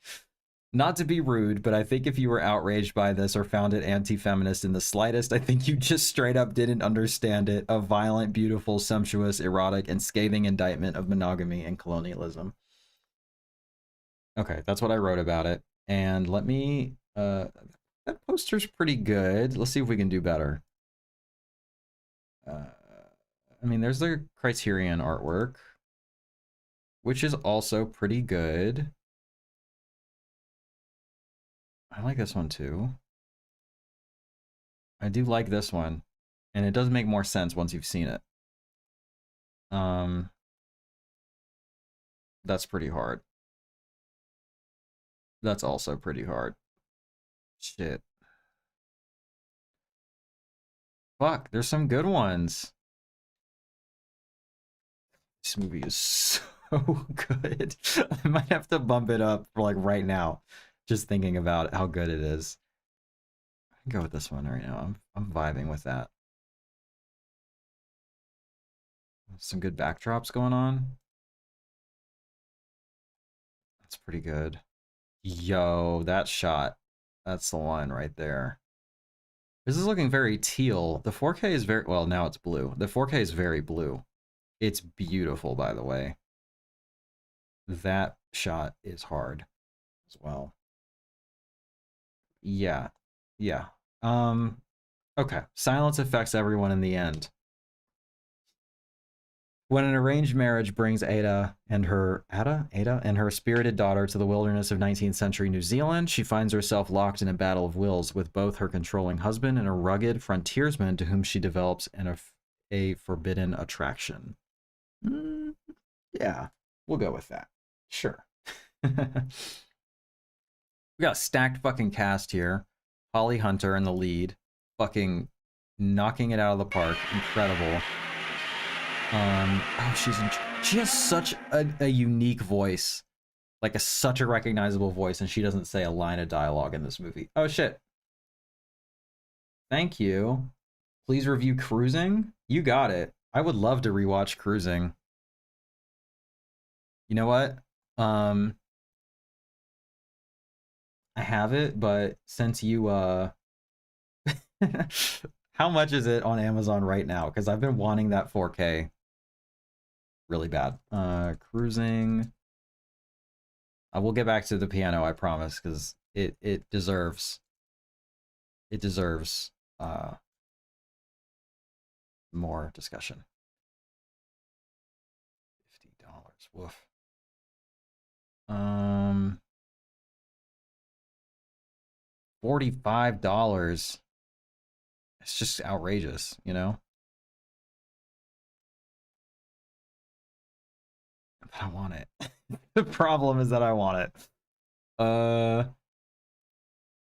Not to be rude, but I think if you were outraged by this or found it anti-feminist in the slightest, I think you just straight up didn't understand it. A violent, beautiful, sumptuous, erotic, and scathing indictment of monogamy and colonialism. Okay, that's what I wrote about it. And let me... that poster's pretty good. Let's see if we can do better. I mean, there's the Criterion artwork, which is also pretty good. I like this one too. I do like this one, and it does make more sense once you've seen it. That's pretty hard. That's also pretty hard. Shit. Fuck, there's some good ones. This movie is so good. I might have to bump it up for like right now, just thinking about how good it is. Go with this one right now. I'm vibing with that. Some good backdrops going on. That's pretty good. Yo, that shot. That's the one right there. This is looking very teal. The 4K is very, well, now it's blue. The 4K is very blue. It's beautiful, by the way. That shot is hard as well. Yeah. Yeah. Okay. Silence affects everyone in the end. When an arranged marriage brings Ada and her spirited daughter to the wilderness of 19th century New Zealand, she finds herself locked in a battle of wills with both her controlling husband and a rugged frontiersman to whom she develops a forbidden attraction. Yeah, we'll go with that. Sure. We got a stacked fucking cast here. Holly Hunter in the lead, fucking knocking it out of the park. Incredible. She has such a unique voice, like such a recognizable voice, and she doesn't say a line of dialogue in this movie. Oh shit. Thank you. Please review Cruising. You got it. I would love to rewatch Cruising. You know what? I have it, but since you how much is it on Amazon right now? Because I've been wanting that 4K really bad. Cruising. I will get back to the piano, I promise, because it deserves more discussion. $50. Woof. $45. It's just outrageous, you know? But I want it. The problem is that I want it. Yeah,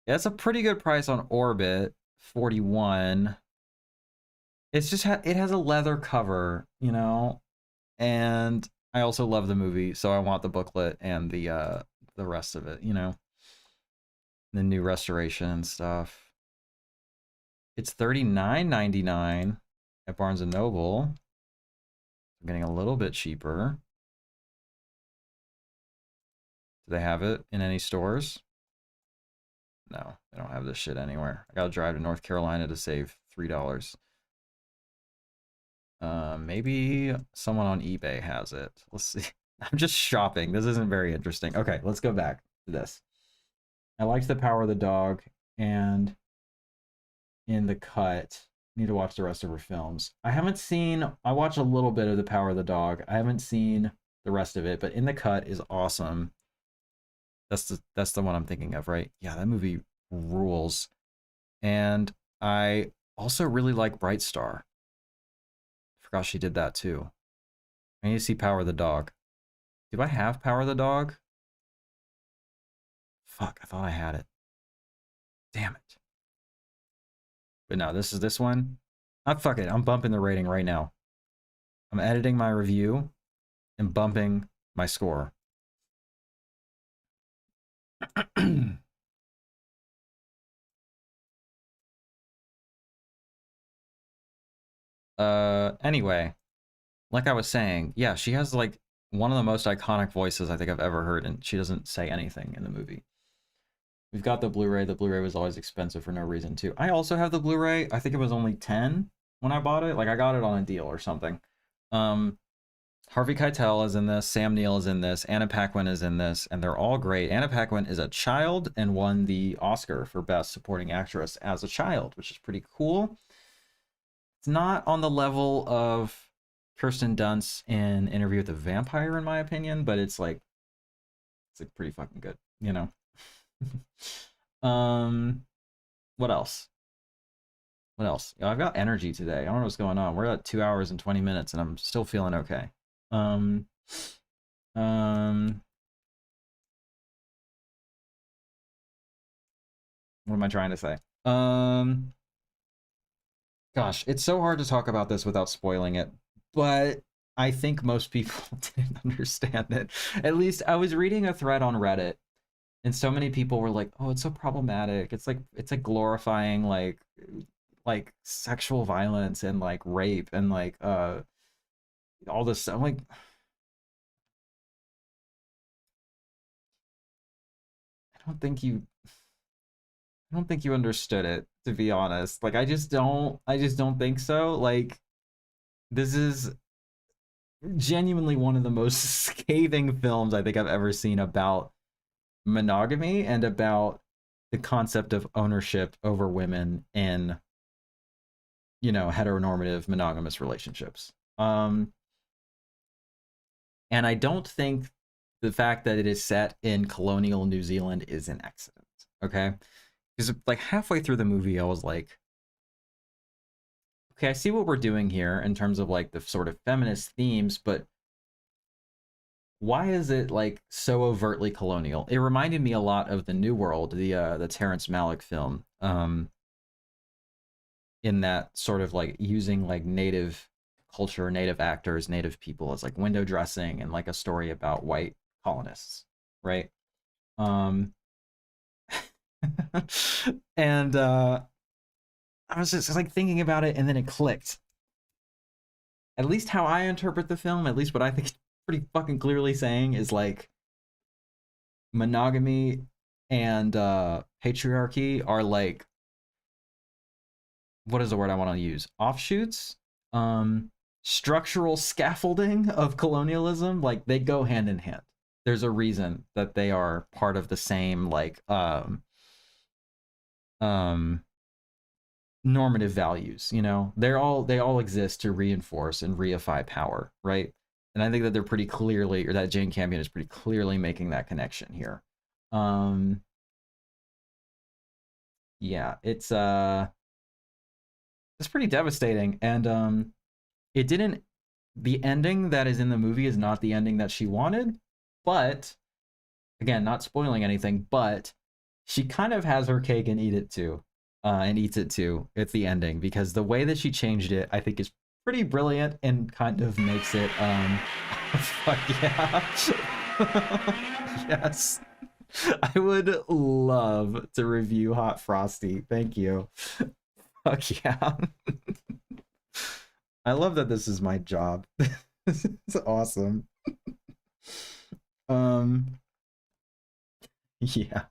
it's a pretty good price on Orbit. 41. It's just it has a leather cover, you know? And I also love the movie, so I want the booklet and the rest of it, you know? The new restoration and stuff. It's $39.99 at Barnes & Noble. I'm getting a little bit cheaper. Do they have it in any stores? No, they don't have this shit anywhere. I gotta drive to North Carolina to save $3. Maybe someone on eBay has it. Let's see. I'm just shopping. This isn't very interesting. Okay, let's go back to this. I liked The Power of the Dog, and in the cut, need to watch the rest of her films. I watched a little bit of The Power of the Dog. I haven't seen the rest of it, but In the Cut is awesome. That's the one I'm thinking of, right? Yeah, that movie rules. And I also really like Bright Star. Forgot she did that too. I need to see Power of the Dog. Do I have Power of the Dog? Fuck, I thought I had it. Damn it. But no, this is this one. Fuck it, I'm bumping the rating right now. I'm editing my review and bumping my score. Anyway, like I was saying, yeah, she has like one of the most iconic voices I think I've ever heard, and she doesn't say anything in the movie. We've got the Blu-ray. The Blu-ray was always expensive for no reason too. I also have the Blu-ray. I think it was only 10 when I bought it. Like I got it on a deal or something. Harvey Keitel is in this, Sam Neill is in this, Anna Paquin is in this, and they're all great. Anna Paquin is a child and won the Oscar for Best Supporting Actress as a child, which is pretty cool. It's not on the level of Kirsten Dunst in Interview with the Vampire, in my opinion, but it's like pretty fucking good, you know? What else? What else? I've got energy today. I don't know what's going on. We're at 2 hours and 20 minutes, and I'm still feeling okay. What am I trying to say? Gosh, it's so hard to talk about this without spoiling it, but I think most people didn't understand it. At least I was reading a thread on Reddit, And so many people were like, "Oh, it's so problematic. It's like glorifying like sexual violence and like rape and like all this stuff." I'm like, I don't think you I don't think you understood it, to be honest. Like I just don't think so. Like this is genuinely one of the most scathing films I think I've ever seen about monogamy and about the concept of ownership over women in, you know, heteronormative monogamous relationships. And I don't think the fact that it is set in colonial New Zealand is an accident. Okay, because like halfway through the movie, I was like, okay, I see what we're doing here in terms of like the sort of feminist themes, but why is it like so overtly colonial? It reminded me a lot of the New World, the Terrence Malick film, in that sort of like using like native culture, native actors, native people as like window dressing and like a story about white colonists, right? Um and I was just like thinking about it and then it clicked. At least how I interpret the film, at least what I think it's pretty fucking clearly saying is like monogamy and patriarchy are like, what is the word I want to use? Offshoots, um, structural scaffolding of colonialism. Like they go hand in hand. There's a reason that they are part of the same like um normative values. You know, they all exist to reinforce and reify power, right? And I think that they're pretty clearly, or that Jane Campion is pretty clearly making that connection here. Um, yeah, it's pretty devastating, and it didn't. The ending that is in the movie is not the ending that she wanted, but again, not spoiling anything, but she kind of has her cake and eat it too, and eats it too at the ending because the way that she changed it, I think, is pretty brilliant and kind of makes it fuck yeah. Yes. I would love to review Hot Frosty. Thank you. Fuck yeah. I love that this is my job. It's awesome. Um yeah.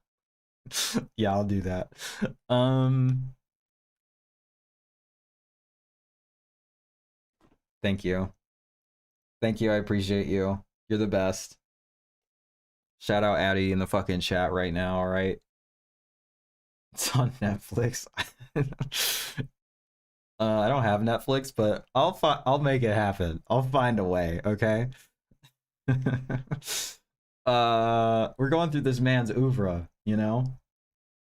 Yeah, I'll do that. Um Thank you. Thank you. I appreciate you. You're the best. Shout out Addie in the fucking chat right now, all right? It's on Netflix. I don't have Netflix, but I'll make it happen. I'll find a way, okay? We're going through this man's oeuvre, you know?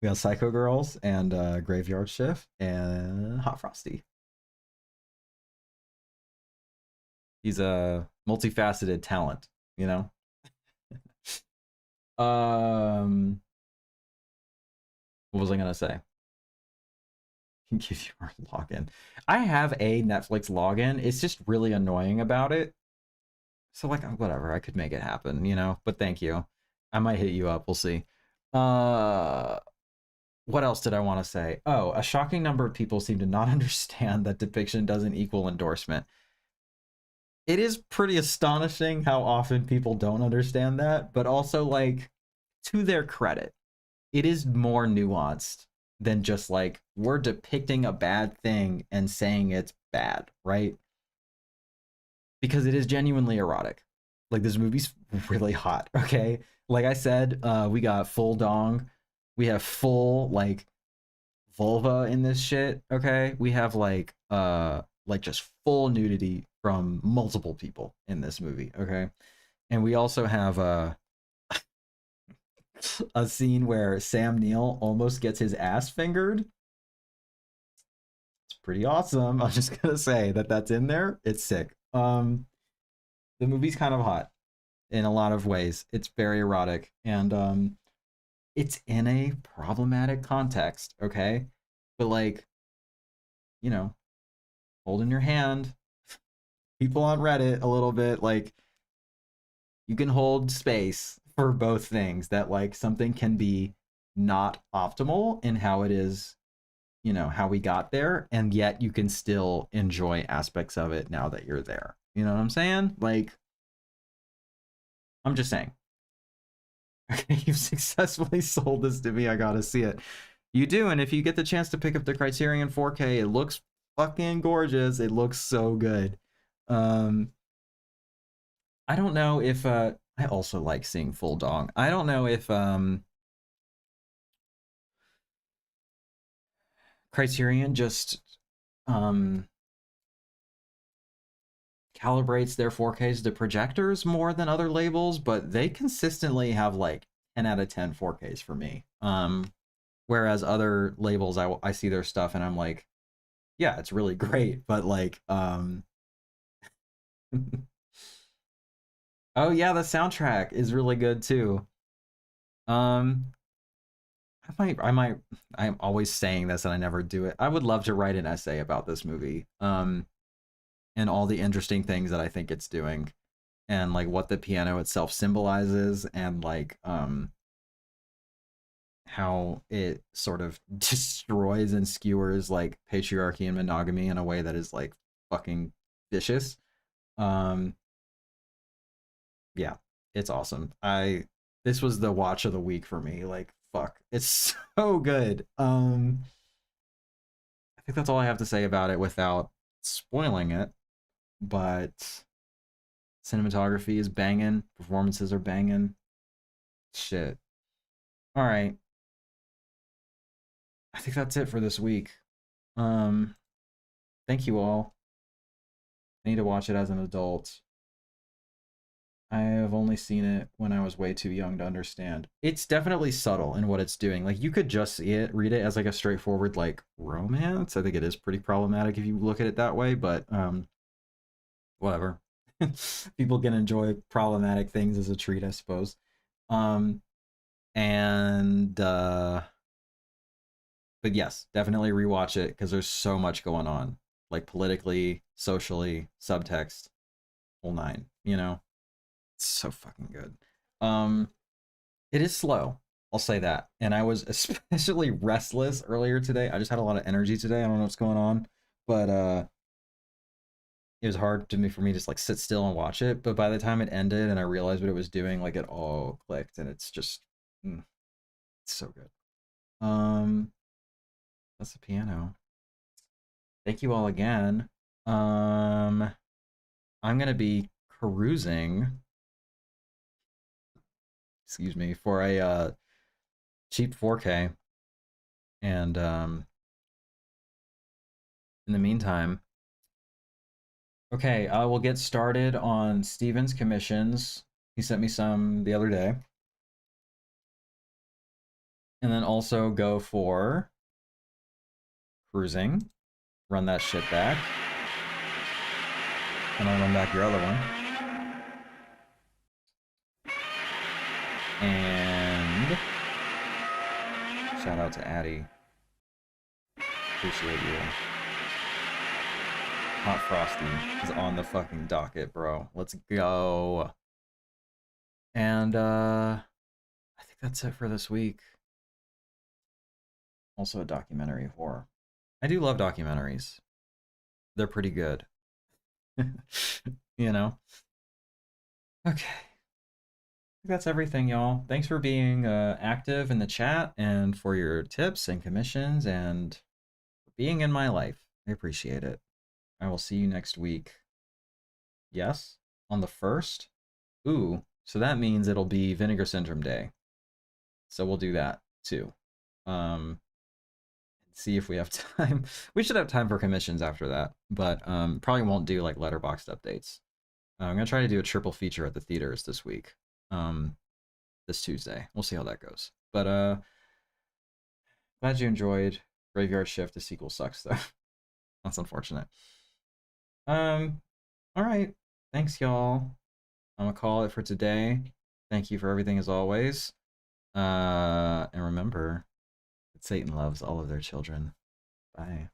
We got Psycho Girls and Graveyard Shift and Hot Frosty. He's a multifaceted talent, you know? What was I gonna say? Can give you our login. I have a Netflix login. It's just really annoying about it. So like whatever, I could make it happen, you know. But thank you. I might hit you up. We'll see. Uh, what else did I want to say? Oh, a shocking number of people seem to not understand that depiction doesn't equal endorsement. It is pretty astonishing how often people don't understand that, but also like to their credit, it is more nuanced than just like we're depicting a bad thing and saying it's bad, right? Because it is genuinely erotic. Like this movie's really hot, okay? Like I said, we got full dong, we have full like vulva in this shit, okay? We have like just full nudity from multiple people in this movie, okay? And we also have a scene where Sam Neill almost gets his ass fingered. It's pretty awesome. I'm just gonna say that that's in there. It's sick. The movie's kind of hot in a lot of ways. It's very erotic, and it's in a problematic context. Okay, but like, you know, holding your hand, people on Reddit a little bit like you can hold space for both things, that like something can be not optimal in how it is, you know, how we got there, and yet you can still enjoy aspects of it now that you're there. You know what I'm saying? Like, I'm just saying. Okay, you've successfully sold this to me. I gotta see it. You do, and if you get the chance to pick up the Criterion 4K, it looks fucking gorgeous. It looks so good. I don't know if I also like seeing full dong. I don't know if Criterion just calibrates their 4Ks to projectors more than other labels, but they consistently have like 10 out of 10 4Ks for me. Whereas other labels, I see their stuff and I'm like, yeah, it's really great, but like, oh yeah, the soundtrack is really good too. I'm always saying this and I never do it. I would love to write an essay about this movie, and all the interesting things that I think it's doing, and like what the piano itself symbolizes, and like how it sort of destroys and skewers like patriarchy and monogamy in a way that is like fucking vicious. Yeah, it's awesome. This was the watch of the week for me. Like, fuck, it's so good. I think that's all I have to say about it without spoiling it. But cinematography is banging, performances are banging. Shit. All right. I think that's it for this week. Thank you all. I need to watch it as an adult. I have only seen it when I was way too young to understand. It's definitely subtle in what it's doing. Like, you could just see it, read it as like a straightforward like romance. I think it is pretty problematic if you look at it that way, but whatever. People can enjoy problematic things as a treat, I suppose. But yes, definitely rewatch it because there's so much going on, like politically, socially, subtext, whole nine, you know? It's so fucking good. It is slow, I'll say that. And I was especially restless earlier today. I just had a lot of energy today. I don't know what's going on, but it was hard for me to just like sit still and watch it. But by the time it ended and I realized what it was doing, like it all clicked, and it's just it's so good. That's the piano. Thank you all again. I'm gonna be cruising, excuse me, for a cheap 4K, and in the meantime, okay, I will get started on Steven's commissions. He sent me some the other day, and then also go for cruising, run that shit back, and I'll run back your other one. And shout out to Addie. Appreciate you. Hot Frosty is on the fucking docket, bro. Let's go. And I think that's it for this week. Also a documentary horror. I do love documentaries. They're pretty good. You know? Okay. That's everything, y'all. Thanks for being active in the chat and for your tips and commissions and being in my life. I appreciate it. I will see you next week. Yes? On the 1st? Ooh, so that means it'll be Vinegar Syndrome Day. So we'll do that too. See if we have time. We should have time for commissions after that, but probably won't do like letterboxed updates. I'm gonna try to do a triple feature at the theaters this week. This Tuesday. We'll see how that goes. But glad you enjoyed Graveyard Shift. The sequel sucks though. That's unfortunate. All right. Thanks, y'all. I'm gonna call it for today. Thank you for everything as always. And remember that Satan loves all of their children. Bye.